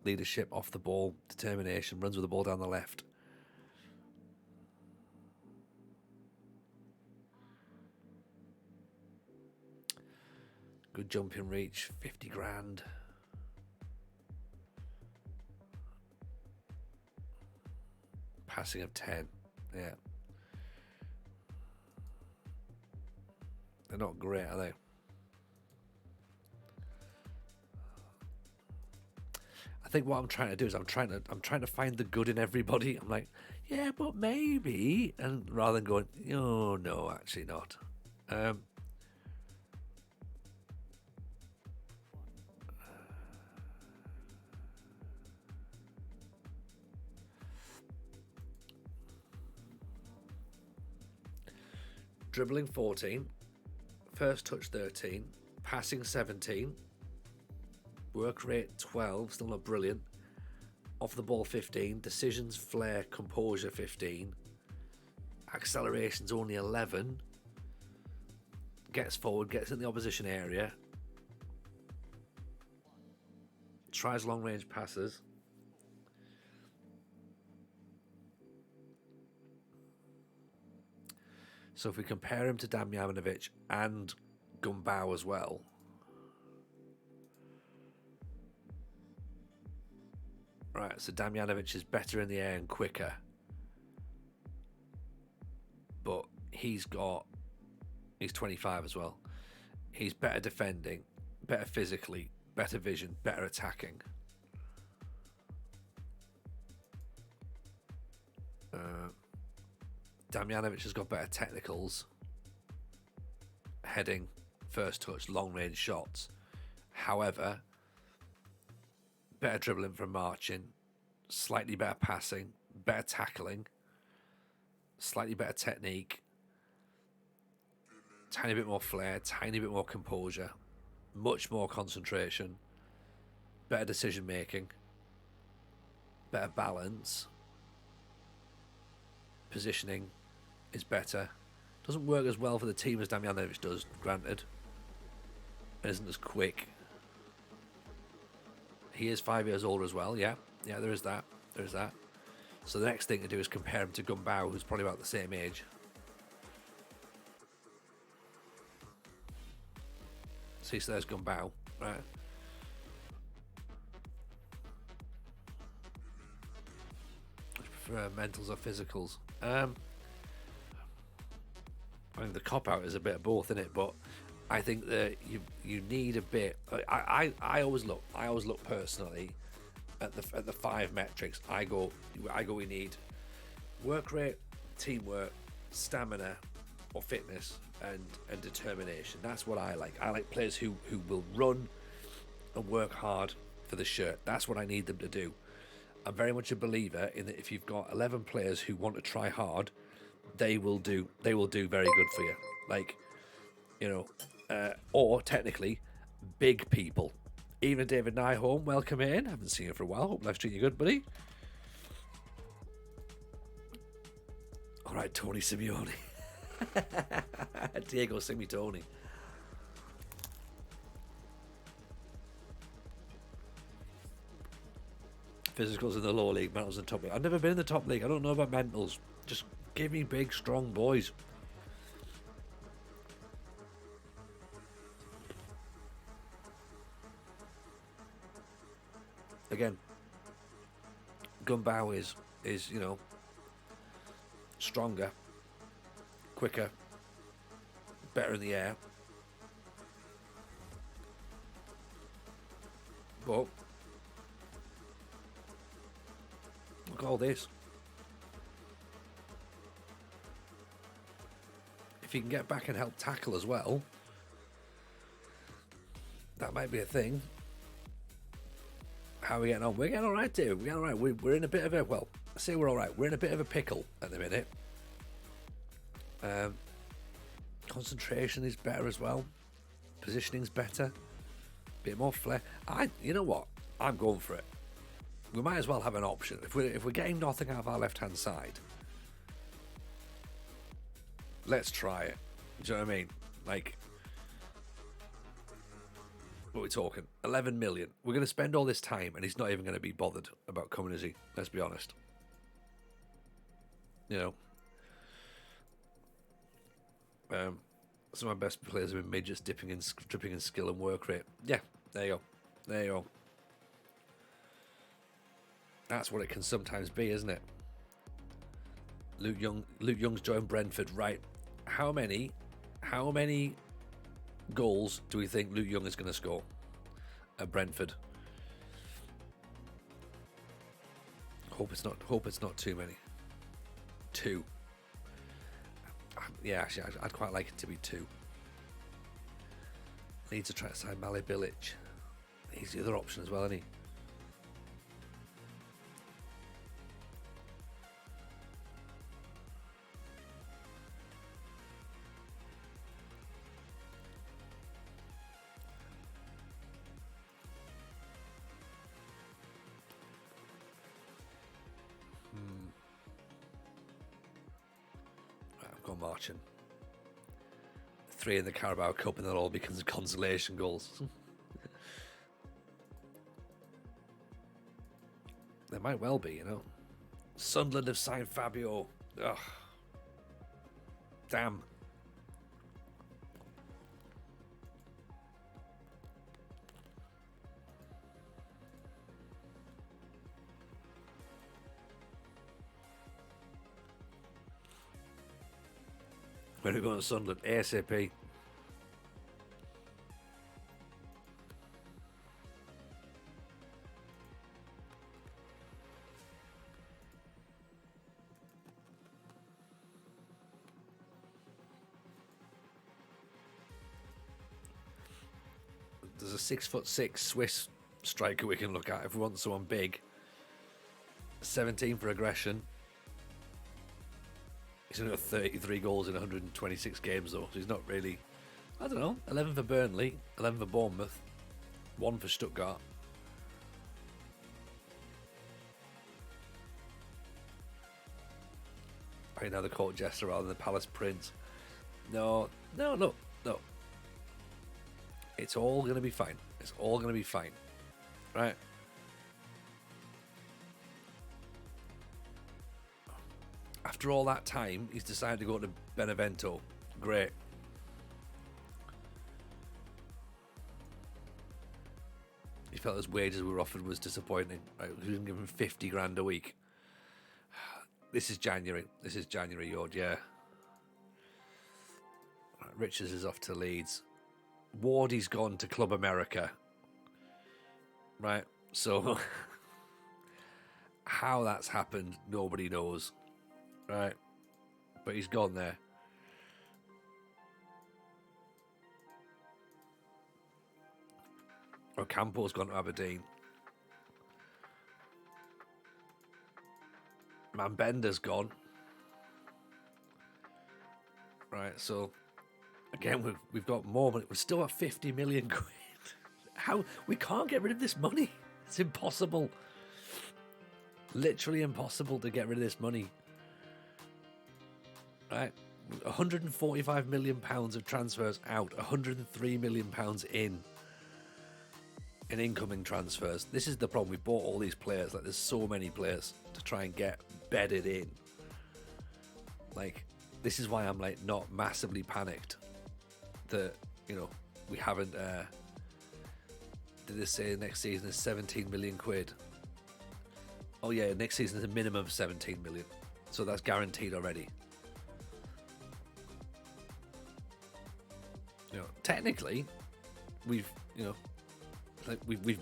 Leadership off the ball, determination, runs with the ball down the left. Good jumping reach, 50 grand. Passing of 10, yeah. They're not great, are they? I think what I'm trying to do is I'm trying to find the good in everybody. I'm like, yeah, but maybe, and rather than going, oh no, actually not. Dribbling 14, first touch 13, passing 17, Work rate 12, still not brilliant. Off the ball 15. Decisions, flair, composure 15. Acceleration's only 11. Gets forward, gets in the opposition area. Tries long range passes. So if we compare him to Damjanovic and Gumbau as well, right, so Damjanovic is better in the air and quicker, but he's 25 as well. He's better defending, better physically, better vision, better attacking. Damjanovic has got better technicals, heading, first touch, long range shots. However, better dribbling from marching, slightly better passing, better tackling, slightly better technique, tiny bit more flair, tiny bit more composure, much more concentration, better decision making, better balance, positioning is better. Doesn't work as well for the team as Damjanovic does, granted. Isn't as quick. He is 5 years older as well, yeah, there is that. So the next thing to do is compare him to Gumbau, who's probably about the same age. See, so there's Gumbau, right? I prefer mentals or physicals. I think the cop out is a bit of both, isn't it? But I think that you need a bit. I always look personally at the 5 metrics. I go. We need work rate, teamwork, stamina, or fitness, and determination. That's what I like. I like players who will run and work hard for the shirt. That's what I need them to do. I'm very much a believer in that if you've got 11 players who want to try hard, they will do very good for you. Like, or technically, big people. Even David Nyholm, welcome in. Haven't seen you for a while. Hope life's treating you good, buddy. All right, Tony Simeone. Diego Simeone. Physicals in the lower league, mentals in the top league. I've never been in the top league. I don't know about mentals. Just give me big, strong boys. Again, Gumbau is stronger, quicker, better in the air. But look at all this. If you can get back and help tackle as well, that might be a thing. How are we getting on? We're getting all right, dude. We're getting all right. We're in a bit of a, well, I say we're all right. We're in a bit of a pickle at the minute. Concentration is better as well. Positioning's better. Bit more flair. You know what? I'm going for it. We might as well have an option. If we're getting nothing out of our left-hand side, let's try it. Do you know what I mean? Like, what are we talking? 11 million. We're going to spend all this time and he's not even going to be bothered about coming, is he? Let's be honest. Some of my best players have been midgets dripping in skill and work rate. Yeah, there you go. That's what it can sometimes be, isn't it? Luke Young's joined Brentford, right? How many goals do we think Luke Young is going to score at Brentford? Hope it's not too many. 2. Yeah, actually, I'd quite like it to be 2. Needs to try to sign Mali Bilic. He's the other option as well, isn't he? Go marching. 3 in the Carabao Cup, and that all becomes consolation goals. There might well be, you know. Sunderland have signed Fabio. Ugh. Damn. When are we going to Sunderland? ASAP. There's a 6'6" Swiss striker we can look at if we want someone big. 17 for aggression. He's only got 33 goals in 126 games though, so he's not really... I don't know. 11 for Burnley, 11 for Bournemouth, 1 for Stuttgart. Right now the court jester rather than the Palace Prince. No. It's all going to be fine. It's all going to be fine. Right. After all that time, he's decided to go to Benevento. Great. He felt his wages we were offered was disappointing. Right, we didn't give him 50 grand a week. This is January. This is January, Yod, yeah. Right, Richards is off to Leeds. Wardy's gone to Club America. Right, so how that's happened, nobody knows. Right, but he's gone there. Ocampo's gone to Aberdeen. Mambenda's gone. Right, so again we've got more money. We're still at 50 million quid. How we can't get rid of this money? It's impossible. Literally impossible to get rid of this money. Right, 145 million pounds of transfers out, 103 million pounds in incoming transfers. This is the problem. We bought all these players. Like, there's so many players to try and get bedded in. Like, this is why I'm like not massively panicked that, you know, we haven't. Did they say next season is 17 million quid? Oh yeah, next season is a minimum of 17 million, so that's guaranteed already. You know, technically, we've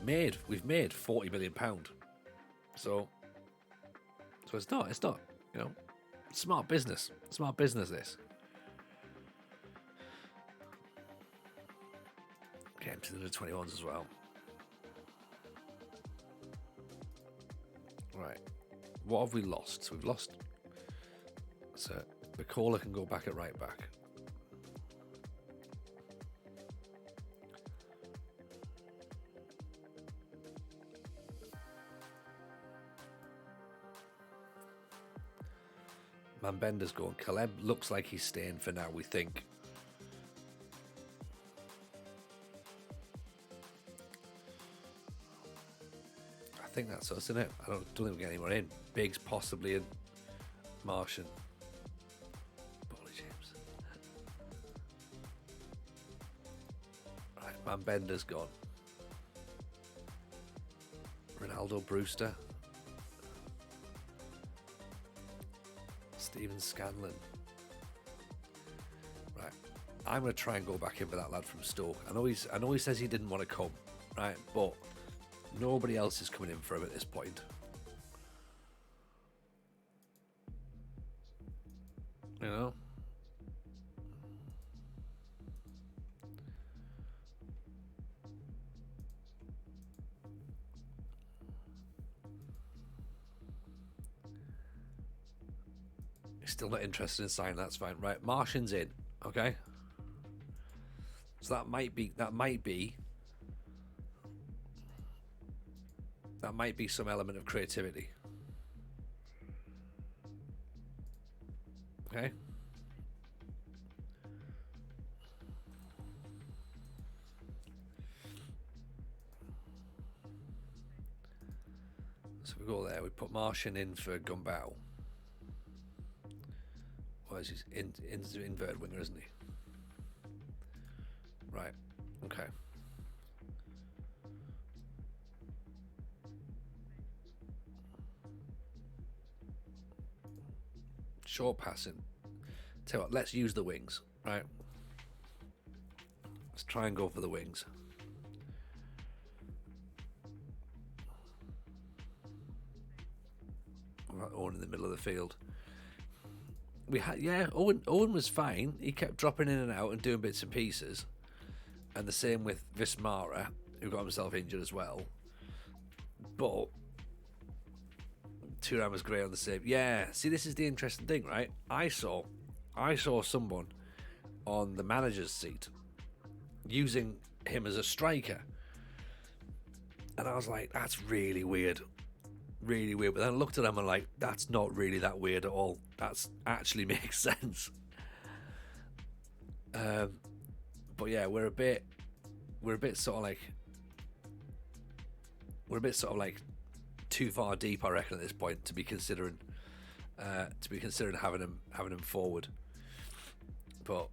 made 40 million pound. So it's not, you know, smart business. This. Getting to the 21s as well. Right, what have we lost? So we've lost. So the caller can go back at right back. Mambenda's gone. Caleb looks like he's staying for now, we think. I think that's us, isn't it? I don't think we're getting anyone in. Biggs possibly in. Martian. Bolly James. Right, Mambenda's gone. Ronaldo Brewster. Steven Scanlon. Right, I'm going to try and go back in for that lad from Stoke. I know he says he didn't want to come, right? But nobody else is coming in for him at this point. You know. Still not interested in signing. That's fine. Right, Martian's in. Okay. So that might be some element of creativity. Okay. So we go there. We put Martian in for Gumbao. Well, he's inverted winger, isn't he? Right. Okay. Short passing. Tell you what, let's use the wings, right? Let's try and go for the wings. Right, Owen in the middle of the field. We had, yeah, Owen was fine. He kept dropping in and out and doing bits and pieces. And the same with Vismara, who got himself injured as well. But Turan was great on the save. Yeah, see, this is the interesting thing, right? I saw someone on the manager's seat using him as a striker. And I was like, that's really weird. Really weird. But then I looked at him and like, that's not really that weird at all. That's actually makes sense. But yeah, we're a bit sort of like too far deep, I reckon, at this point to be considering having him forward. But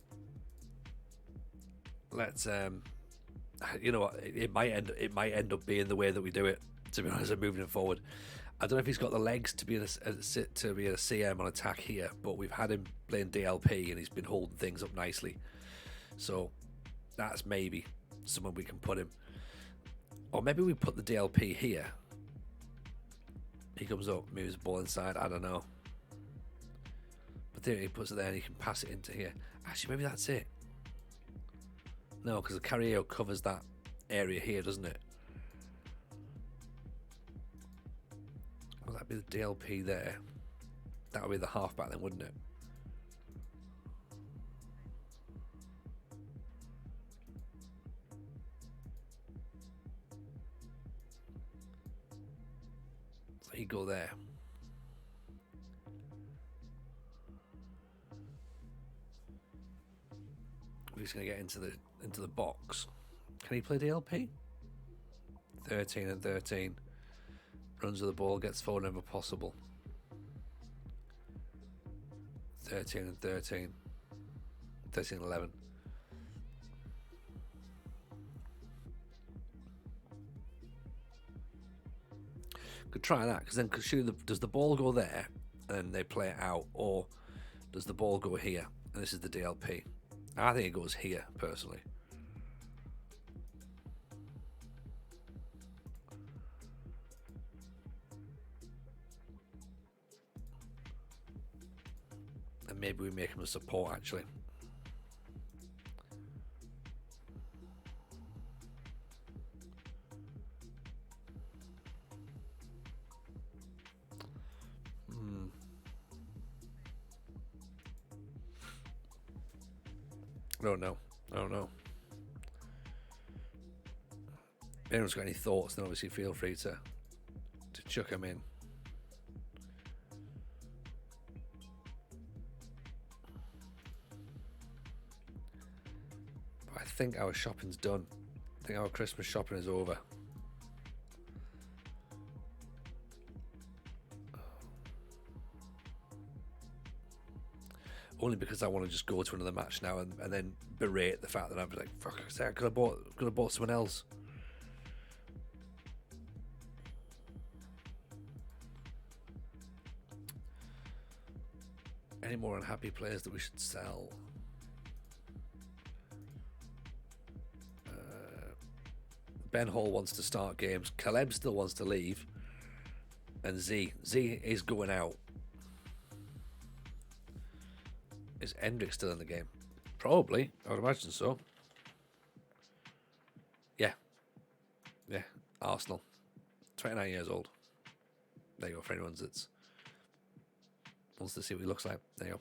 let's you know what, it might end up being the way that we do it, to be honest, moving it forward. I don't know if he's got the legs to be in a CM on attack here, but we've had him playing DLP and he's been holding things up nicely. So that's maybe someone we can put him. Or maybe we put the DLP here. He comes up, moves the ball inside, I don't know. But there he puts it there and he can pass it into here. Actually, maybe that's it. No, because the Carriero covers that area here, doesn't it? Well, that'd be the DLP there. That would be the halfback then, wouldn't it? So he'd go there. He's going to get into the box. Can he play DLP? 13 and 13. Runs with the ball, gets forward whenever possible. 13 and 13. 13 and 11. Could try that, because then does the ball go there and then they play it out, or does the ball go here and this is the DLP? I think it goes here, personally. And maybe we make him a support, actually. I don't know. If anyone's got any thoughts, then obviously feel free to chuck them in. But I think our shopping's done. I think our Christmas shopping is over. Only because I want to just go to another match now and then berate the fact that I'm like, fuck, I could have bought someone else. Any more unhappy players that we should sell? Ben Hall wants to start games. Caleb still wants to leave. And Z is going out. Is Hendrick still in the game? Probably. I would imagine so. Yeah. Arsenal. 29 years old. There you go, for anyone that wants to see what he looks like. There you go.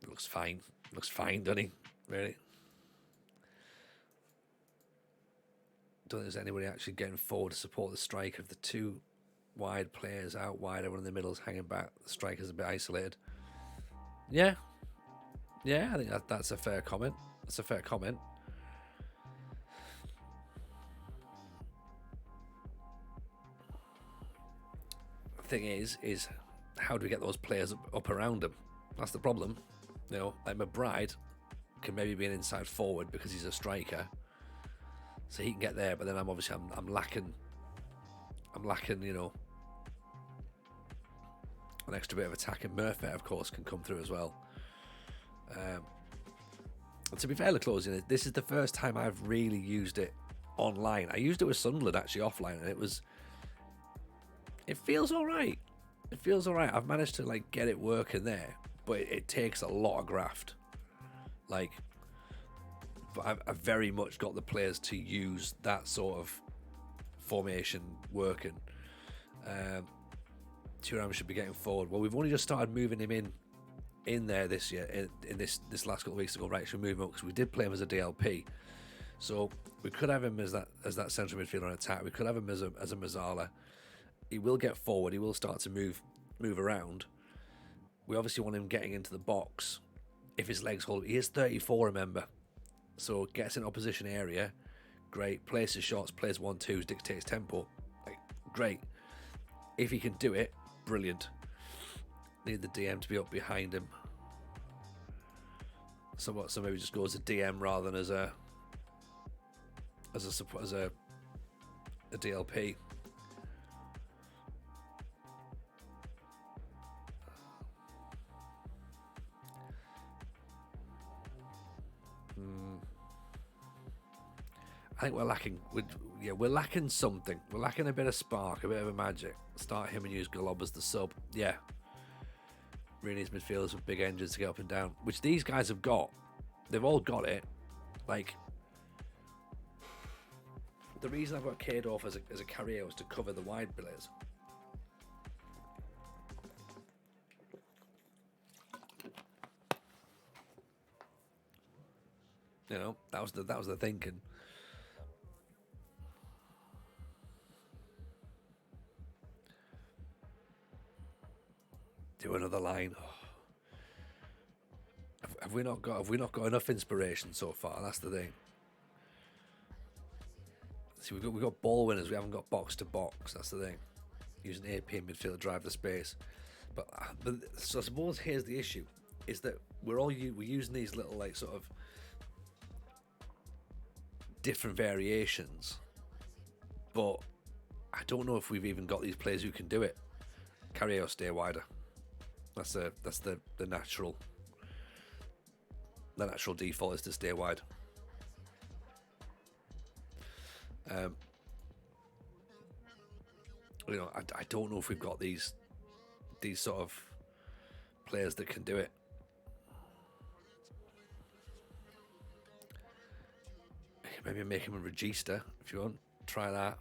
He looks fine. Looks fine, doesn't he? Really. Don't think there's anybody actually getting forward to support the striker. Of the two wide players out wide, everyone in the middle is hanging back. The striker's a bit isolated. Yeah, I think that's a fair comment. That's a fair comment. thing is how do we get those players up around him? That's the problem. You know, like McBride can maybe be an inside forward because he's a striker, so he can get there. But then I'm lacking. I'm lacking, you know, an extra bit of attack. And Murphy, of course, can come through as well. And to be fair, closing, this is the first time I've really used it online. I used it with Sunderland actually offline, and it feels all right. It feels all right. I've managed to like get it working there, but it takes a lot of graft. Like, but I've very much got the players to use that sort of formation working. Thuram should be getting forward. Well, we've only just started moving him in there this year, in this last couple of weeks ago. Right, should we move him up because we did play him as a DLP, so we could have him as that central midfielder on attack. We could have him as a Mazzala. He will get forward. He will start to move around. We obviously want him getting into the box if his legs hold. He is 34, remember, so gets in opposition area. Great, places shots, plays 1-2s, dictates tempo. Like, great. If he can do it, brilliant. Need the DM to be up behind him. So maybe just goes as a DM rather than as a DLP. I think we're lacking. We're lacking something. We're lacking a bit of spark, a bit of a magic. Start him and use Galob as the sub. Yeah. Really needs midfielders with big engines to get up and down, which these guys have got. They've all got it. Like, the reason I've got Kadorf as a carrier was to cover the wide players. You know, that was the thinking. Do another line. Oh. Have we not got enough inspiration so far? That's the thing. See, we've got ball winners. We haven't got box to box. That's the thing. Using AP in midfield to drive the space. But so I suppose here's the issue: is that we're using these little like sort of different variations, but I don't know if we've even got these players who can do it. Carry or stay wider. That's the natural. The natural default is to stay wide. You know, I don't know if we've got these sort of players that can do it. Maybe make him a register if you want. Try that.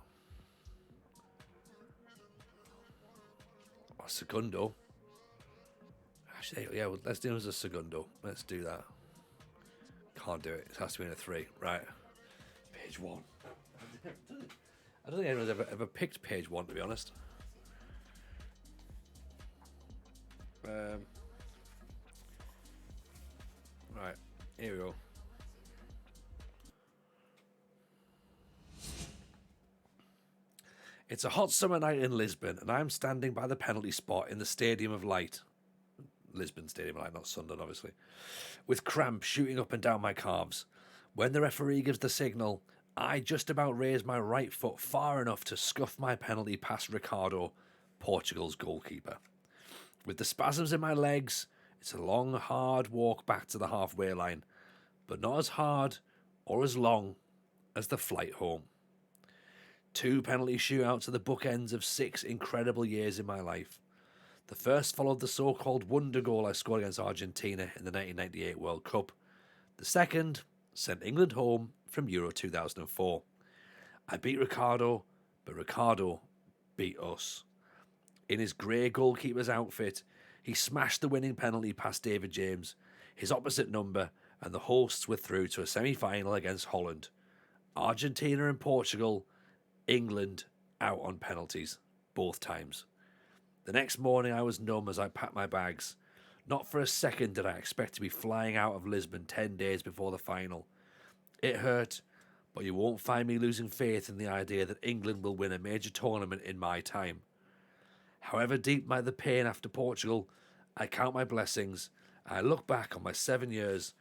Or Segundo. Actually, yeah, well, let's do it as a Segundo. Let's do that. Can't do it. It has to be in a 3. Right. Page 1. I don't think anyone's ever picked page 1, to be honest. Right. Here we go. It's a hot summer night in Lisbon, and I'm standing by the penalty spot in the Stadium of Light. Lisbon Stadium of Light, not Sunderland, obviously. With cramp shooting up and down my calves. When the referee gives the signal, I just about raise my right foot far enough to scuff my penalty past Ricardo, Portugal's goalkeeper. With the spasms in my legs, it's a long, hard walk back to the halfway line, but not as hard or as long as the flight home. 2 penalty shootouts are the bookends of 6 incredible years in my life. The first followed the so-called wonder goal I scored against Argentina in the 1998 World Cup. The second sent England home from Euro 2004. I beat Ricardo, but Ricardo beat us. In his grey goalkeeper's outfit, he smashed the winning penalty past David James, his opposite number, and the hosts were through to a semi-final against Holland. Argentina and Portugal, England out on penalties, both times. The next morning I was numb as I packed my bags. Not for a second did I expect to be flying out of Lisbon 10 days before the final. It hurt, but you won't find me losing faith in the idea that England will win a major tournament in my time. However deep might the pain after Portugal, I count my blessings. I look back on my 7 years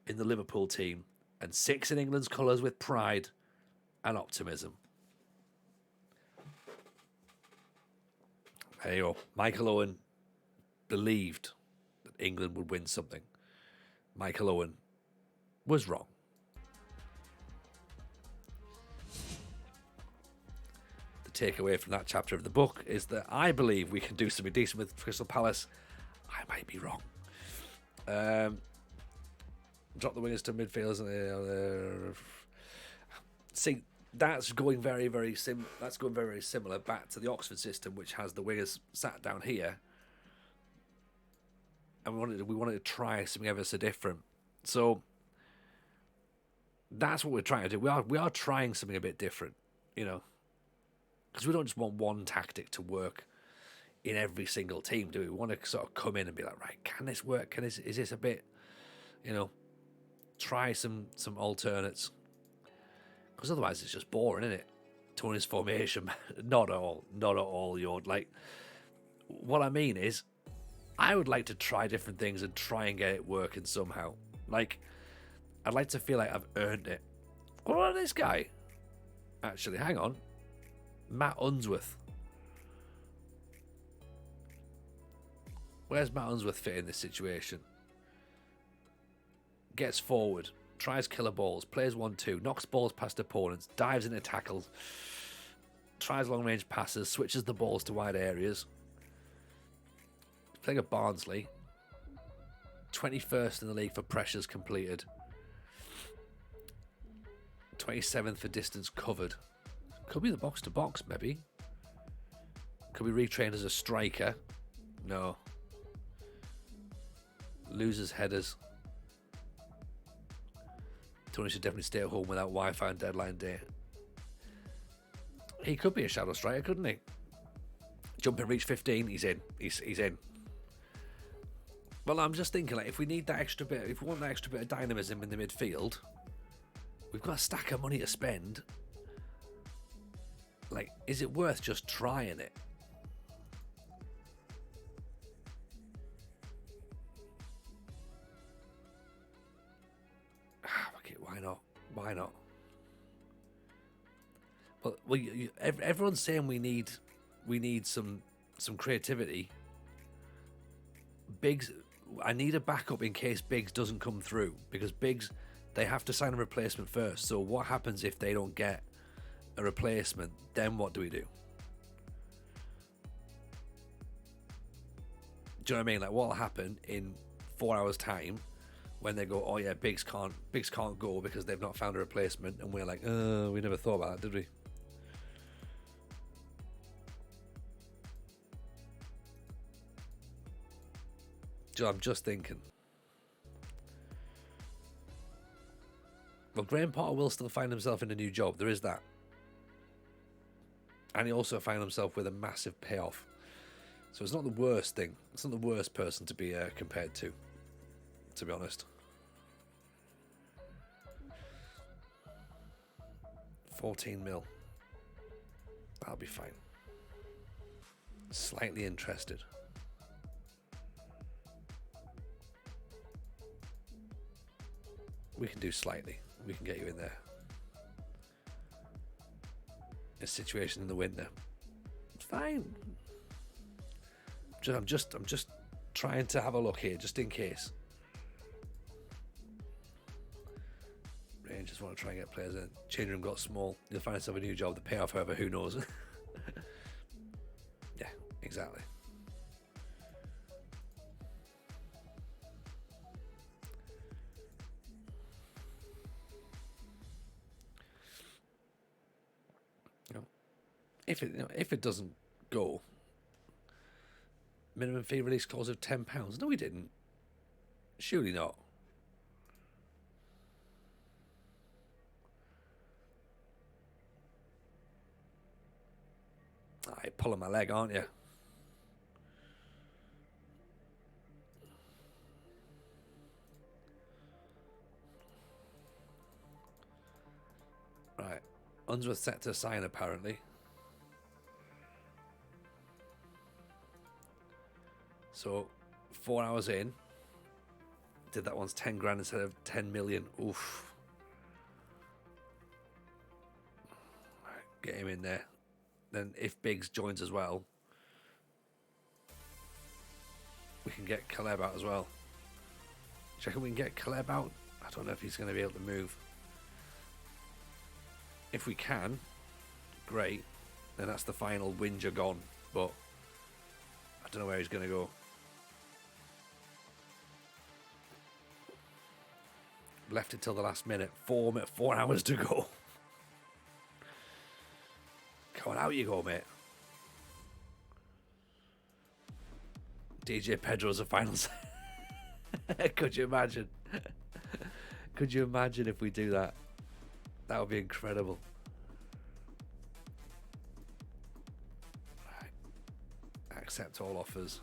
in the Liverpool team and 6 in England's colours with pride and optimism. There you go. Michael Owen believed that England would win something. Michael Owen was wrong. The takeaway from that chapter of the book is that I believe we can do something decent with Crystal Palace. I might be wrong. Drop the wingers to midfielders. See, that's going very, very similar back to the Oxford system, which has the wingers sat down here. And we wanted to try something ever so different. So that's what we're trying to do. We are trying something a bit different, you know, because we don't just want one tactic to work in every single team, do we? We want to sort of come in and be like, right, can this work? Is this a bit, you know, try some alternates, because otherwise it's just boring, isn't it? Tony's formation, not at all. You're like, what I mean is, I would like to try different things and try and get it working somehow. Like, I'd like to feel like I've earned it. What about this guy? Actually, hang on. Matt Unsworth. Where's Matt Unsworth fit in this situation? Gets forward, tries killer balls, plays 1-2, knocks balls past opponents, dives into tackles, tries long range passes, switches the balls to wide areas. He's playing at Barnsley. 21st in the league for pressures completed. 27th for distance covered. Could be the box to box, maybe. Could be retrained as a striker. No. Loses headers. Tony should definitely stay at home without Wi-Fi on deadline day. He could be a shadow striker, couldn't he? Jumping reach 15, he's in. He's in. Well, I'm just thinking, like, if we need that extra bit, if we want that extra bit of dynamism in the midfield, we've got a stack of money to spend. Like, is it worth just trying it? Okay, why not? Why not? Well, everyone's saying we need some creativity. Biggs, I need a backup in case Biggs doesn't come through, because Biggs, they have to sign a replacement first. So what happens if they don't get a replacement? Then what do we do? Do you know what I mean? Like, what'll happen in 4 hours' time when they go, oh yeah, Biggs can't go because they've not found a replacement, and we're like, we never thought about that, did we? I'm just thinking. Well, Graham Potter will still find himself in a new job. There is that. And he also found himself with a massive payoff. So it's not the worst thing. It's not the worst person to be compared to be honest. 14 mil. That'll be fine. Slightly interested. We can do slightly. We can get you in there. A situation in the winter. It's fine. I'm just trying to have a look here, just in case. Rangers want to try and get players in. Change room got small. You'll find yourself a new job. The payoff, however, who knows? Yeah, exactly. If it doesn't go, minimum fee release clause of £10. No, we didn't. Surely not. You're pulling my leg, aren't you? Right. Unsworth set to sign, apparently. So 4 hours in, did that one's 10 grand instead of 10 million. Oof. Right, get him in there. Then if Biggs joins as well, we can get Caleb out as well. Do you reckon we can get Caleb out? I don't know if he's going to be able to move. If we can, great. Then that's the final Winger gone. But I don't know where he's going to go. Left it till the last minute. 4 hours to go. Come on, out you go, mate. DJ Pedro's a final. Could you imagine? Could you imagine if we do that? That would be incredible. Right. Accept all offers.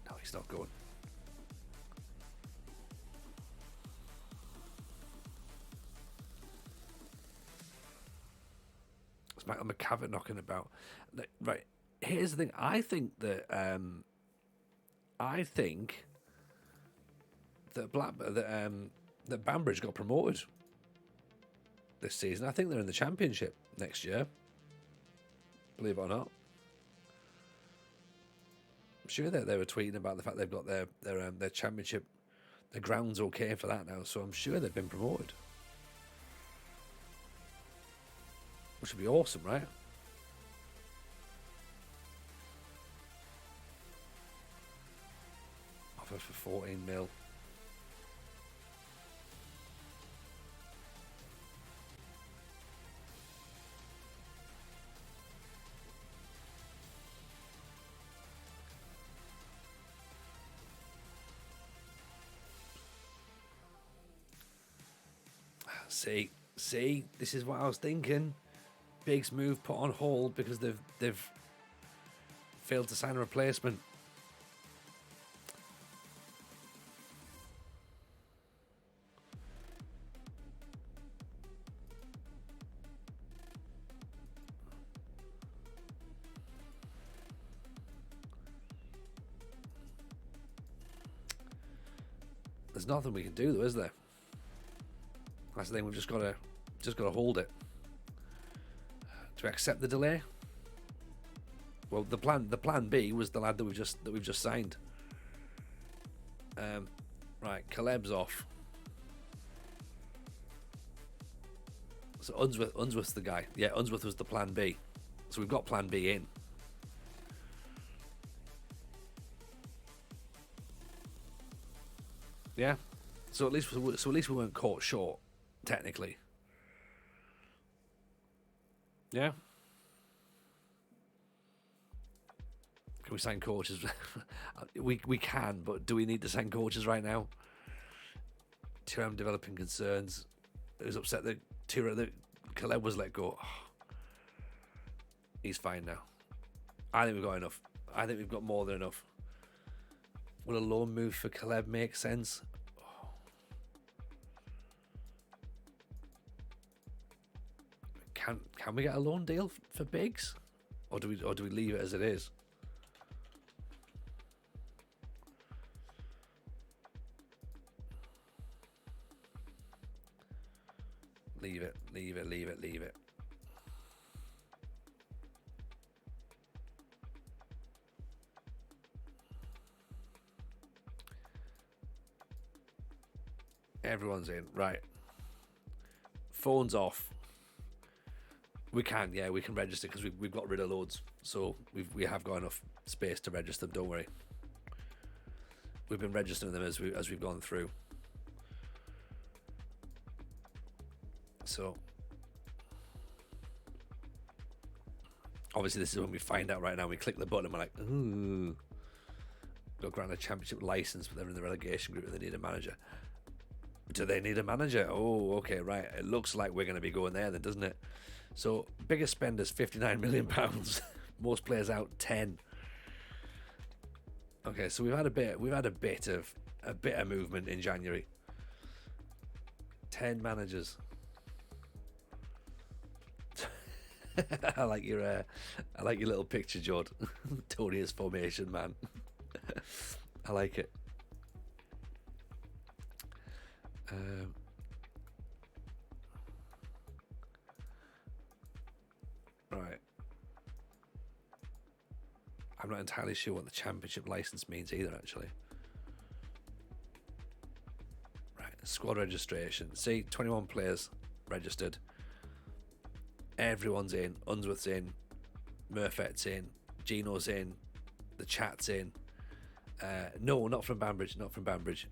No, he's not going. It's Michael McCavitt knocking about. Right, here's the thing. I think that that Banbridge got promoted this season. I think they're in the Championship next year. Believe it or not. I'm sure that they were tweeting about the fact they've got their Championship, the ground's okay for that now. So I'm sure they've been promoted, which would be awesome, right? Offer for 14 mil. See, this is what I was thinking. Big's move put on hold because they've failed to sign a replacement. There's nothing we can do though, is there? That's the thing. We've just got to hold it. Do we accept the delay? Well, the plan B was the lad that we've just signed. Right, Caleb's off. So Unsworth's the guy. Yeah, Unsworth was the plan B. So we've got plan B in. Yeah. So at least we weren't caught short, technically. Yeah. Can we sign coaches? we can, but do we need to sign coaches right now? TRM developing concerns. It was upset that Caleb was let go. Oh. He's fine now. I think we've got enough. I think we've got more than enough. Will a loan move for Caleb make sense? Oh. Can we get a loan deal for Biggs, or do we leave it as it is? Leave it. Everyone's in, right? Phones off. We can register because we've got rid of loads, so we have got enough space to register them. Don't worry. We've been registering them as we've gone through. So obviously this is when we find out right now. We click the button and we're like, ooh, got granted a championship license, but they're in the relegation group and they need a manager. Do they need a manager? Oh, okay, right. It looks like we're going to be going there then, doesn't it? So, biggest spenders, £59 million. Most players out, 10. Okay, so we've had a bit of movement in January. 10 managers. I like your little picture, Jord. Tony's formation, man. I like it. Right. I'm not entirely sure what the championship license means either, actually. Right, squad registration. See, 21 players registered. Everyone's in. Unsworth's in. Murphet's in. Gino's in. The chat's in. No, not from Banbridge. Not from Banbridge.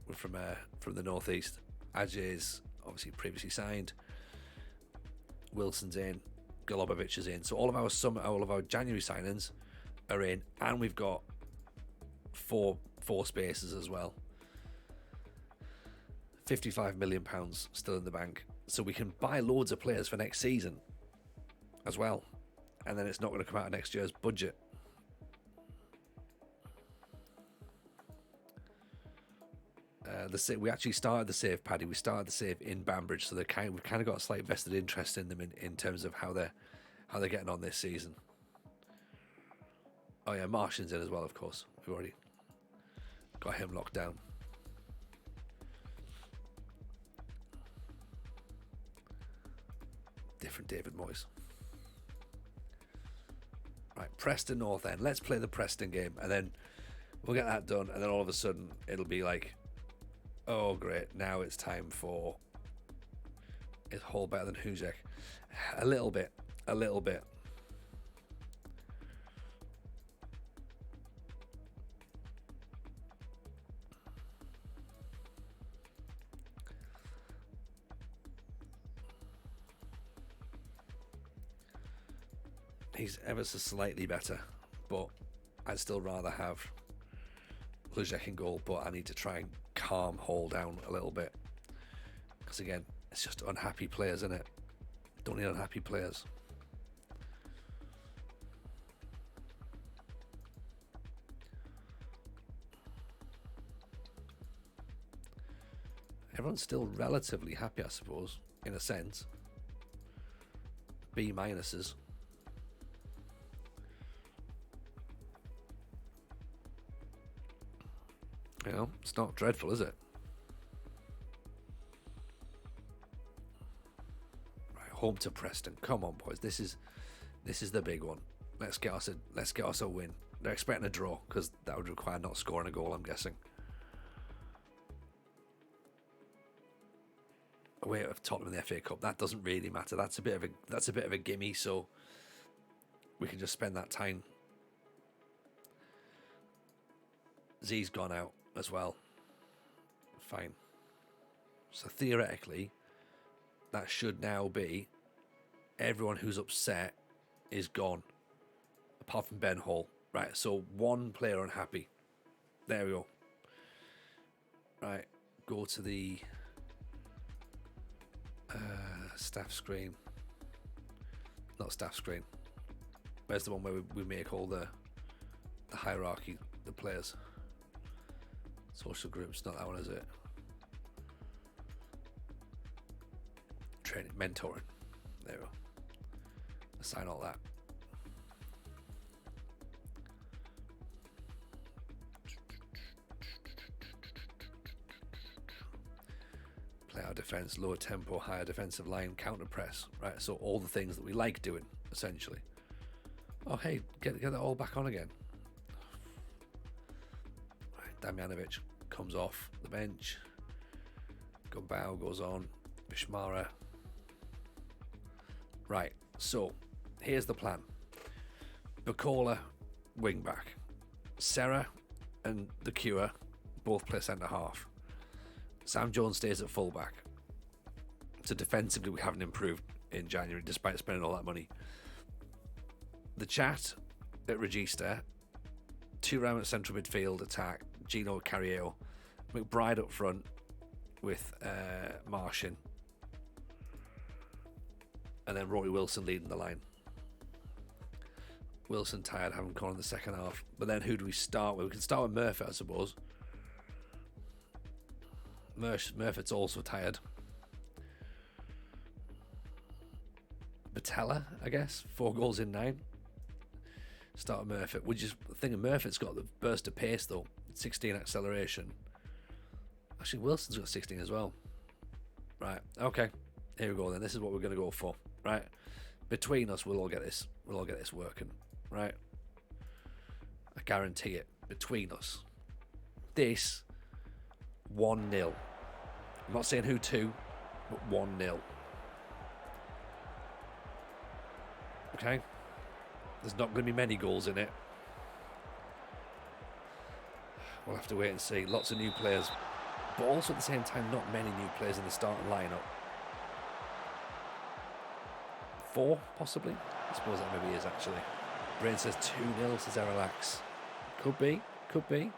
We're from the northeast. Ajay's obviously previously signed. Wilson's in. Golubovic is in. So all of our January signings are in, and we've got four spaces as well. £55 million still in the bank, so we can buy loads of players for next season as well, and then it's not going to come out of next year's budget. We actually started the save, Paddy. We started the save in Banbridge, so we've kind of got a slight vested interest in them in terms of how they're getting on this season. Oh yeah, Martian's in as well, of course. We've already got him locked down. Different David Moyes. Right, Preston North End. Let's play the Preston game, and then we'll get that done, and then all of a sudden it'll be like, oh great, now it's time for is Hall better than Huzek? A little bit. He's ever so slightly better, but I'd still rather have Huzek in goal, but I need to try and calm Hall down a little bit, because again, it's just unhappy players, isn't it? Don't need unhappy players. Everyone's still relatively happy, I suppose, in a sense. B minuses. You know, it's not dreadful, is it? Right, home to Preston. Come on, boys. This is the big one. Let's get us a win. They're expecting a draw, because that would require not scoring a goal, I'm guessing. Away at Tottenham in the FA Cup. That doesn't really matter. That's a bit of a gimme, so we can just spend that time. Z's gone out as well. Fine. So theoretically, that should now be everyone who's upset is gone, apart from Ben Hall. Right, so one player unhappy. There we go. Right, go to the staff screen. Not staff screen. Where's the one where we make all the hierarchy, the players? Social groups, not that one, is it? Training, mentoring. There we go. Assign all that. Play our defense, lower tempo, higher defensive line, counter press. Right, so all the things that we like doing, essentially. Oh, hey, get that all back on again. Right, Damjanovic comes off the bench. Gumbau goes on. Bishmara. Right, so here's the plan. Bacola, wing back. Serra and the Cure both play centre half. Sam Jones stays at full back. So defensively we haven't improved in January despite spending all that money. The chat at Regista, two round at central midfield attack, Gino Carriero, McBride up front, with Martian. And then Rory Wilson leading the line. Wilson tired, haven't gone in the second half. But then who do we start with? We can start with Murphy, I suppose. Murphy's also tired. Batella, I guess. 4 goals in 9. Start with Murphy. Which is the thing of Murphy's got the burst of pace though. 16 acceleration. Actually, Wilson's got 16 as well. Right, okay. Here we go then. This is what we're going to go for. Right. Between us, we'll all get this. We'll all get this working. Right. I guarantee it. Between us. This 1-0. I'm not saying who to, but 1-0. Okay. There's not going to be many goals in it. We'll have to wait and see. Lots of new players, but also at the same time, not many new players in the starting lineup. 4, possibly. I suppose that maybe is actually. Brain says 2-0 to Zeralax. Could be. Could be.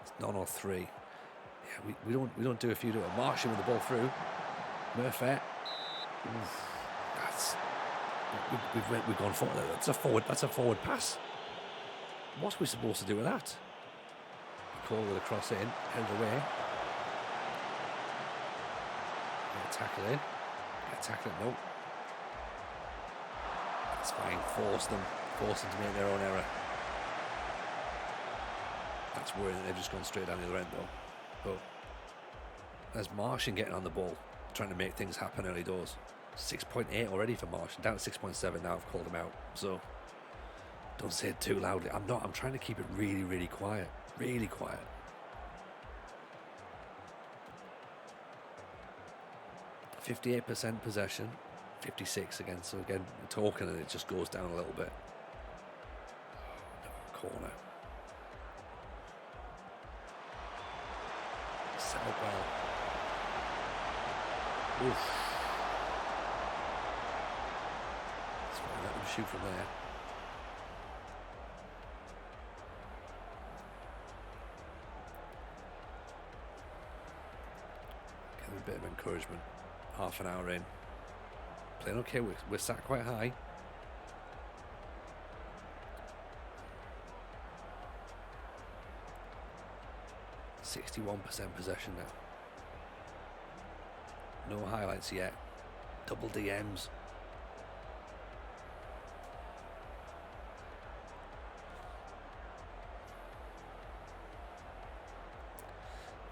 It's none or 3. Yeah, we don't do a few, do it. Martian with the ball through. Murphy. Oof, we've gone forward. That's a forward pass. What are we supposed to do with that? Call with a cross in, held away. Get a tackle in. Get a tackle in. Nope. That's fine. Force them to make their own error. That's worrying that they've just gone straight down the other end though. But there's Martian getting on the ball, trying to make things happen early doors. 6.8 already for Martian, down to 6.7 now. I've called him out, so don't say it too loudly. I'm trying to keep it really, really quiet. Really quiet. %58 possession, 56 again. So again, we're talking and it just goes down a little bit. Oh, no, corner. Set up well. Oof. Let them shoot from there. Give them a bit of encouragement. Half an hour in. Playing okay, we're sat quite high. %61 possession now. No highlights yet. Double DMs.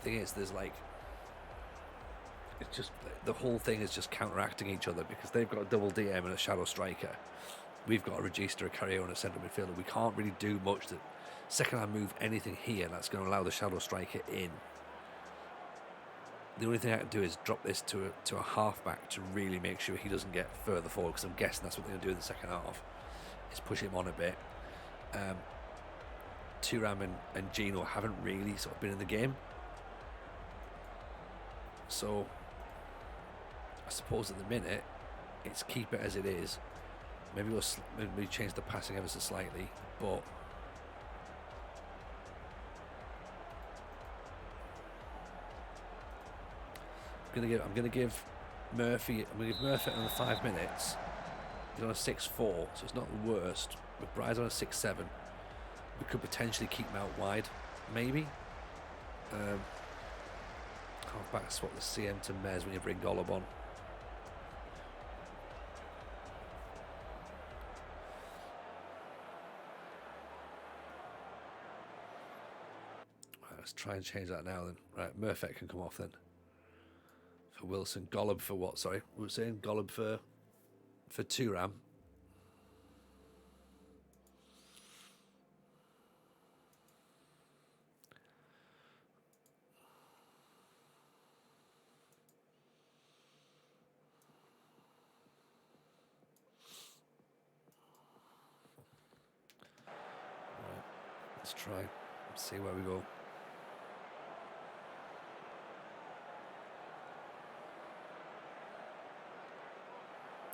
Thing is, there's like, it's just the whole thing is just counteracting each other because they've got a double DM and a shadow striker. We've got a Regista, a Carrier, and a centre midfielder. We can't really do much that second I move anything here that's going to allow the shadow striker in. The only thing I can do is drop this to a halfback to really make sure he doesn't get further forward, because I'm guessing that's what they're going to do in the second half, is push him on a bit. Thuram and Gino haven't really sort of been in the game. So I suppose at the minute it's keep it as it is. Maybe we'll change the passing ever so slightly, but I'm gonna give Murphy another 5 minutes. He's on a 6-4, so it's not the worst. McBride's on a 6-7. We could potentially keep him out wide, maybe. Half-back swap the CM to Mez when you bring Golub on. Right, let's try and change that now then. Right, Murphy can come off then. For Wilson. Golub for what? Sorry, we were saying Golub for Thuram. Let's try. Let's see where we go.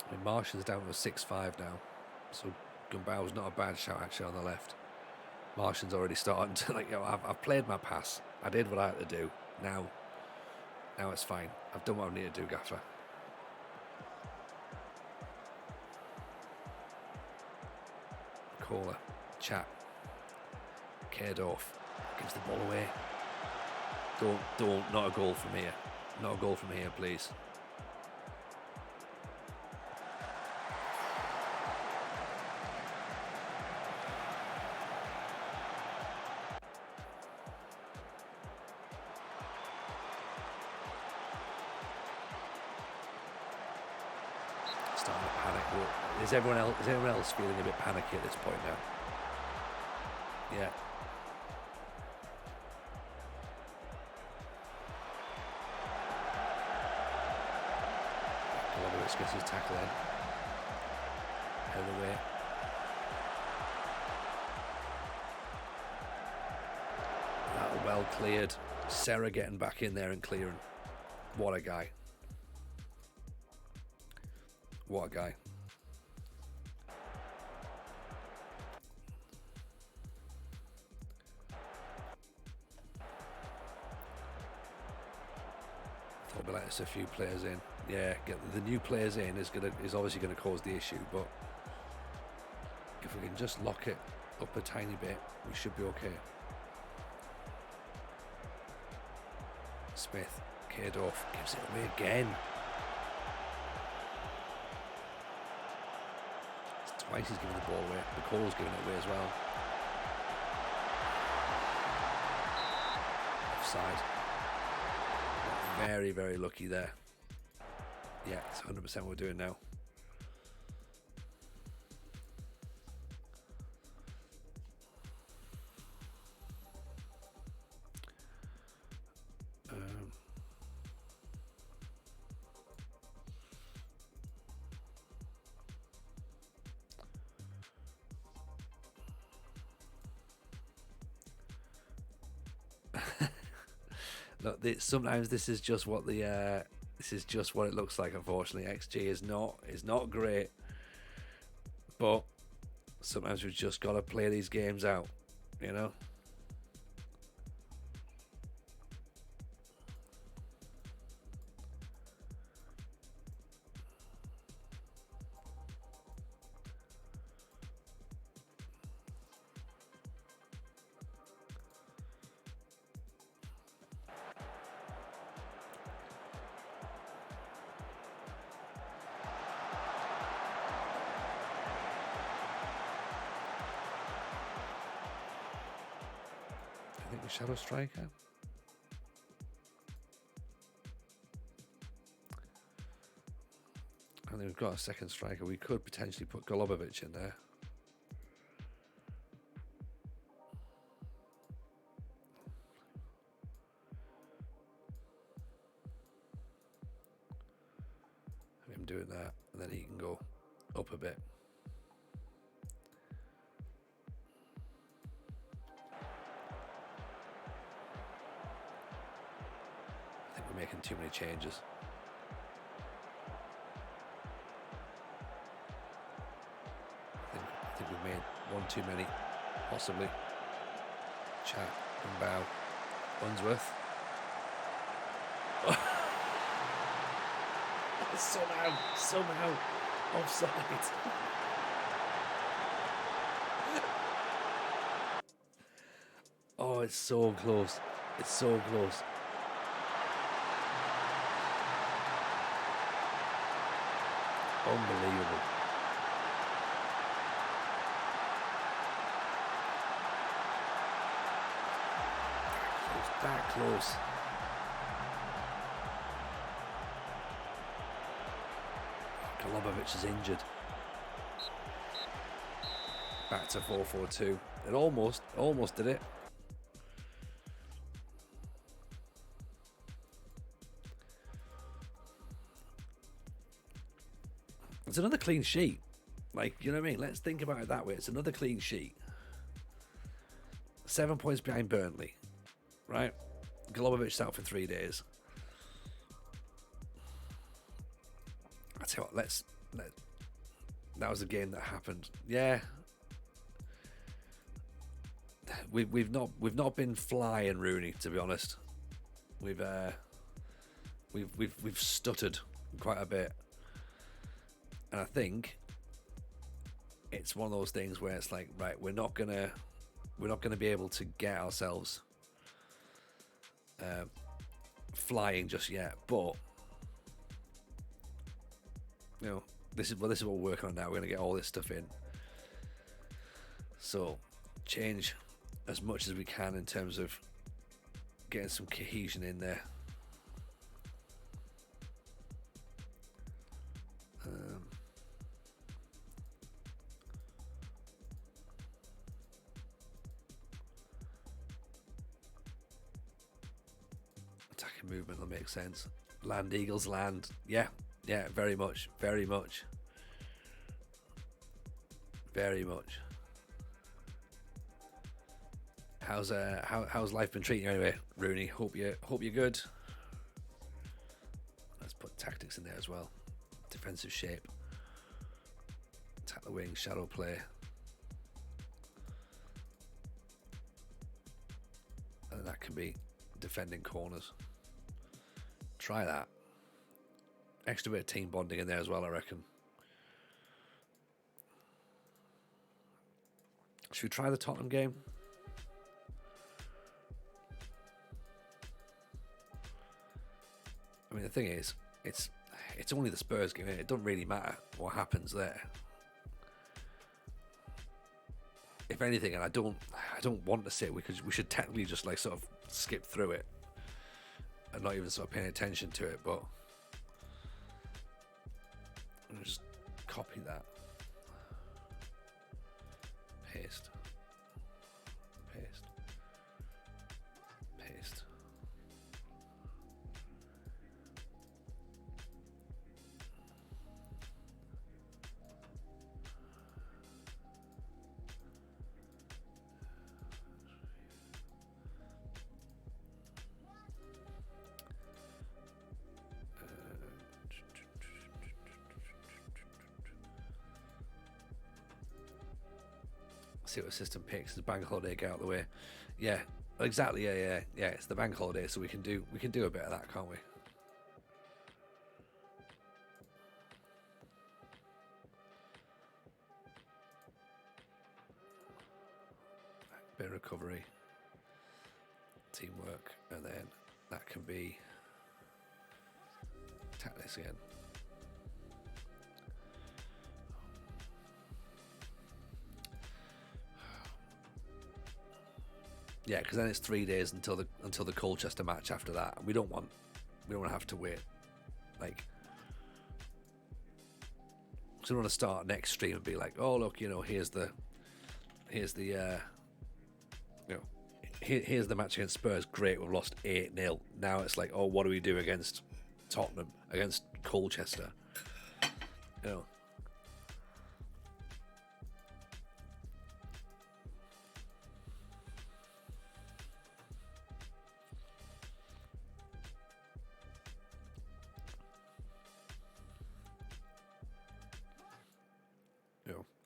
I mean, Martian's down to a 6-5 now, so Gumbao's not a bad shout actually on the left. Martian's already starting to like, I've played my pass. I did what I had to do. Now it's fine. I've done what I need to do, Gaffer. Caller, chat. Kerdorf gives the ball away. Don't, not a goal from here. Not a goal from here, please. Starting to panic. Is everyone else feeling a bit panicky at this point now? Yeah. Columbus gets his tackle in. Out of the way. That well cleared. Serra getting back in there and clearing. What a guy. What a guy. Thought we'd let us a few players in. Yeah, get the new players in is obviously gonna cause the issue, but if we can just lock it up a tiny bit, we should be okay. Smith, Kerdorf gives it away again. It's twice he's giving the ball away. McCall's giving it away as well. Offside. Very, very lucky there. Yeah, it's 100% what we're doing now. Look, sometimes this is just what it looks like. Unfortunately, XG is not great, but sometimes we've just got to play these games out, you know. I think the shadow striker. I think we've got a second striker. We could potentially put Golubovic in there. Have him doing that, and then he can go up a bit. Making too many changes. I think we've made one too many, possibly. Chat and Bow. Unsworth. Somehow offside. Oh, it's so close. It's so close. Unbelievable. That close. Golubovic is injured. Back to 4-4-2. It almost did it. It's another clean sheet. Like, you know what I mean? Let's think about it that way. It's another clean sheet. 7 points behind Burnley. Right? Golubovic's out for 3 days. I tell you what, that was a game that happened. Yeah. we've not been flying, Rooney, to be honest. We've stuttered quite a bit, and I think it's one of those things where it's like, right, we're not gonna be able to get ourselves flying just yet, but this is what we're working on now. We're gonna get all this stuff in, so change as much as we can in terms of getting some cohesion in there. Attacking movement will make sense. Land Eagles land. Yeah, very much. Very much. How's life been treating you anyway, Rooney? Hope you're good. Let's put tactics in there as well. Defensive shape. Attack the wing, shadow play. And that can be defending corners. Try that. Extra bit of team bonding in there as well, I reckon. Should we try the Tottenham game? I mean, the thing is, it's only the Spurs game. It doesn't really matter what happens there. If anything, and I don't want to say we should technically just like sort of skip through it and not even sort of paying attention to it, but I'm gonna just copy that, paste. See what the system picks. The bank holiday, get out of the way. Yeah, exactly. Yeah. It's the bank holiday, so we can do a bit of that, can't we? Bit of recovery, teamwork, and then that can be attack this again. Yeah, because then it's 3 days until the Colchester match after that. We don't want to have to wait. Like, so we want to start next stream and be like, oh look, here's the here's the match against Spurs. Great, we've lost 8-0. Now it's like, oh, what do we do against Tottenham, against Colchester?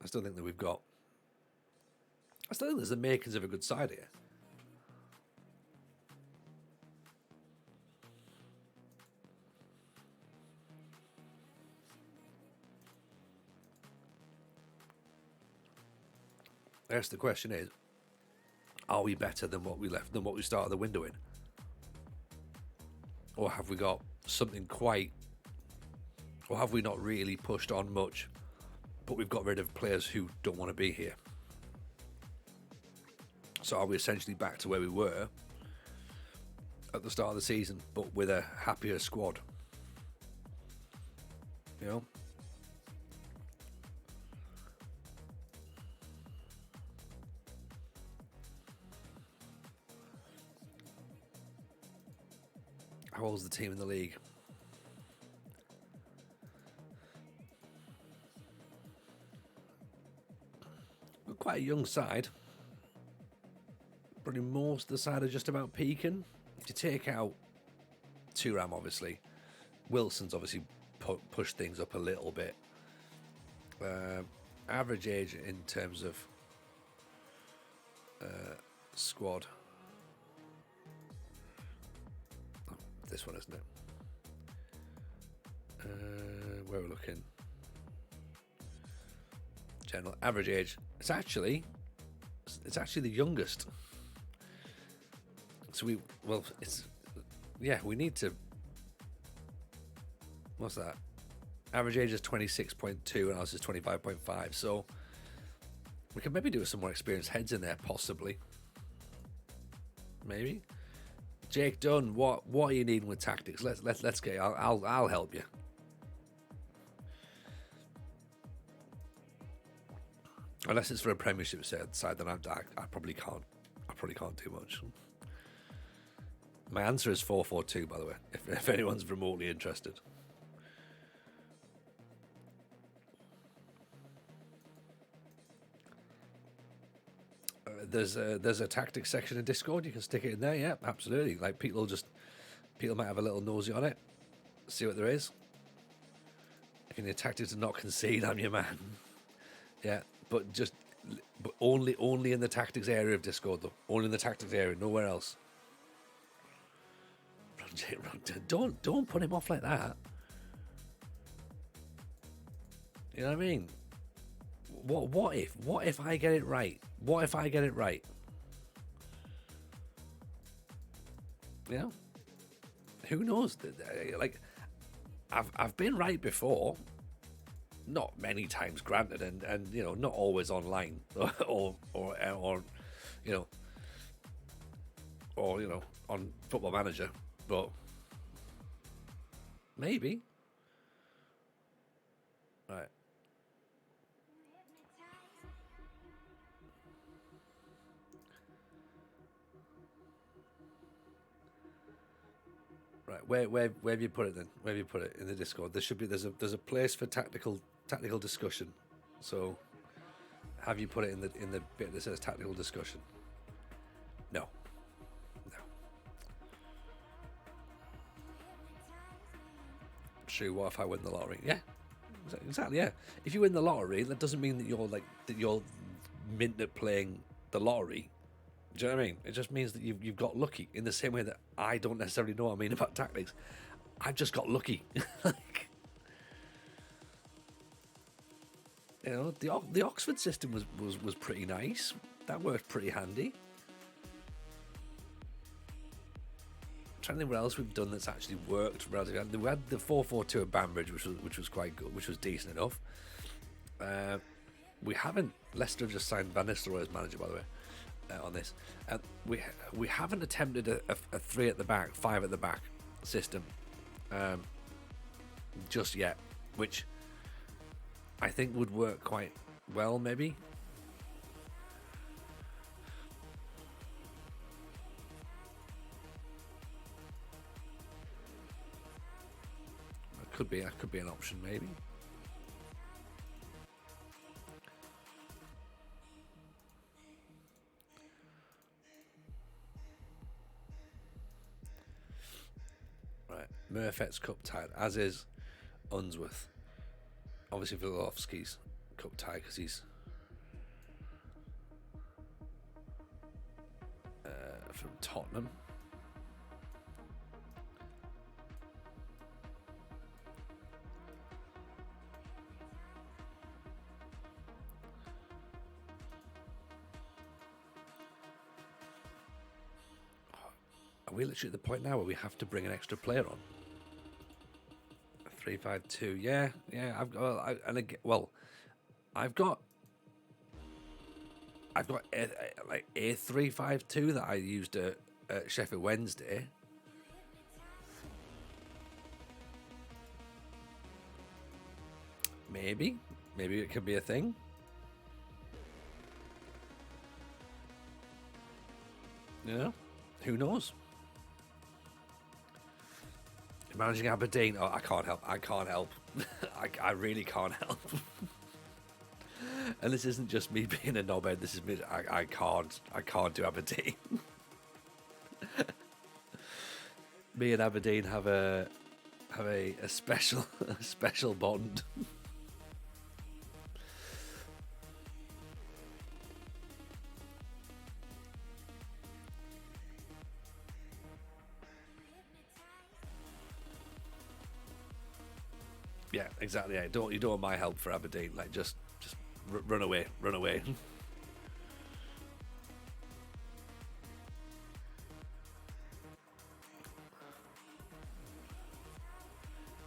I still think that I still think there's the makings of a good side here. I guess the question is, are we better than what we started the window in? Or have we got something or have we not really pushed on much, but we've got rid of players who don't want to be here? So are we essentially back to where we were at the start of the season, but with a happier squad? How old's the team in the league? We're quite a young side. Probably most of the side are just about peaking. If you take out Thuram, obviously, Wilson's obviously pushed things up a little bit. Average age in terms of Squad. Oh, this one, isn't it? Where we're looking. General average age. It's actually the youngest. So we need to. What's that? Average age is 26.2 and ours is 25.5. So we could maybe do some more experienced heads in there, possibly. Maybe. Jake Dunn, what are you needing with tactics? Let's get. I'll help you. Unless it's for a Premiership side, then I probably can't. I probably can't do much. My answer is 4-4-2, by the way, if anyone's remotely interested. There's a tactics section in Discord. You can stick it in there. Yeah, absolutely. Like people might have a little nosy on it, see what there is. If you need tactics to not concede, I'm your man. Yeah, but only in the tactics area of Discord though. Only in the tactics area, nowhere else. Don't put him off like that. You know what I mean? What if I get it right? What if I get it right? You know? Who knows? Like, I've been right before. Not many times, granted, and you know, not always online, or you know, on Football Manager, but maybe. Right. Right, where have you put it then? Where have you put it in the Discord? There's a place for tactical discussion. So, have you put it in the bit that says tactical discussion? No. True. What if I win the lottery? Yeah, exactly. Yeah. If you win the lottery, that doesn't mean that you're mint at playing the lottery. Do you know what I mean? It just means that you've got lucky. In the same way that I don't necessarily know what I mean about tactics. I've just got lucky. Like, you know, the Oxford system was pretty nice. That worked pretty handy. I'm trying to think what else we've done that's actually worked relatively. We had the 4-4-2 at Banbridge, which was quite good, which was decent enough. We haven't. Leicester have just signed Van Nistelrooy as manager, by the way. On this, we haven't attempted a 3 at the back, 5 at the back system just yet, which I think would work quite well. Maybe that could be an option. Maybe. Murfett's cup tied, as is Unsworth. Obviously, Vilovsky's cup tie because he's from Tottenham. Are we literally at the point now where we have to bring an extra player on? 3-5-2, yeah. I've got a 3-5-2 that I used at Sheffield Wednesday. Maybe it could be a thing. You know, who knows? Managing Aberdeen. Oh, I can't help. I really can't help. And this isn't just me being a knobhead. This is me. I can't do Aberdeen. Me and Aberdeen have a special bond. Yeah, exactly. Yeah. You don't want my help for Aberdeen. Like, just run away, run away.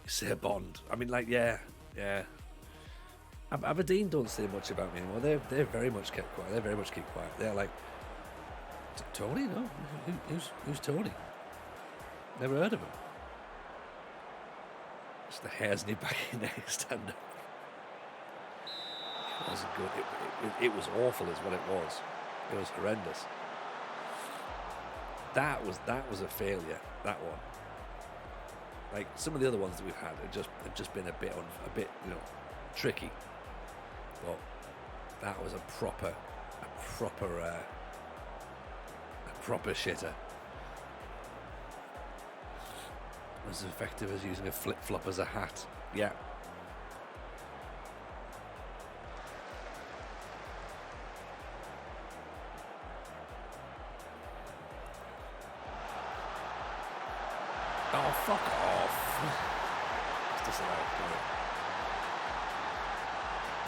Say Bond. I mean, like, yeah. Aberdeen don't say much about me anymore. They're very much kept quiet. They very much keep quiet. They're like, Tony? No, who's Tony? Never heard of him. Just the hairs in your back in there, stand up. It wasn't good. It was awful, is what it was. It was horrendous. That was a failure. That one. Like some of the other ones that we've had have just been a bit tricky. But that was a proper shitter. Was as effective as using a flip flop as a hat. Yeah. Oh, fuck off. It's disallowed.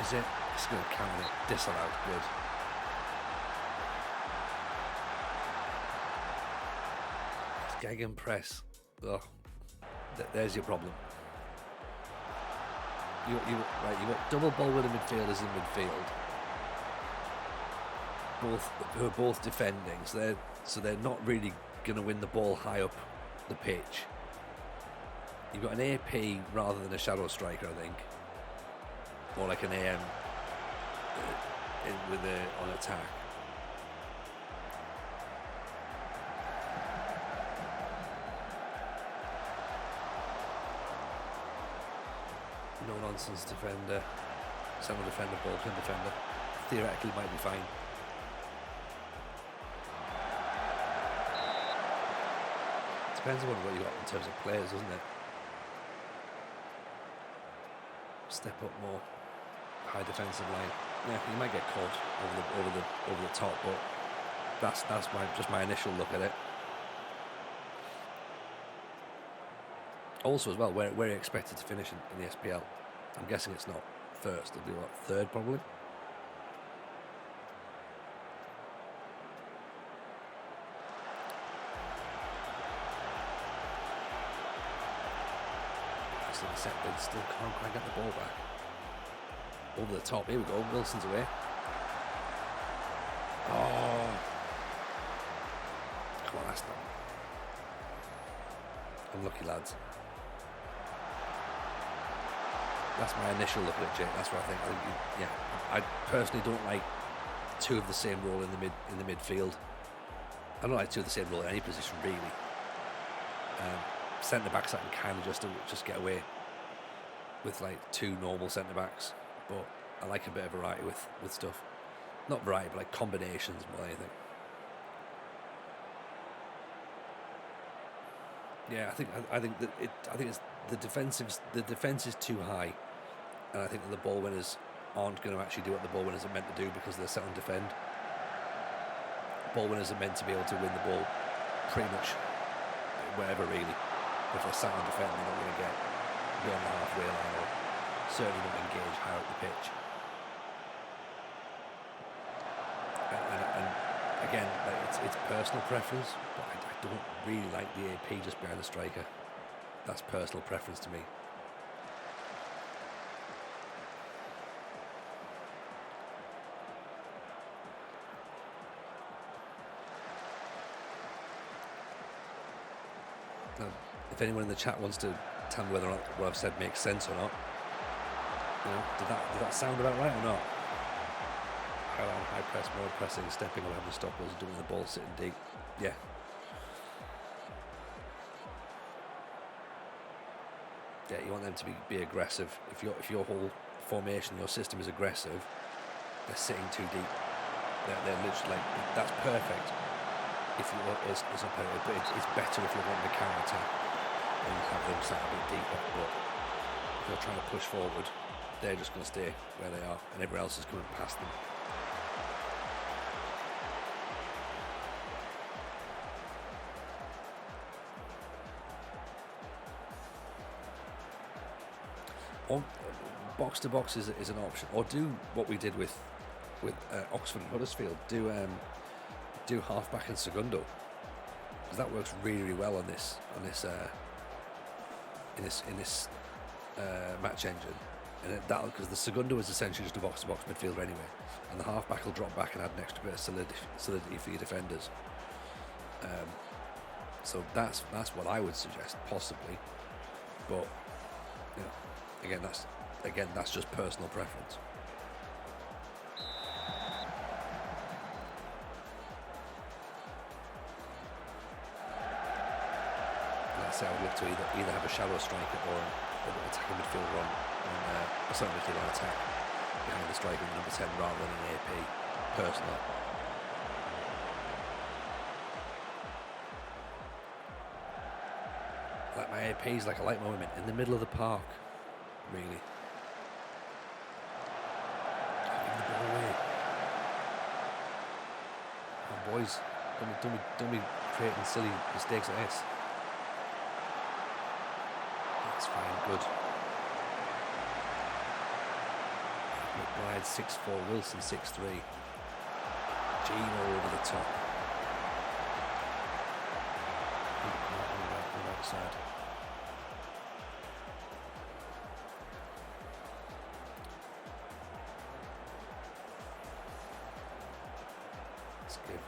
Is it? It's going to count it. Disallowed. Good. Gegenpress. Ugh. There's your problem. You got double ball winning midfielders in midfield. Who are both defending, so they're not really going to win the ball high up the pitch. You've got an AP rather than a shadow striker, I think, or like an AM on attack. No nonsense defender, central defender, ball playing defender. Theoretically, might be fine. Depends on what you got in terms of players, doesn't it? Step up more, high defensive line. Yeah, you might get caught over the top, but that's just my initial look at it. Also, as well, where are you expected to finish in the SPL? I'm guessing it's not first. It'll be what, third probably. Still can't quite get the ball back. Over the top, here we go, Wilson's away. Oh. Come on, that's not. Unlucky lads. That's my initial look at it, Jake. That's what I think. I personally don't like two of the same role in the midfield. I don't like two of the same role in any position, really. Centre backs I can kind of just get away with like two normal centre backs, but I like a bit of variety with stuff. Not variety, but like combinations more than anything. Yeah, I think it's the defense is too high, and I think that the ball winners aren't going to actually do what the ball winners are meant to do because they're set on defend. Ball winners are meant to be able to win the ball pretty much wherever, really. If they're sat on defend, they're not going to get beyond the halfway line, or certainly not engage higher up the pitch. And again, like it's personal preference, but I don't really like the AP just behind the striker. That's personal preference to me. Now, if anyone in the chat wants to tell me whether or not what I've said makes sense or not, did that sound about right or not? High press, more pressing, stepping on having stoppers, doing the ball sitting deep. Yeah. Yeah, you want them to be aggressive. If your whole formation, your system is aggressive, they're sitting too deep. They're literally like, that's perfect. It's not perfect, but it's better if you're wanting to counter attack and you have them sat a bit deeper. But if they're trying to push forward, they're just going to stay where they are, and everyone else is coming past them. Or box to box is an option, or do what we did with Oxford and Huddersfield. Do halfback and segundo, because that works really well on this match engine. And that, because the segundo is essentially just a box to box midfielder anyway, and the halfback will drop back and add an extra bit of solidity for your defenders. So that's what I would suggest, possibly, but you know, again that's just personal preference. Let's say I would look to either have a shallow striker or an attacking midfielder on a certain midfielder on attack behind the striker with number 10 rather than an AP, personally. Like my APs, like I like my women in the middle of the park, really. Give the ball away. Oh, boys, don't be creating silly mistakes like this. That's fine, good. McBride 6'4", Wilson 6'3". Gino over the top. On the right side. Let's give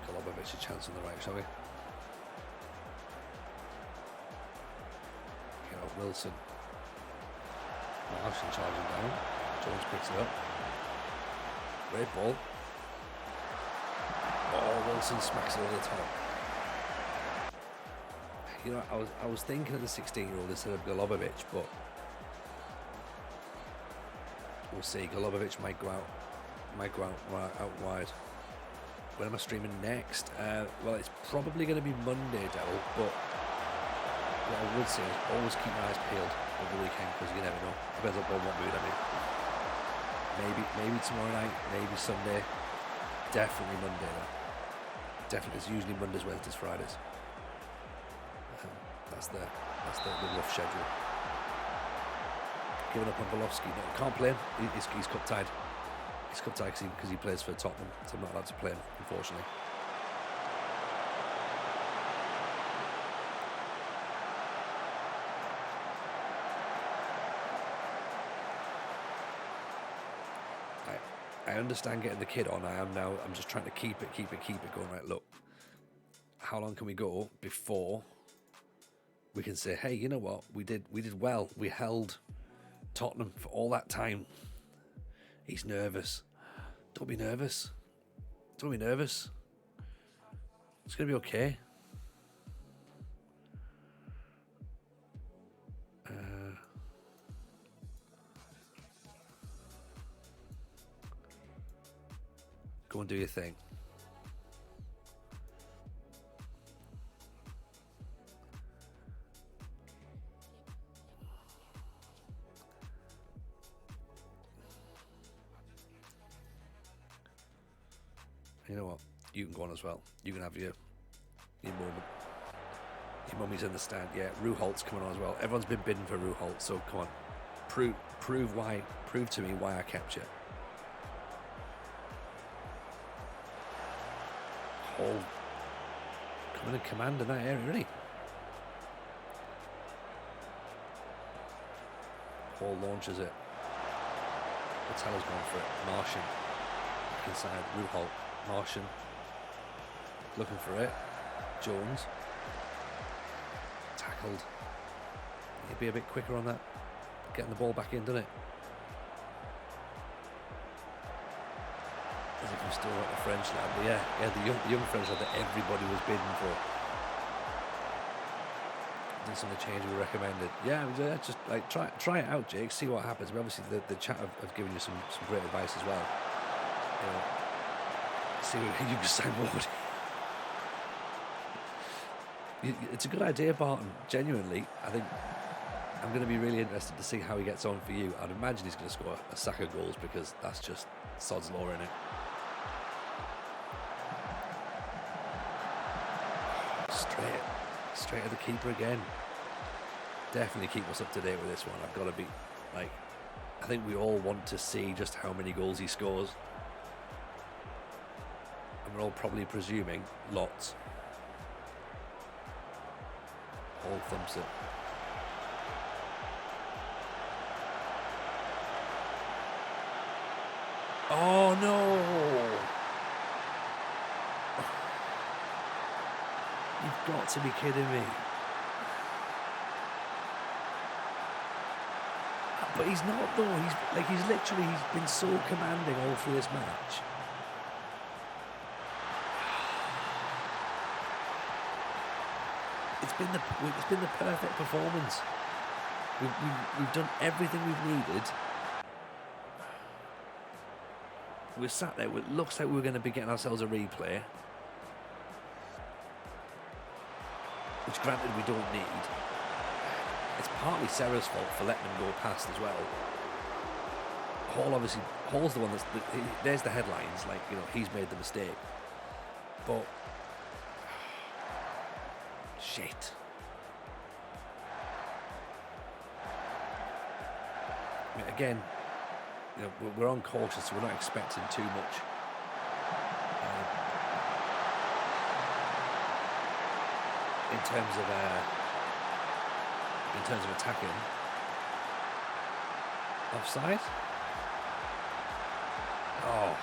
Kolobovich a chance on the right, shall we? Get off Wilson. Marshall charging down. Jones picks it up. Great ball. Oh, Wilson smacks it over the top. You know, I was thinking of the 16-year-old instead of Golobovich, but we'll see. Golobovich might go out wide. When am I streaming next? Well, it's probably going to be Monday, Devil, but what I would say is always keep my eyes peeled over the weekend, because you never know. Depends on what mood I'm in. Maybe tomorrow night, maybe Sunday. Definitely Monday though. Definitely, it's usually Mondays, Wednesdays, Fridays. That's the rough schedule. Giving up on Volofsky. No, can't play him. He's cup tied. He's cup tied because he plays for Tottenham, so I'm not allowed to play him, unfortunately. I understand getting the kid on. I'm just trying to keep it going. Right, look, how long can we go before we can say, hey, you know what, we did well. We held Tottenham for all that time. He's nervous. Don't be nervous. Don't be nervous. It's gonna be okay. Go and do your thing. You know what? You can go on as well. You can have your moment. Your mummy's in the stand. Yeah, Ruholt's coming on as well. Everyone's been bidding for Ruholt, so come on. Prove to me why I kept you. Hall coming in command in that area, really. Hall launches it. Patella's gone for it. Martian inside. Ruholt. Martian looking for it. Jones tackled. He'd be a bit quicker on that. Getting the ball back in, doesn't it? As if we still got the French lad. But yeah, the young French lad that everybody was bidding for. Did some of the changes we recommended. Yeah, just like try it out, Jake. See what happens. But obviously the chat have given you some great advice as well. See what you can sign board. It's a good idea, Barton. Genuinely, I think I'm going to be really interested to see how he gets on for you. I'd imagine he's going to score a sack of goals, because that's just sod's law, in it. Straight at the keeper again. Definitely keep us up to date with this one. I've got to be Like, I think we all want to see just how many goals he scores. And we're all probably presuming lots. Paul thumps it. Oh no! You've got to be kidding me. But he's not though. He's been so commanding all through this match. It's been the perfect performance. We've done everything we've needed. We're sat there. It looks like we're going to be getting ourselves a replay, which granted we don't need. It's partly Sarah's fault for letting him go past as well. Hall's the one there's the headlines, like, you know, he's made the mistake. But shit. I mean, again, you know, we're on cautious, so we're not expecting too much. In terms of attacking. Offside? Oh.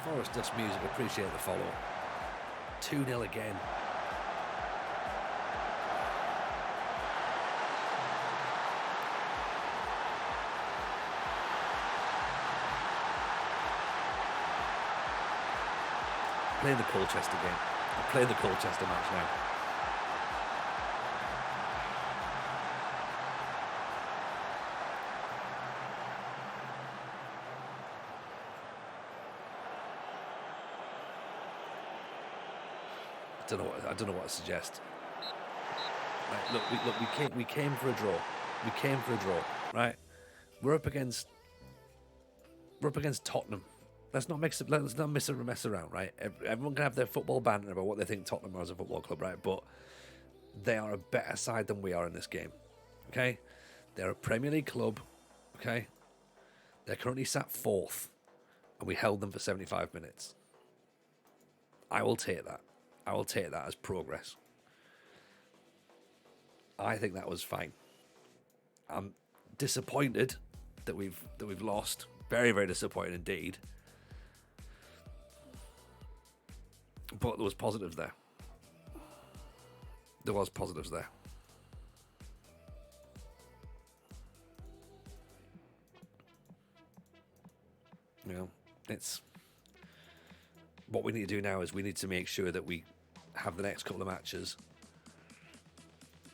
Forest Dust Music, appreciate the follow. 2-0 again. Playing the Colchester game. I'm playing the Colchester match now. I don't know what to suggest. Right, look, we came for a draw. We came for a draw, right? We're up against Tottenham. Let's not mess around, right? Everyone can have their football banter about what they think Tottenham are as a football club, right? But they are a better side than we are in this game, okay? They're a Premier League club, okay? They're currently sat 4th, and we held them for 75 minutes. I will take that. I will take that as progress. I think that was fine. I'm disappointed that we've lost. Very, very disappointed indeed. But there was positives there. There was positives there. You know, it's what we need to do now is we need to make sure that we have the next couple of matches.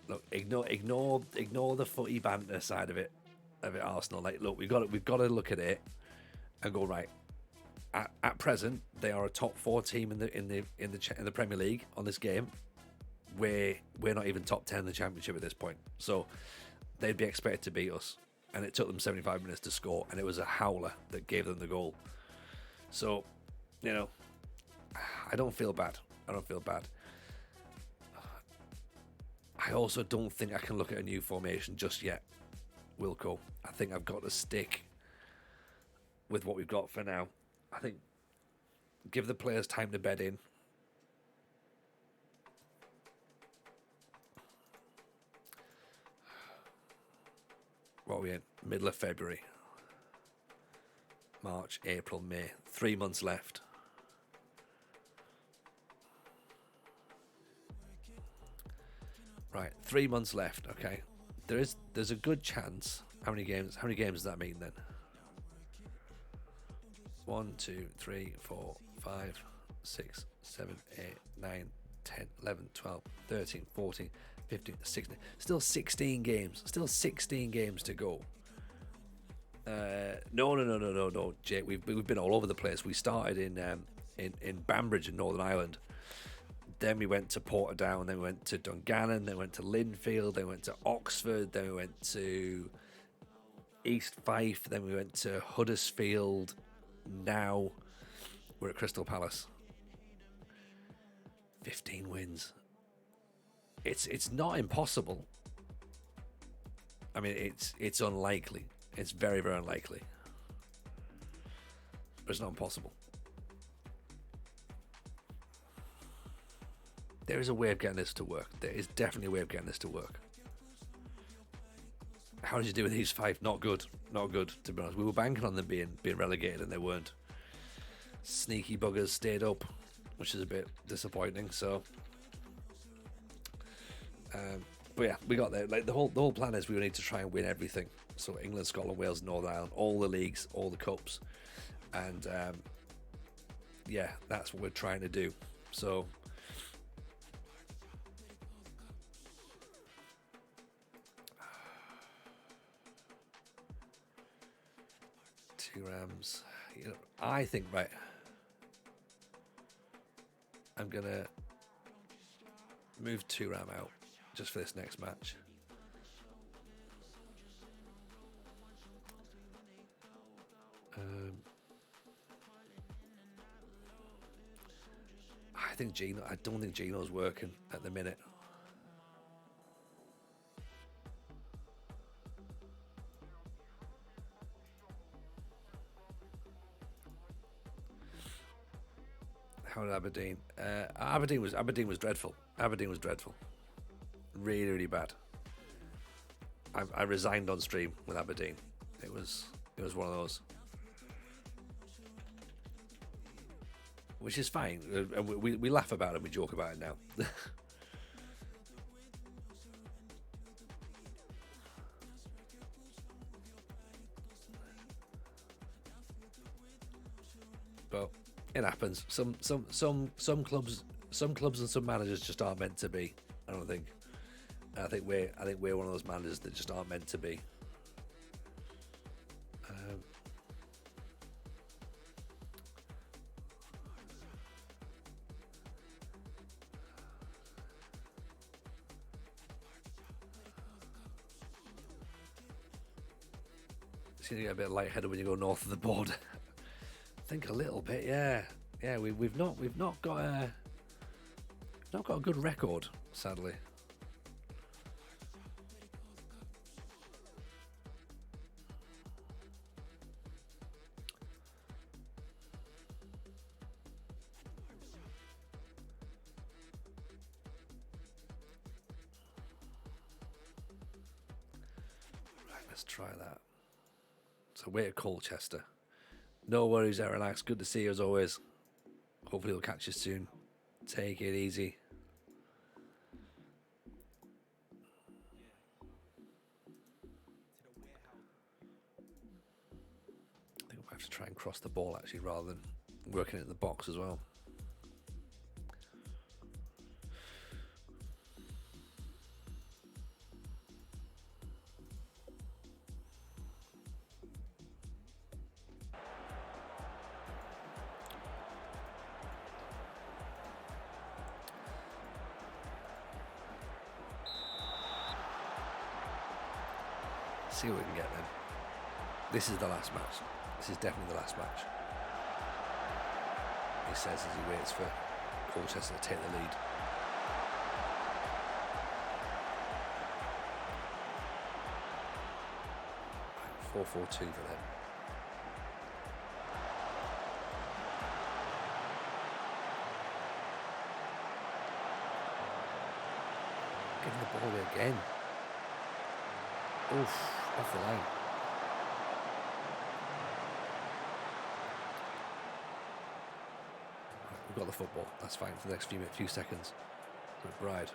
Look, ignore the footy banter side of it, Arsenal. Like, look, we've got to look at it and go, right. At present, they are a top 4 team in the Premier League on this game. We're not even top 10 in the Championship at this point, so they'd be expected to beat us. And it took them 75 minutes to score, and it was a howler that gave them the goal. So, you know, I don't feel bad. I also don't think I can look at a new formation just yet, Wilco. I think I've got to stick with what we've got for now. I think give the players time to bed in. What are we in? Middle of February. March, April, May. 3 months left. Right, 3 months left, okay. There's a good chance. How many games does that mean then? 1, 2, 3, 4, 5, 6, 7, 8, 9, 10, 11, 12, 13, 14, 15, 16. Still 16 games. Still 16 games to go. No, Jake. We've been all over the place. We started in Banbridge in Northern Ireland. Then we went to Portadown. Then we went to Dungannon. Then we went to Linfield. Then we went to Oxford. Then we went to East Fife. Then we went to Huddersfield. Now we're at Crystal Palace. 15 wins. It's not impossible. I mean, it's unlikely. It's very, very unlikely. But it's not impossible. There is a way of getting this to work. There is definitely a way of getting this to work. How did you do with these 5? Not good. Not good, to be honest. We were banking on them being relegated, and they weren't. Sneaky buggers stayed up, which is a bit disappointing. So, but yeah, we got there. Like the whole plan is we need to try and win everything. So England, Scotland, Wales, Northern Ireland, all the leagues, all the cups, and yeah, that's what we're trying to do. So. Rams, you know, I think, right, I'm gonna move 2 Ram out just for this next match. I don't think Gino's working at the minute. How did Aberdeen? Aberdeen was dreadful. Aberdeen was dreadful. Really, really bad. I resigned on stream with Aberdeen. It was one of those, which is fine. We laugh about it. We joke about it now. But it happens. Some clubs and some managers just aren't meant to be. I don't think. I think we're one of those managers that just aren't meant to be. Seem to get a bit lightheaded when you go north of the border. I think a little bit, yeah. We've not got a good record, sadly. Right, let's try that. So we're at Colchester. No worries, relax. Good to see you as always. Hopefully we'll catch you soon. Take it easy. I think we'll have to try and cross the ball actually rather than working it in the box as well. See what we can get then. This is the last match. This is definitely the last match. He says as he waits for Colchester to take the lead. Right, 4-4-2 for them. Getting the ball away again. Oof. Off the line. We've got the football. That's fine for the next few seconds. McBride.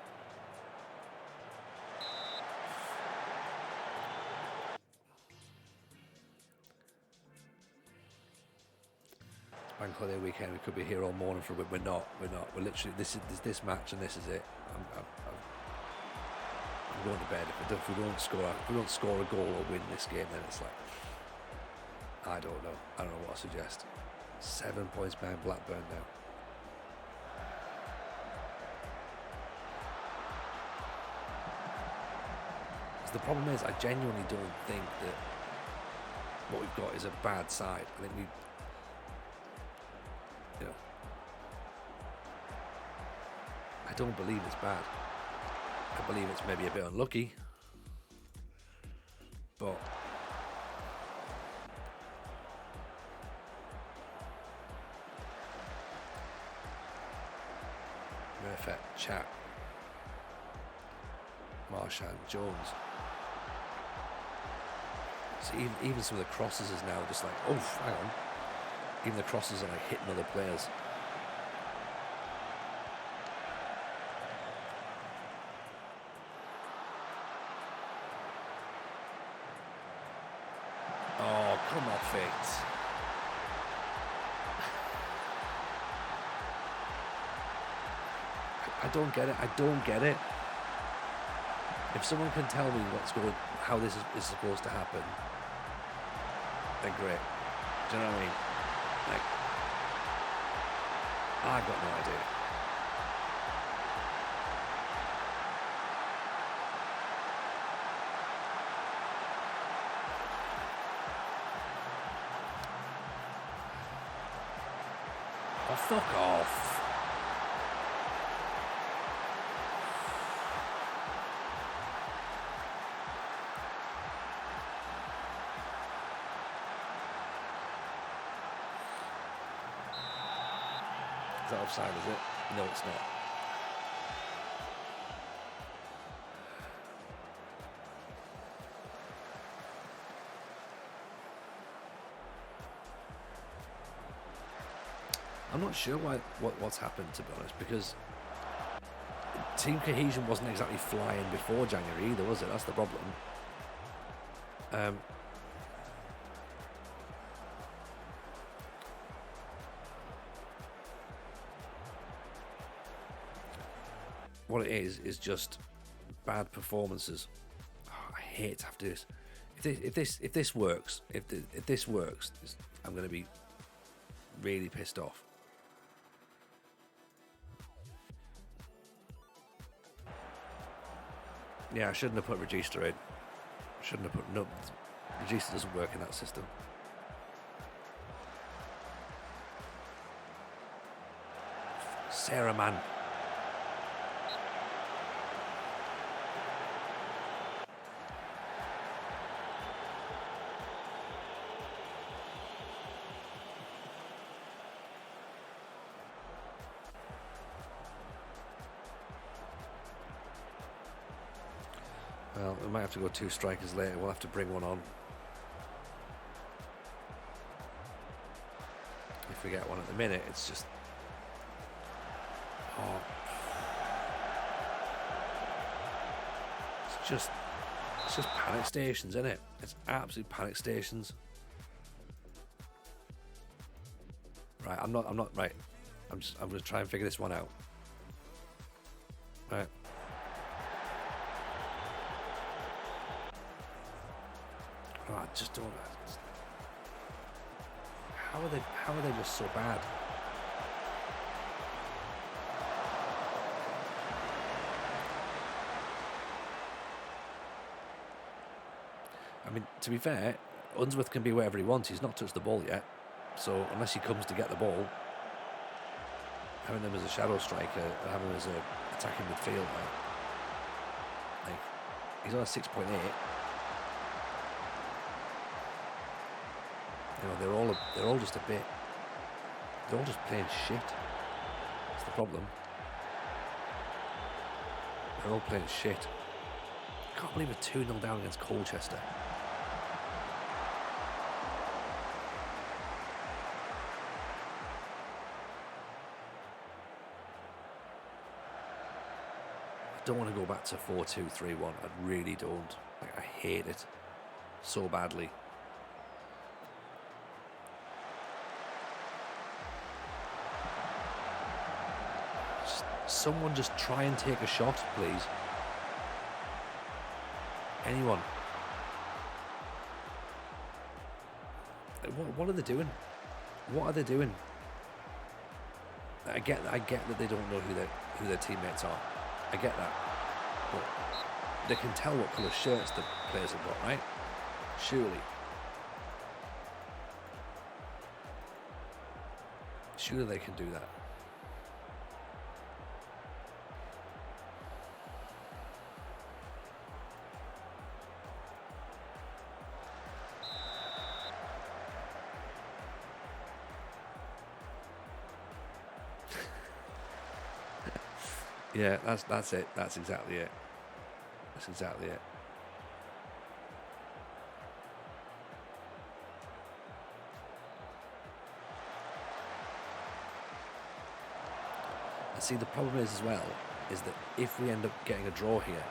It's Bank Holiday weekend. We could be here all morning for a bit. We're not. We're literally this match and this is it. I'm going to bed. If we don't score a goal or win this game, then it's like, I don't know what to suggest. 7 points behind Blackburn now. The problem is, I genuinely don't think that what we've got is a bad side. I think I don't believe it's bad. I believe it's maybe a bit unlucky. perfect chat. Marshawn Jones. So even some of the crosses is now just like, oh, hang on. Even the crosses are like hitting other players. Oh, come off it. I don't get it. I don't get it. If someone can tell me how this is supposed to happen, then great. Do you know what I mean? Like, I've got no idea. Oh, fuck off. Is that offside, is it? No, it's not. I'm not sure what's happened, to be honest, because team cohesion wasn't exactly flying before January either, was it? That's the problem. What it is just bad performances. Oh, I hate to have to do this. If this works, I'm going to be really pissed off. Yeah, I shouldn't have put Register in. Shouldn't have put no. Register doesn't work in that system. Sarah, man. Well, we might have to go 2 strikers later. We'll have to bring one on. If we get one at the minute, it's just... Oh. It's just panic stations, isn't it? It's absolute panic stations. Right, I'm not right. I'm going to try and figure this one out. Right. Oh, I just don't. How are they just so bad? I mean, to be fair, Unsworth can be wherever he wants. He's not touched the ball yet, so unless he comes to get the ball, having him as a shadow striker, having him as a attacking midfielder, like he's on a 6.8. You know, they're all just a bit. They're all just playing shit. That's the problem. They're all playing shit. I can't believe we're 2-0 down against Colchester. I don't want to go back to 4-2-3-1. I really don't. Like, I hate it so badly. Someone just try and take a shot, please. Anyone. What are they doing? What are they doing? I get that they don't know who their teammates are. I get that. But they can tell what colour shirts the players have got, right? Surely. Surely they can do that. Yeah, that's it. That's exactly it. That's exactly it. And see, the problem is as well, is that if we end up getting a draw here,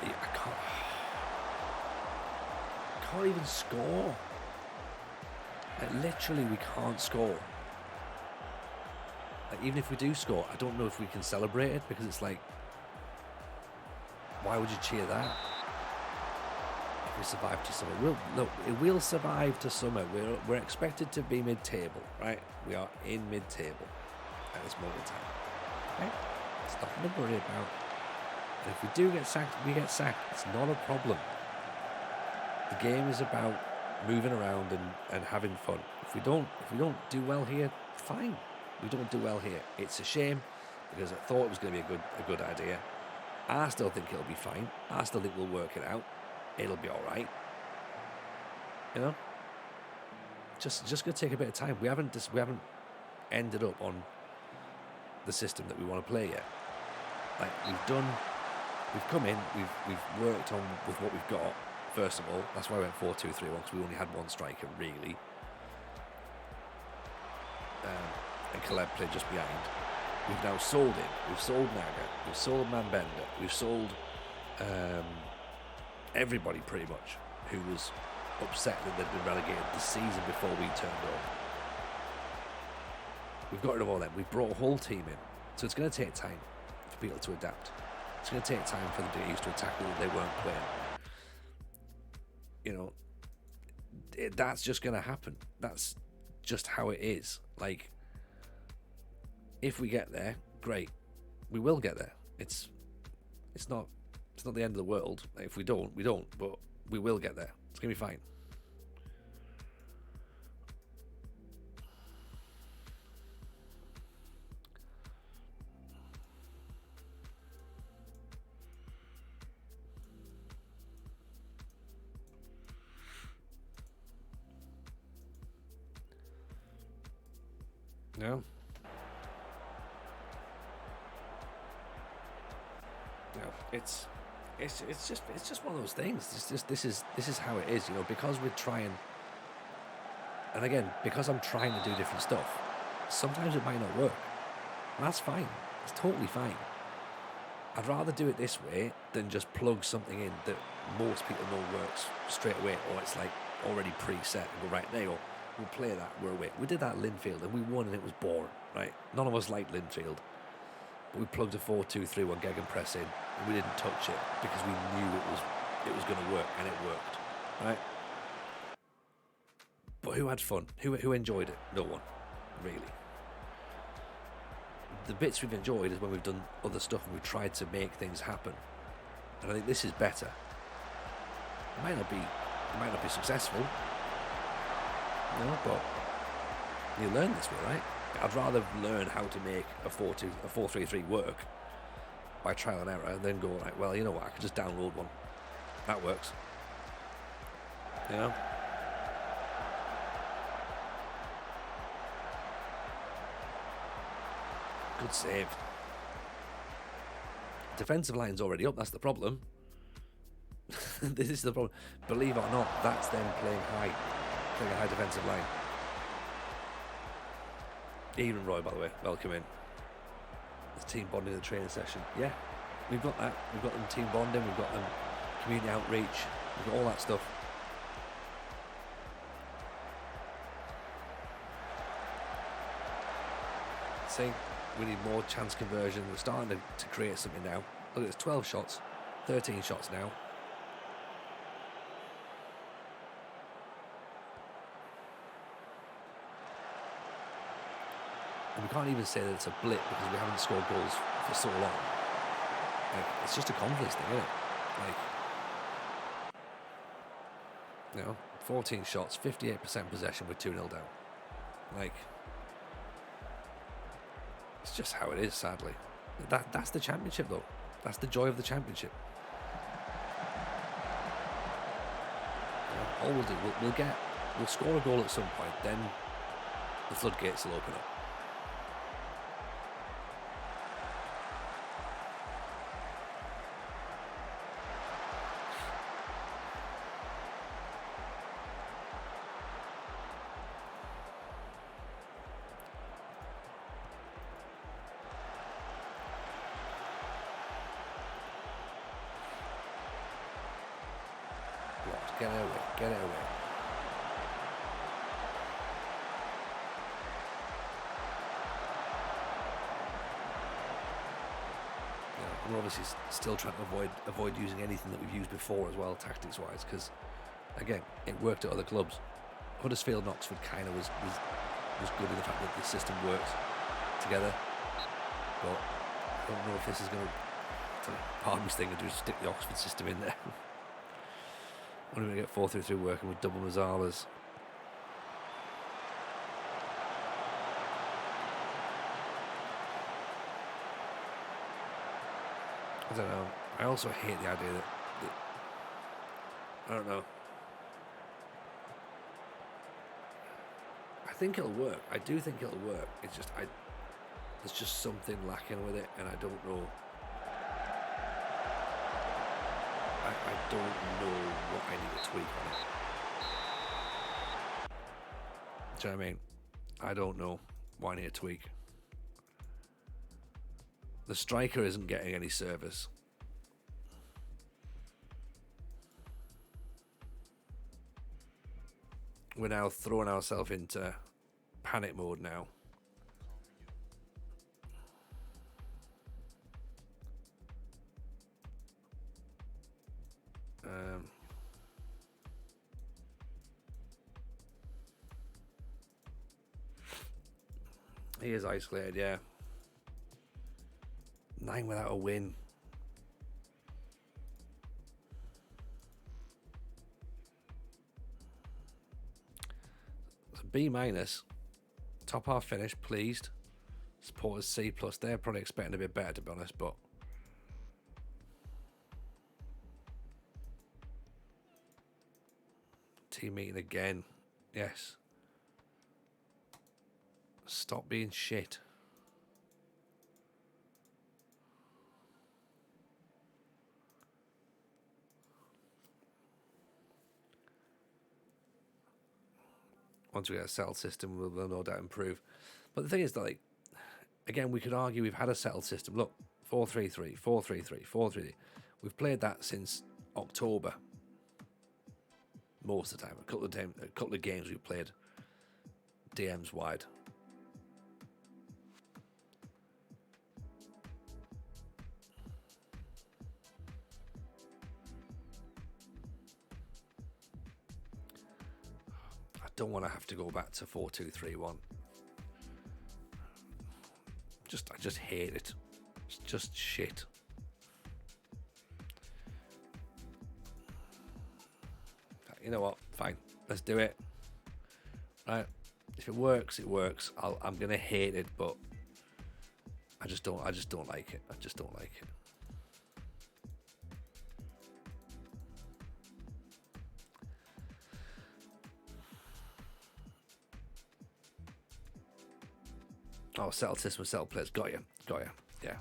I can't even score. Like, literally, we can't score. Like, even if we do score, I don't know if we can celebrate it, because it's like, why would you cheer that? If we survive to summer, we'll survive to summer. We're expected to be mid-table, right? We are in mid-table at this moment in time. Right? It's nothing to worry about. And if we do get sacked, we get sacked. It's not a problem. The game is about moving around and having fun. If we don't do well here, fine. We don't do well here. It's a shame, because I thought it was going to be a good idea. I still think it'll be fine. I still think we'll work it out. It'll be all right. You know, just going to take a bit of time. We haven't ended up on the system that we want to play yet. Like, we've come in, we've worked on with what we've got. First of all, that's why we went 4-2-3-1, because we only had one striker really, and Caleb played just behind. We've now sold him. We've sold Naga. We've sold Manbender. We've sold everybody pretty much who was upset that they'd been relegated the season before we turned up. We've got rid of all them. We've brought a whole team in. So it's going to take time for people to adapt. It's going to take time for them to get used to a tackle that they weren't playing. You know, that's just going to happen. That's just how it is. Like, if we get there, great. We will get there. It's not the end of the world. If we don't, we don't. But we will get there. It's going to be fine. No. No, it's just one of those things. This is how it is, you know, because we're trying, and again, because I'm trying to do different stuff, sometimes it might not work. That's fine. It's totally fine. I'd rather do it this way than just plug something in that most people know works straight away, or it's like already preset and go, right, there you go. We'll play that, we're away. We did that at Linfield and we won and it was boring, right? None of us liked Linfield. But we plugged a 4-2-3-1 gegenpress in and we didn't touch it because we knew it was going to work, and it worked, right? But who had fun? Who enjoyed it? No one, really. The bits we've enjoyed is when we've done other stuff and we've tried to make things happen. And I think this is better. It might not be successful. No, but you learn this way, right? I'd rather learn how to make a 4-3-3 work by trial and error than go, like, well, you know what, I could just download one. That works. You know? Good save. Defensive line's already up, that's the problem. This is the problem. Believe it or not, that's them playing a high defensive line. Ian Roy, by the way, welcome in. It's team bonding in the training session. Yeah, we've got that. We've got them team bonding, we've got them community outreach, we've got all that stuff. See, we need more chance conversion. We're starting to create something now. Look, it's 12 shots, 13 shots now. And we can't even say that it's a blip because we haven't scored goals for so long. Like, it's just a confidence thing, isn't it? Like, you know, 14 shots, 58% possession with 2-0 down. Like, it's just how it is, sadly. That's the championship, though. That's the joy of the championship. You know, all we'll do, we'll score a goal at some point, then the floodgates will open up. Get it away. Get it away. We're obviously still trying to avoid using anything that we've used before as well, tactics-wise, because, again, it worked at other clubs. Huddersfield and Oxford kind of was good in the fact that the system works together, but I don't know if this is going to, part of me's thing to do is stick the Oxford system in there. Only going to get 4-3-3 working with double Mazzalas. I don't know. I also hate the idea that I don't know. I think it'll work. I do think it'll work. It's just there's just something lacking with it, and I don't know. I don't know what I need to tweak on it. Do you know what I mean? I don't know what I need to tweak. The striker isn't getting any service. We're now throwing ourselves into panic mode now. He is isolated, yeah. 9 without a win. It's a B-. Top half finish, pleased. Supporters C+. They're probably expecting a bit better, to be honest, but team meeting again. Yes. Stop being shit. Once we get a settled system, we'll no doubt improve. But the thing is that, like, again, we could argue we've had a settled system. Look, 4-3-3, 4-3-3, 4-3-3. We've played that since October. Most of the time. A couple of games we've played DMs wide. Don't want to have to go back to 4-2-3-1. I just hate it. It's just shit. You know what? Fine. Let's do it. Right. If it works, it works. I'm gonna hate it, but I just don't like it. I just don't like it. Oh, settled system, settled players. Got you. Yeah.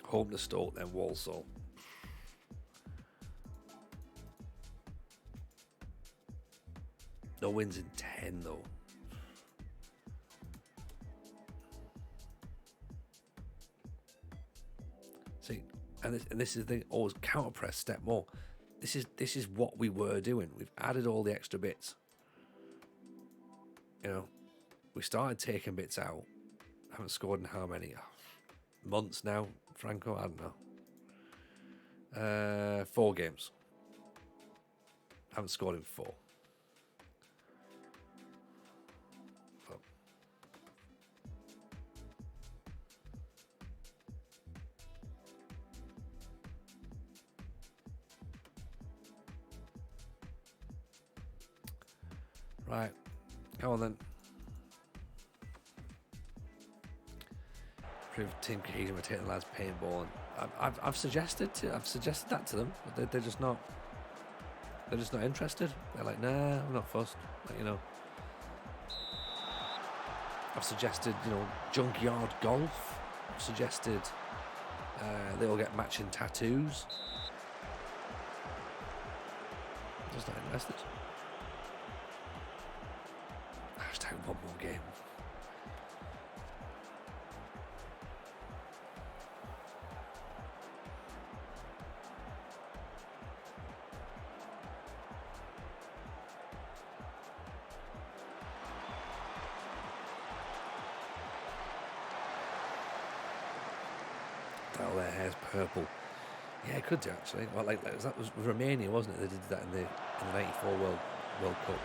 Home to Stoke, then Walsall. No wins in 10, though. See, and this is the thing. Always counter press, step more. This is what we were doing. We've added all the extra bits. You know, we started taking bits out. Haven't scored in how many months now, Franco? I don't know. 4 games. Haven't scored in 4. Right, go on then. Improve team cohesion by taking the lads paintball, and I've suggested that to them, but they're just not. They're just not interested. They're like, nah, I'm not fussed. Like, you know, I've suggested, you know, junkyard golf. I've suggested They all get matching tattoos. Just not invested. Hashtag one more game. Oh, their hair's purple. Yeah, it could do actually. Well, that was Romania, wasn't it? They did that in the '94 World Cup.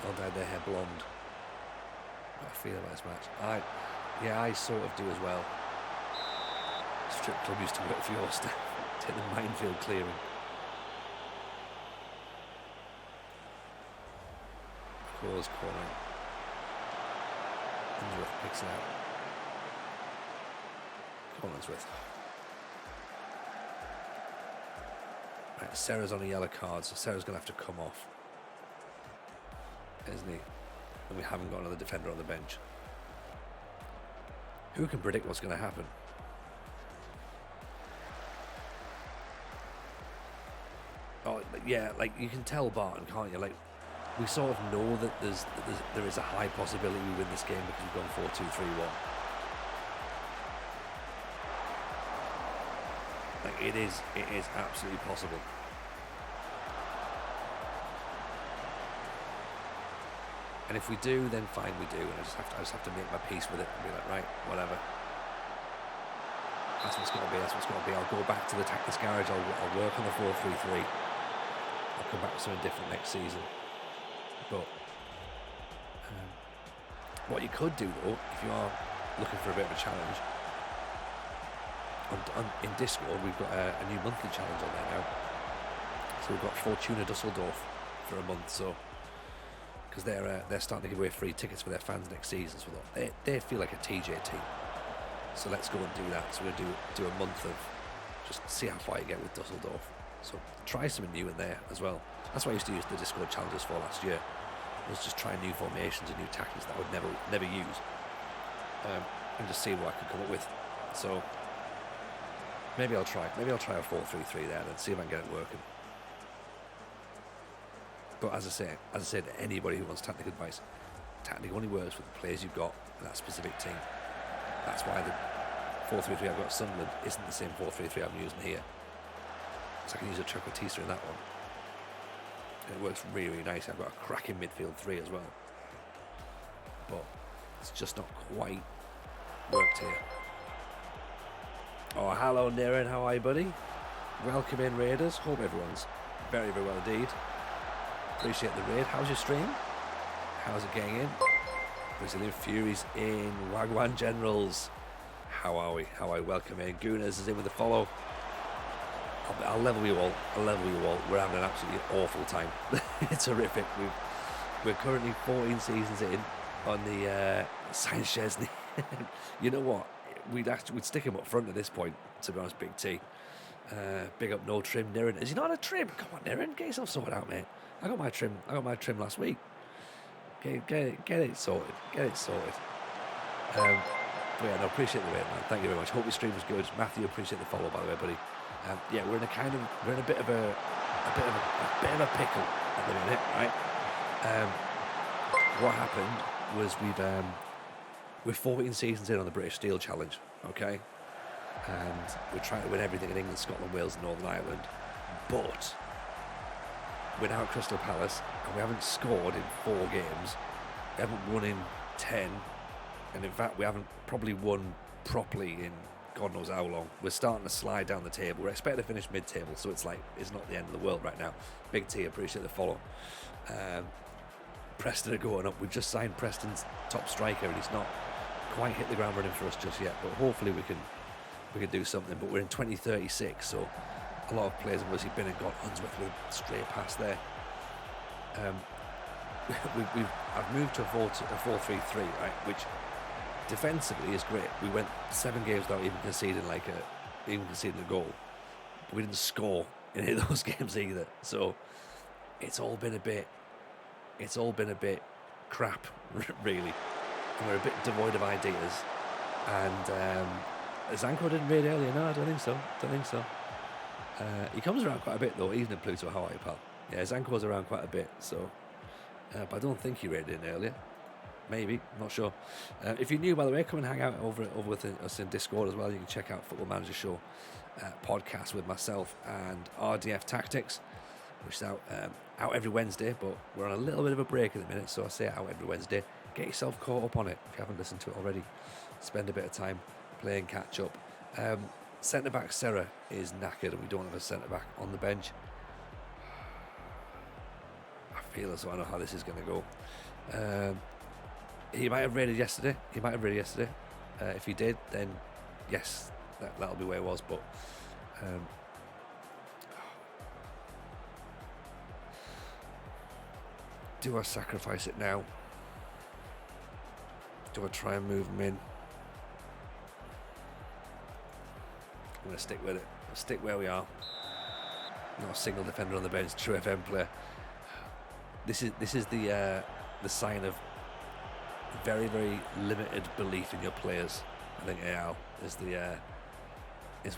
They all dyed their hair blonde. What I feel about this match. I sort of do as well. Strip club used to work for your staff. Take the minefield clearing. Cause corner. Unsworth picks it out. Come on, Unsworth. Right, Sarah's on a yellow card, so Sarah's going to have to come off. Isn't he? And we haven't got another defender on the bench. Who can predict what's going to happen? Oh, yeah, like you can tell Barton, can't you? Like, we sort of know that there is a high possibility we win this game because we've gone 4-2-3-1. Like it is absolutely possible. And if we do, then fine, we do. And I just have to make my peace with it and be like, right, whatever. That's what's got to be. That's what's got to be. I'll go back to the tactics garage. I'll work on the 4-3-3. I'll come back with something different next season. But what you could do though, if you are looking for a bit of a challenge, in Discord we've got a new monthly challenge on there now. So we've got Fortuna Dusseldorf for a month. So because they're starting to give away free tickets for their fans next season, so they feel like a TJ team. So let's go and do that. So we're gonna do a month of just see how far you get with Dusseldorf. So try something new in there as well. That's what I used to use the Discord challenges for last year. Was just trying new formations and new tactics that I would never use, and just see what I could come up with. So maybe I'll try a 4-3-3 there and see if I can get it working. But as I said, anybody who wants tactical advice, tactic only works with the players you've got in that specific team. That's why the 4-3-3 I've got at Sunderland isn't the same 4-3-3 I'm using here. So I can use a Trequartista in that one. And it works really, really nice. I've got a cracking midfield three as well. But it's just not quite worked here. Oh, hello, Niren. How are you, buddy? Welcome in, Raiders. Hope everyone's very, very well indeed. Appreciate the raid. How's your stream? How's it getting in? Brazilian Furies in. Wagwan Generals. How are we? Welcome in. Gooners is in with the follow. I'll level you all. We're having an absolutely awful time. It's horrific. We're currently 14 seasons in on the Science Chesney. You know what? We'd stick him up front at this point, to be honest, Big T. Big up no trim, Niren. Is he not a trim? Come on, Niren, get yourself sorted out, mate. I got my trim last week. Get it sorted. But yeah, no, appreciate the raid, man. Thank you very much. Hope your stream was good. Matthew, appreciate the follow, by the way, buddy. Yeah, we're in a bit of a pickle at the minute, right? What happened was we're 14 seasons in on the British Steel Challenge, okay? And we're trying to win everything in England, Scotland, Wales, and Northern Ireland. But we're now at Crystal Palace, and we haven't scored in 4 games. We haven't won in 10. And in fact, we haven't probably won properly in God knows how long. We're starting to slide down the table. We're expected to finish mid-table, so it's like, it's not the end of the world right now. Big T, appreciate the follow. Preston are going up. We've just signed Preston's top striker, and he's not quite hit the ground running for us just yet, but hopefully we can do something. But we're in 2036, so a lot of players have obviously been and got Unsworth with straight past there. I've moved to a 4-3-3, right, which defensively is great. We went 7 games without even conceding a goal. But we didn't score in any of those games either. So it's all been a bit crap, really. And we're a bit devoid of ideas. And Zanko didn't raid earlier. No, I don't think so. He comes around quite a bit though, even in Pluto. How are you, pal? Yeah, Zanko's around quite a bit. So, but I don't think he raided in earlier. Maybe, not sure. If you're new, by the way, come and hang out over with us in Discord as well. You can check out Football Manager Show podcast with myself and RDF Tactics, which is out every Wednesday. But we're on a little bit of a break at the minute, so I say out every Wednesday. Get yourself caught up on it if you haven't listened to it already. Spend a bit of time playing catch up. Centre back Sarah is knackered, and we don't have a centre back on the bench. I feel as though I know how this is going to go. He might have raided yesterday. If he did, then yes, that'll be where he was. But do I sacrifice it now? Do I try and move him in? I'm going to stick with it. I'll stick where we are. Not a single defender on the bench. True FM player. This is the sign of very, very limited belief in your players. I think AL is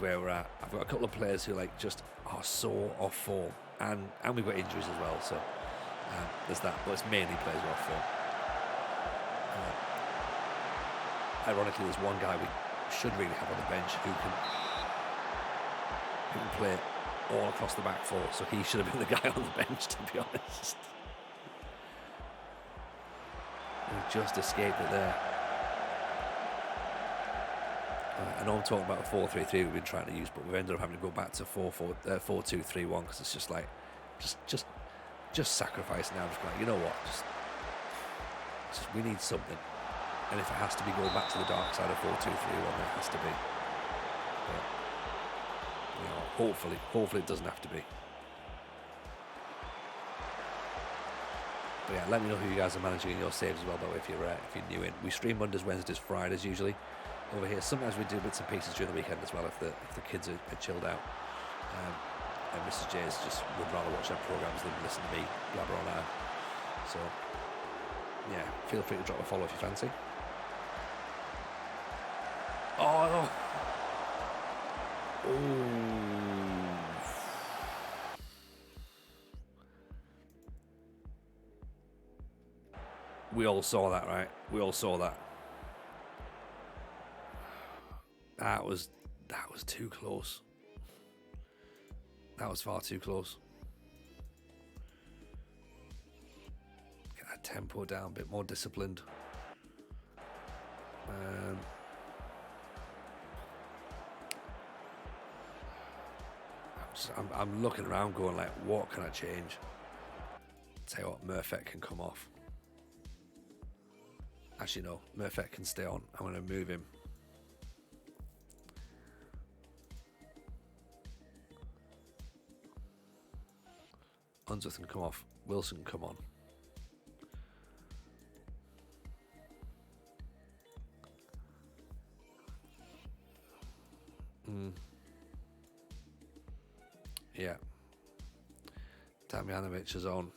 where we're at. I've got a couple of players who just are so off form, and we've got injuries as well. So there's that, but it's mainly players who are off form. Ironically, there's one guy we should really have on the bench who can play all across the back four. So he should have been the guy on the bench, to be honest. We just escaped it there. I know I'm talking about a 4-3-3 we've been trying to use, but we've ended up having to go back to 4-2-3-1 because it's just sacrifice now. Just like, you know what? Just we need something. And if it has to be going back to the dark side of 4-2-3-1, it has to be. But, hopefully it doesn't have to be. But yeah, let me know who you guys are managing in your saves as well, by the way, if you're new in. We stream Mondays, Wednesdays, Fridays usually over here. Sometimes we do bits and pieces during the weekend as well if the kids are chilled out. And Mrs. J's just would rather watch their programs than listen to me blabber on air. So yeah, feel free to drop a follow if you fancy. Oh. We all saw that, right? We all saw that. That was too close. That was far too close. Get that tempo down, a bit more disciplined. I'm looking around going like, what can I change? Tell you what, Murphet can come off. Actually, no, Murphet can stay on. I'm going to move him. Unsworth can come off. Wilson can come on. Yeah. Damjanovic is on.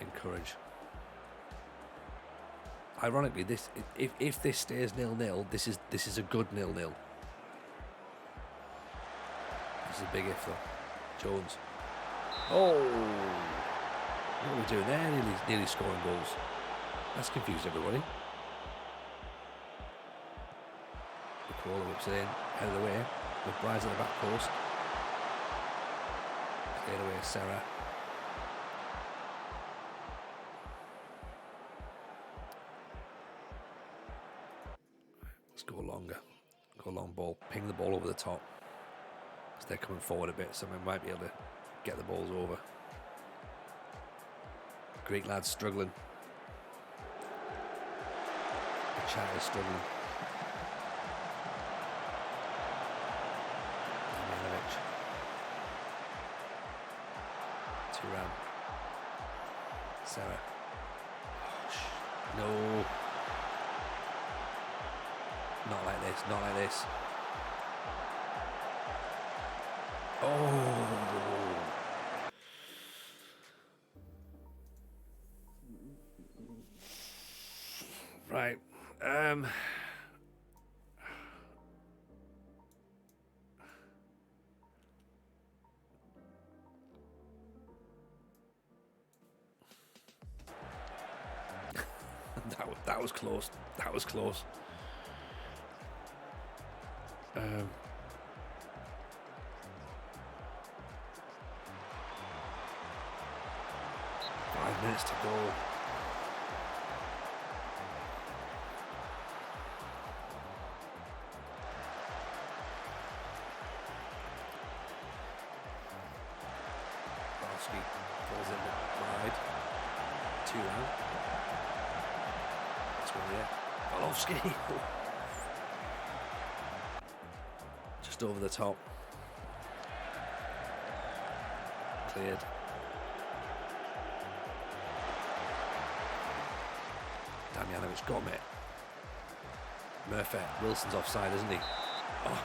Encourage. Ironically, this if this stays 0-0, this is a good 0-0. This is a big if though. Jones. Oh, what are we doing there? Nearly scoring goals. That's confused everybody. The caller whips it in, out of the way. McBride's at the back post. Cleared away, Sarah. Let's go longer. Go long ball. Ping the ball over the top. So they're coming forward a bit, so we might be able to get the balls over. Greek lads struggling. The chat is struggling. Damjanovic. Turan. Sarah. No. Not like this, not like this. Oh. That was close. That was close. 5 minutes to go. Barski pulls in wide. 2 out. That's one yet. Golovsky. Just over the top. Cleared. Damjanovic got it. Murphy. Wilson's offside, isn't he? Oh.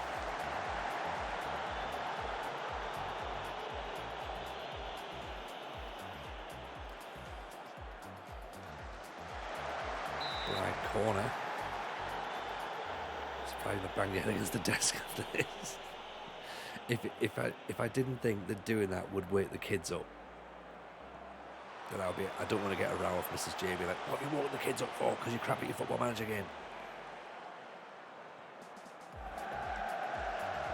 Right corner. Surprised to bang your head against the desk after this. If I didn't think that doing that would wake the kids up, then I'll be. I don't want to get a row off Mrs. J. Be like, what are you woke the kids up for? Because you crap at your Football Manager game.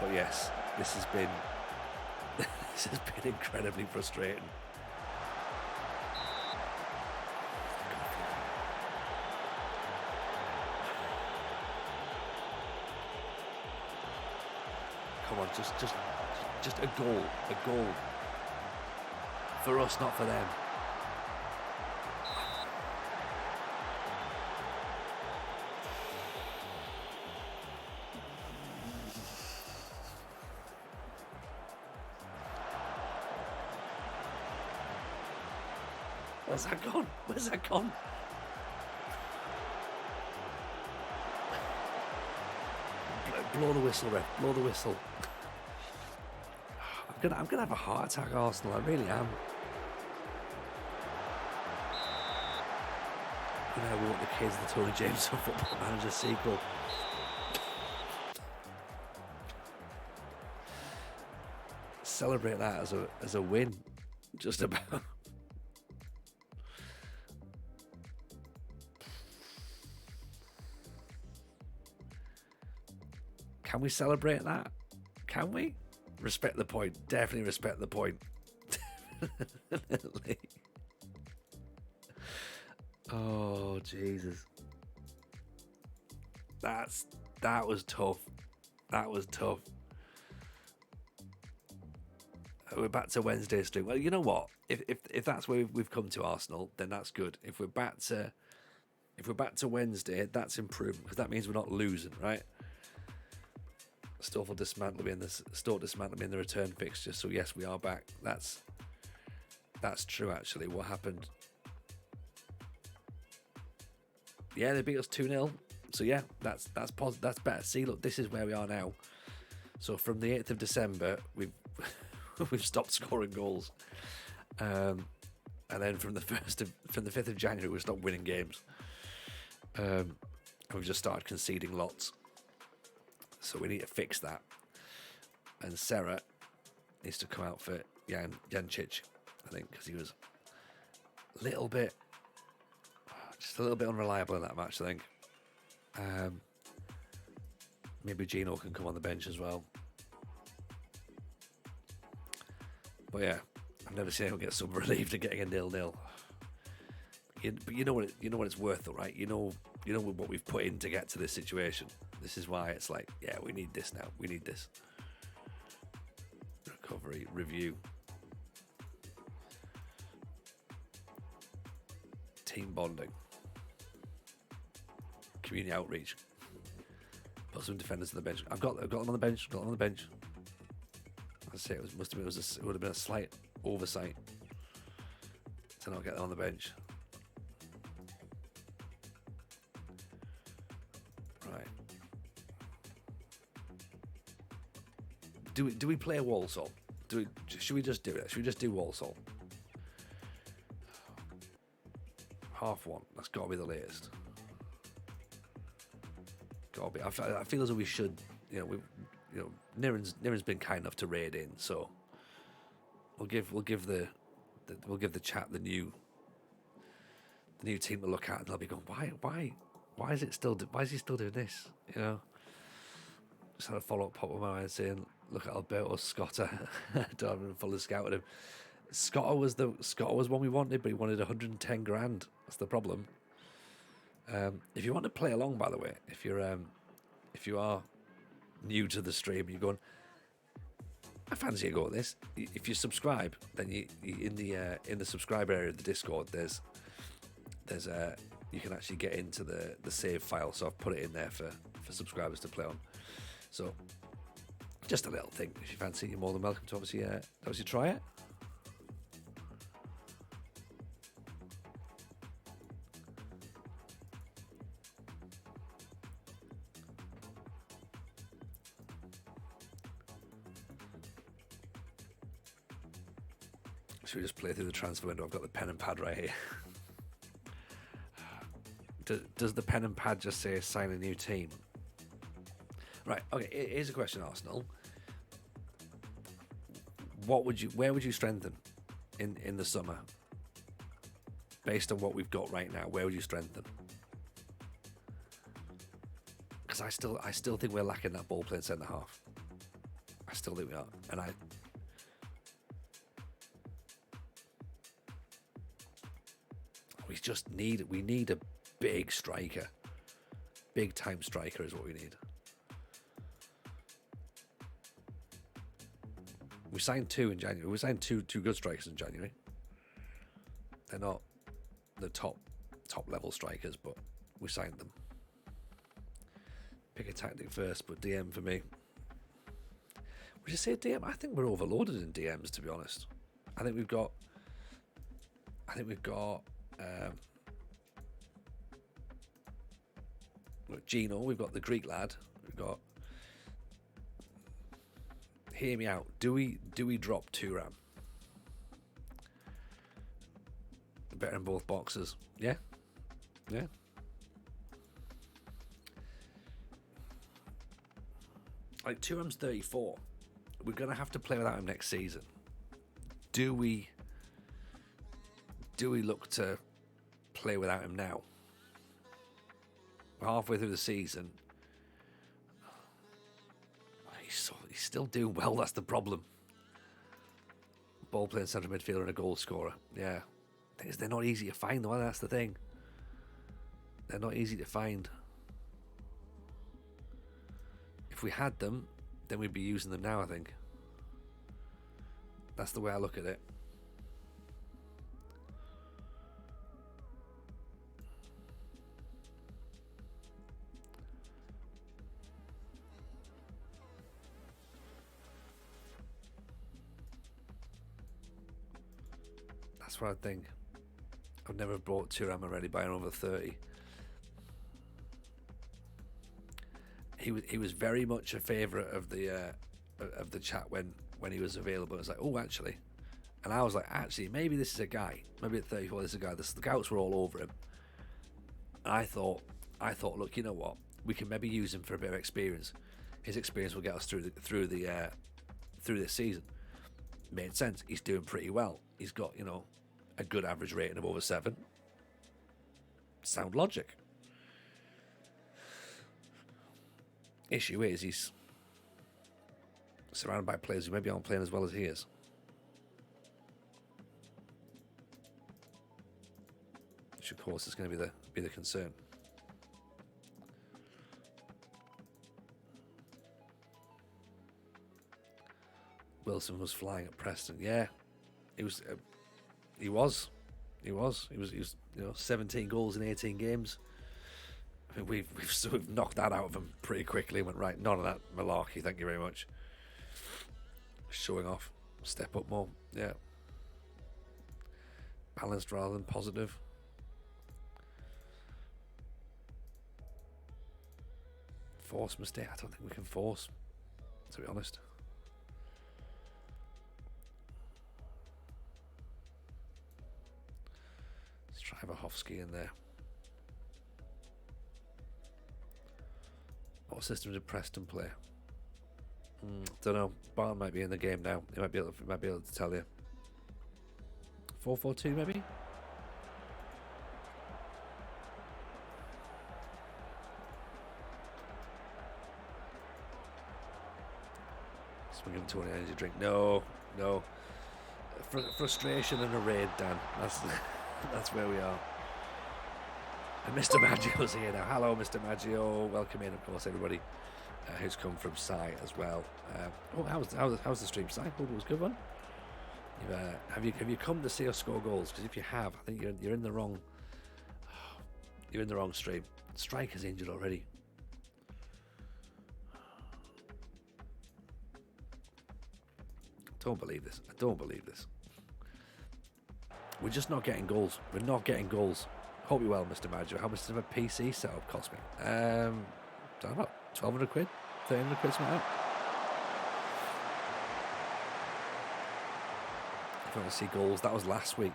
But yes, this has been incredibly frustrating. Come on, just a goal, for us, not for them. Where's that gone? Where's that gone? Blow the whistle, ref. Blow the whistle. I'm gonna have a heart attack, Arsenal. I really am. You know, we want the kids the Tony James Football Manager sequel. Celebrate that as a win, just about. Can we celebrate that? Can we? Respect the point. Definitely respect the point. Definitely. Oh, Jesus. That was tough. That was tough. We're back to Wednesday stream. Well, you know what? If that's where we've come to, Arsenal, then that's good. If we're back to Wednesday, that's improvement, because that means we're not losing, right? Stoke dismantling in the return fixture. So yes, we are back. That's true. Actually, what happened? Yeah, they beat us 2-0. So yeah, that's positive. That's better. See, look, this is where we are now. So from the 8th of December, we've stopped scoring goals, and then from the 5th of January, we stopped winning games. And we've just started conceding lots. So we need to fix that. And Sarah needs to come out for Jancic, I think, because he was just a little bit unreliable in that match, I think. Maybe Gino can come on the bench as well. But yeah, I've never seen anyone get so relieved at getting a 0-0. But you know what it's worth, though, right? You know what we've put in to get to this situation. This is why it's like, yeah, we need this now. We need this. Recovery, review. Team bonding. Community outreach. Put some defenders on the bench. I've got them on the bench. Got them on the bench. I say it would have been a slight oversight to not get them on the bench. Right. Do we play Walsall? Should we just do it? Should we just do Walsall? 1:30. That's got to be the latest. got to be. I feel as though we should. Niren's been kind enough to raid in, so we'll give the chat the new team to look at, and they'll be going, why is he still doing this? Just had a follow up pop in my mind saying, look at Alberto Scotta. Don't have him fully scouted him. Scotta was one we wanted, but he wanted 110 grand. That's the problem. If you want to play along, by the way, if you are new to the stream, you're going, I fancy a go at this. If you subscribe, then you in the subscribe area of the Discord, there's you can actually get into the save file. So I've put it in there for subscribers to play on. So just a little thing. If you fancy, you're more than welcome to obviously try it. Should we just play through the transfer window? I've got the pen and pad right here. Does the pen and pad just say sign a new team? Right, okay, here's a question, Arsenal. Where would you strengthen in the summer? Based on what we've got right now, where would you strengthen? Because I still think we're lacking that ball playing centre half. I still think we are. And we need a big striker. Big time striker is what we need. We signed 2 in January. We signed two good strikers in January. They're not the top level strikers, but we signed them. Pick a tactic first, but DM for me. Would you say DM? I think we're overloaded in DMs, to be honest. I think we've got Gino, we've got the Greek lad, we've got. Hear me out. Do we drop Thuram? Better in both boxes. Yeah. Like Thuram's 34. We're gonna have to play without him next season. Do we look to play without him now? We're halfway through the season. He's still doing well, that's the problem. Ball playing centre midfielder and a goal scorer. Yeah. They're not easy to find though, that's the thing. They're not easy to find. If we had them, then we'd be using them now, I think. That's the way I look at it. That's what I think. I've never bought Thuram already buying over 30. He was very much a favourite of the chat when he was available. It was like, oh, actually, and I was like, actually, maybe this is a guy. Maybe at 34, this is a guy. The scouts were all over him, and I thought, look, you know what? We can maybe use him for a bit of experience. His experience will get us through this season. Made sense. He's doing pretty well. He's got a good average rating of over 7. Sound logic. Issue is he's surrounded by players who maybe aren't playing as well as he is. Which of course is going to be the concern. Wilson was flying at Preston. Yeah, he was 17 goals in 18 games. I mean, we've knocked that out of him pretty quickly. Went right, none of that malarkey. Thank you very much. Showing off, step up more. Yeah, balanced rather than positive. Force mistake. I don't think we can force, to be honest. Let's try Vahovsky in there. What system did Preston play? Don't know. Barn might be in the game now. He might be able to tell you. 4-4-2 maybe? Swing him to an energy drink. No. Frustration and a raid, Dan. That's where we are. And Mr. Maggio's here now. Hello, Mr. Maggio. Welcome in, of course, everybody who's come from Sai as well. How's the stream, Sai? Hope it was a good one. Have you come to see us score goals? Because if you have, I think you're in the wrong. You're in the wrong stream. Striker's injured already. I don't believe this. We're just not getting goals. We're not getting goals. Hope you're well, Mr. Maggio. How much does a PC setup cost me? Don't know, about 1,200 quid, 1,300 quid, something like that. If you want to see goals, that was last week.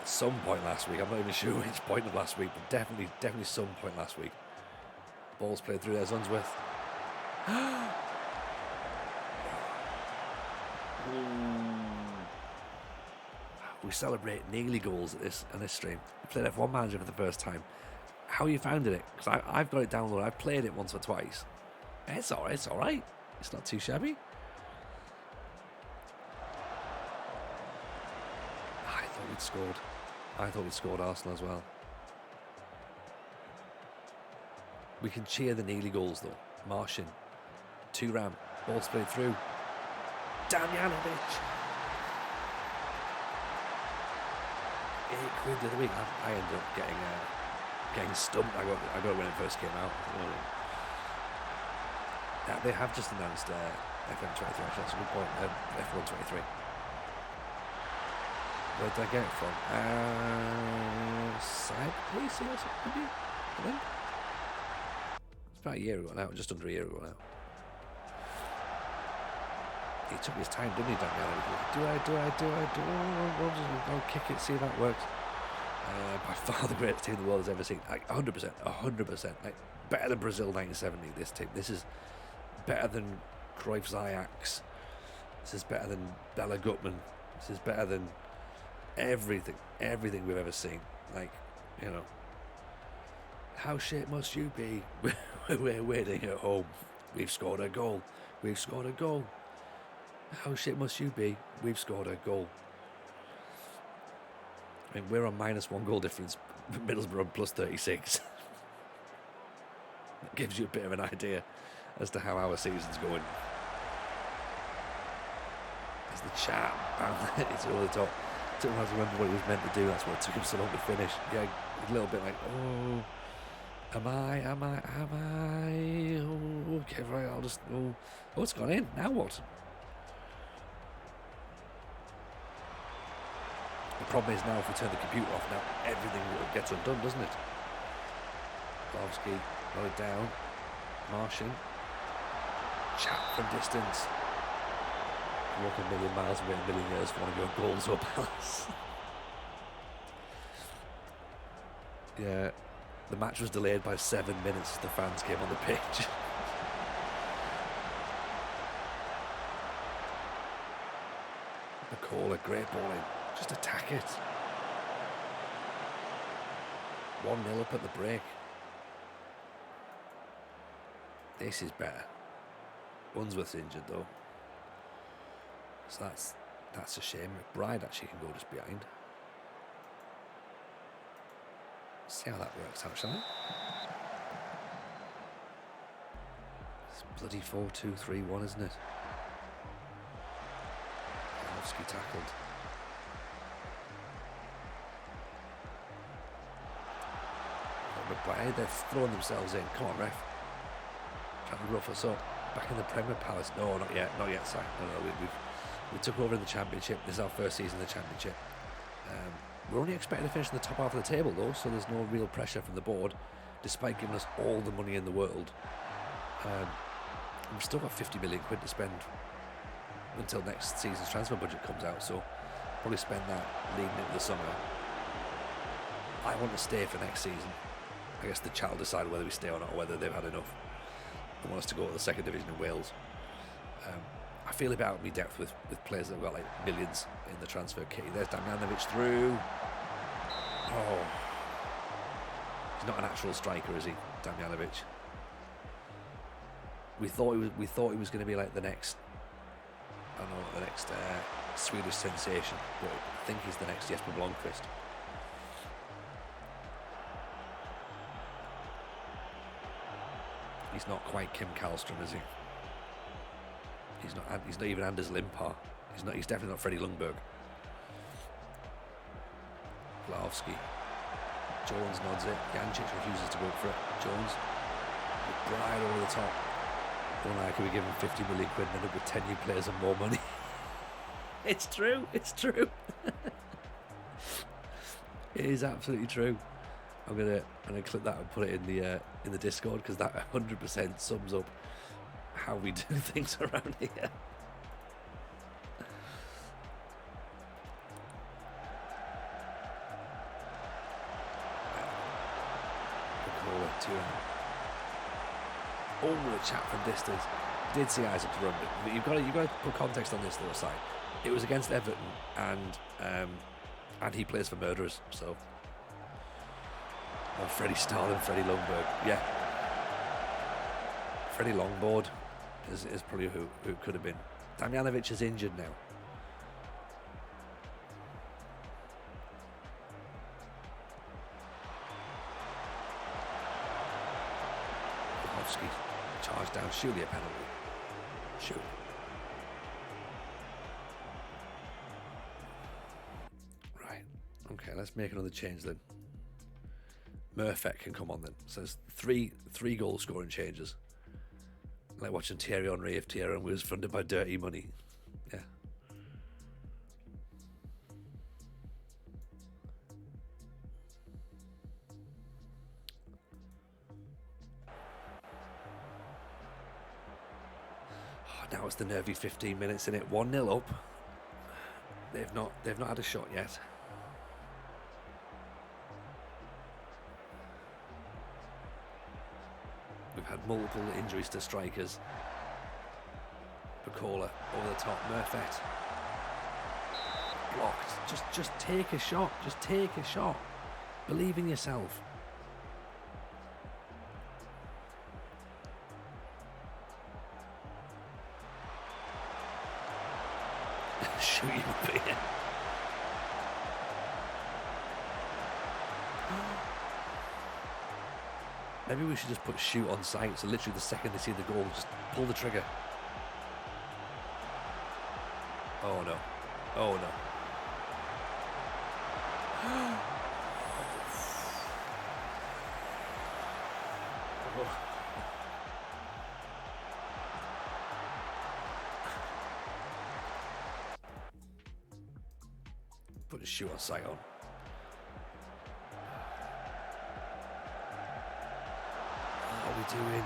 At some point last week. I'm not even sure which point of last week, but definitely some point last week. Balls played through there, Unsworth. We celebrate nearly goals at this stream. We played F1 Manager for the first time. How you founded it? Because I've got it downloaded. I've played it once or twice. It's all right. It's not too shabby. I thought we'd scored Arsenal as well. We can cheer the nearly goals though. Martian, 2-ram, ball's played through. Damjanovic. 8 quid the other week. I ended up getting stumped. I got it when it first came out. They have just announced FM23. Actually, that's a good point. F123. Where did I get it from? Side police or something, maybe? I think. It's about a year ago now, just under a year ago now. He took his time, didn't he, Daniel? Do I? I'll kick it, see if that works. By far the greatest team the world has ever seen. Like 100%. Like better than Brazil 1970. This team. This is better than Cruyff's Ajax. This is better than Bella Gutmann. This is better than everything we've ever seen. Like, you know, how shit must you be? We're waiting at home. We've scored a goal. How shit must you be? We've scored a goal. I mean, we're on -1 goal difference. Middlesbrough on plus 36. That gives you a bit of an idea as to how our season's going. There's the chat. It's over the top. Took him to remember what he was meant to do. That's what it took him so long to finish. Yeah, a little bit like, oh, am I? Oh, okay, right, I'll just, oh, it's gone in. Now what? The problem is now if we turn the computer off, now everything gets undone, doesn't it? Kowalski, got it down. Martian. Chat from distance. Walk a million miles away, a million years for one of your goals or Palace. Yeah, the match was delayed by 7 minutes as the fans came on the pitch. The caller, great ball in. Just attack it. 1-0 up at the break. This is better. Unsworth's injured though. So that's a shame. Bride actually can go just behind. See how that works out, shall we? It's bloody 4-2-3-1, isn't it? Kowalski tackled. They're throwing themselves in. Come on, ref. Trying to rough us up. Back in the Premier Palace. No, not yet, Si. No, we took over in the Championship. This is our first season in the Championship. We're only expected to finish in the top half of the table, though, so there's no real pressure from the board, despite giving us all the money in the world. We've still got 50 million quid to spend until next season's transfer budget comes out, so probably spend that leading into the summer. I want to stay for next season. I guess the channel decide whether we stay or not, or whether they've had enough. They want us to go to the second division in Wales. I feel a bit out of my depth with players that have got like millions in the transfer key. There's Damjanovic through. Oh, he's not a natural striker, is he, Damjanovic? We thought he was going to be like the next, I don't know, the next Swedish sensation. But I think he's the next Jesper Blomqvist. He's not quite Kim Karlström, is he? He's not even Anders Limpar. He's definitely not Freddie Lundberg. Vlahovsky. Jones nods it. Jancic refuses to go up for it. Jones. Right over the top. Oh no, could we give him 50 million quid and end up with 10 new players and more money? It's true. It's true. It is absolutely true. I'm gonna clip that and put it in the Discord, because that 100% sums up how we do things around here. All the chat from distance. Did see Isaac's run, but you've got to put context on this though side. It was against Everton, and he plays for Murderers, so. Or Freddie Stahl and Freddie Lundberg, yeah. Freddie Longboard is probably who it could have been. Damjanovic is injured now. Vlahovsky charged down, surely a penalty. Shoot. Right. Okay, let's make another change then. Murphet can come on then. So there's three goal scoring changes. Like watching Thierry Henry if Thierry Henry was funded by dirty money. Yeah. Oh, now it's the nervy 15 minutes in it. 1-0 up. They've not had a shot yet. We've had multiple injuries to strikers. Bacola over the top. Murphet blocked. Just take a shot. Just take a shot. Believe in yourself. Shoot you up here. Maybe we should just put shoot on sight, so literally the second they see the goal, just pull the trigger. Oh no. Oh no. Put a shoot on sight on. Doing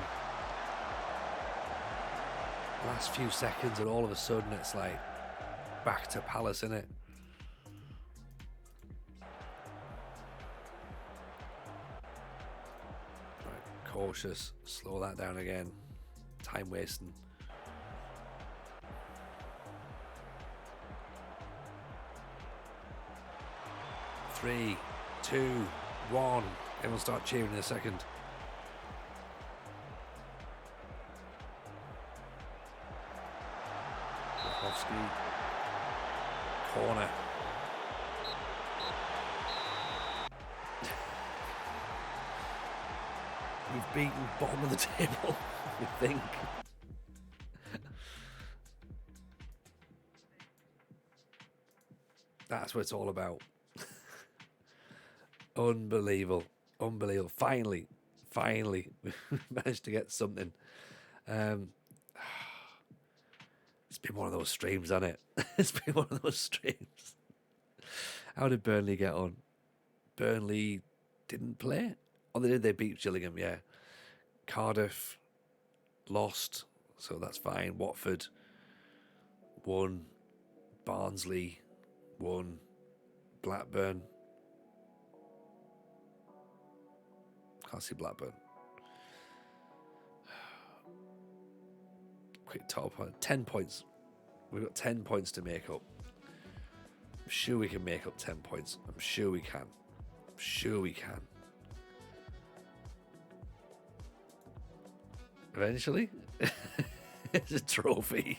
last few seconds, and all of a sudden it's like back to Palace, innit? Right, cautious, slow that down again. Time wasting. Three, two, one. Everyone start cheering in a second. Corner. We've beaten bottom of the table, we think. That's what it's all about. Unbelievable. Unbelievable. Finally, we managed to get something. It's been one of those streams, hasn't it? It's been one of those streams. How did Burnley get on? Burnley didn't play? Oh, they did. They beat Gillingham, yeah. Cardiff lost, so that's fine. Watford won. Barnsley won. Blackburn. Can't see Blackburn. Quick top. 10 points. We've got 10 points to make up. I'm sure we can make up 10 points. I'm sure we can. I'm sure we can. Eventually. It's a trophy.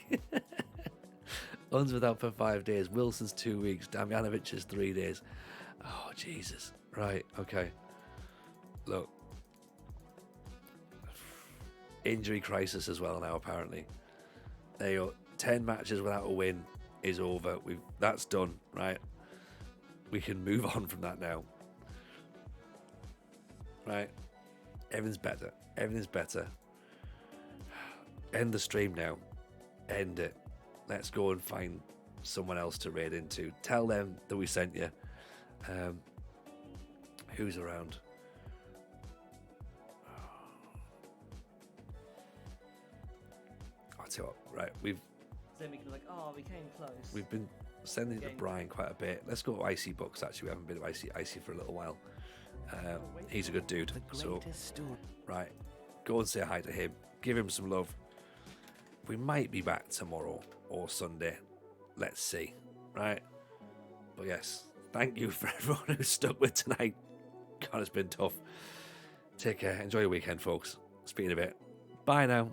Uns without for 5 days. Wilson's 2 weeks. Damjanovic is 3 days. Oh, Jesus. Right, okay. Look. Injury crisis as well now, apparently. There you go. 10 matches without a win is over. That's done, right? We can move on from that now. Right? Everything's better. Everything's better. End the stream now. End it. Let's go and find someone else to raid into. Tell them that we sent you. Who's around? I'll tell you what, right, then we can like, oh, we came close. we've been sending it to Brian quite a bit. Let's go to Icy Books, actually. We haven't been to Icy for a little while. He's a good dude. So, right, go and say hi to him. Give him some love. We might be back tomorrow or Sunday. Let's see, right? But yes, thank you for everyone who stuck with tonight. God, it's been tough. Take care. Enjoy your weekend, folks. Speaking of it, bye now.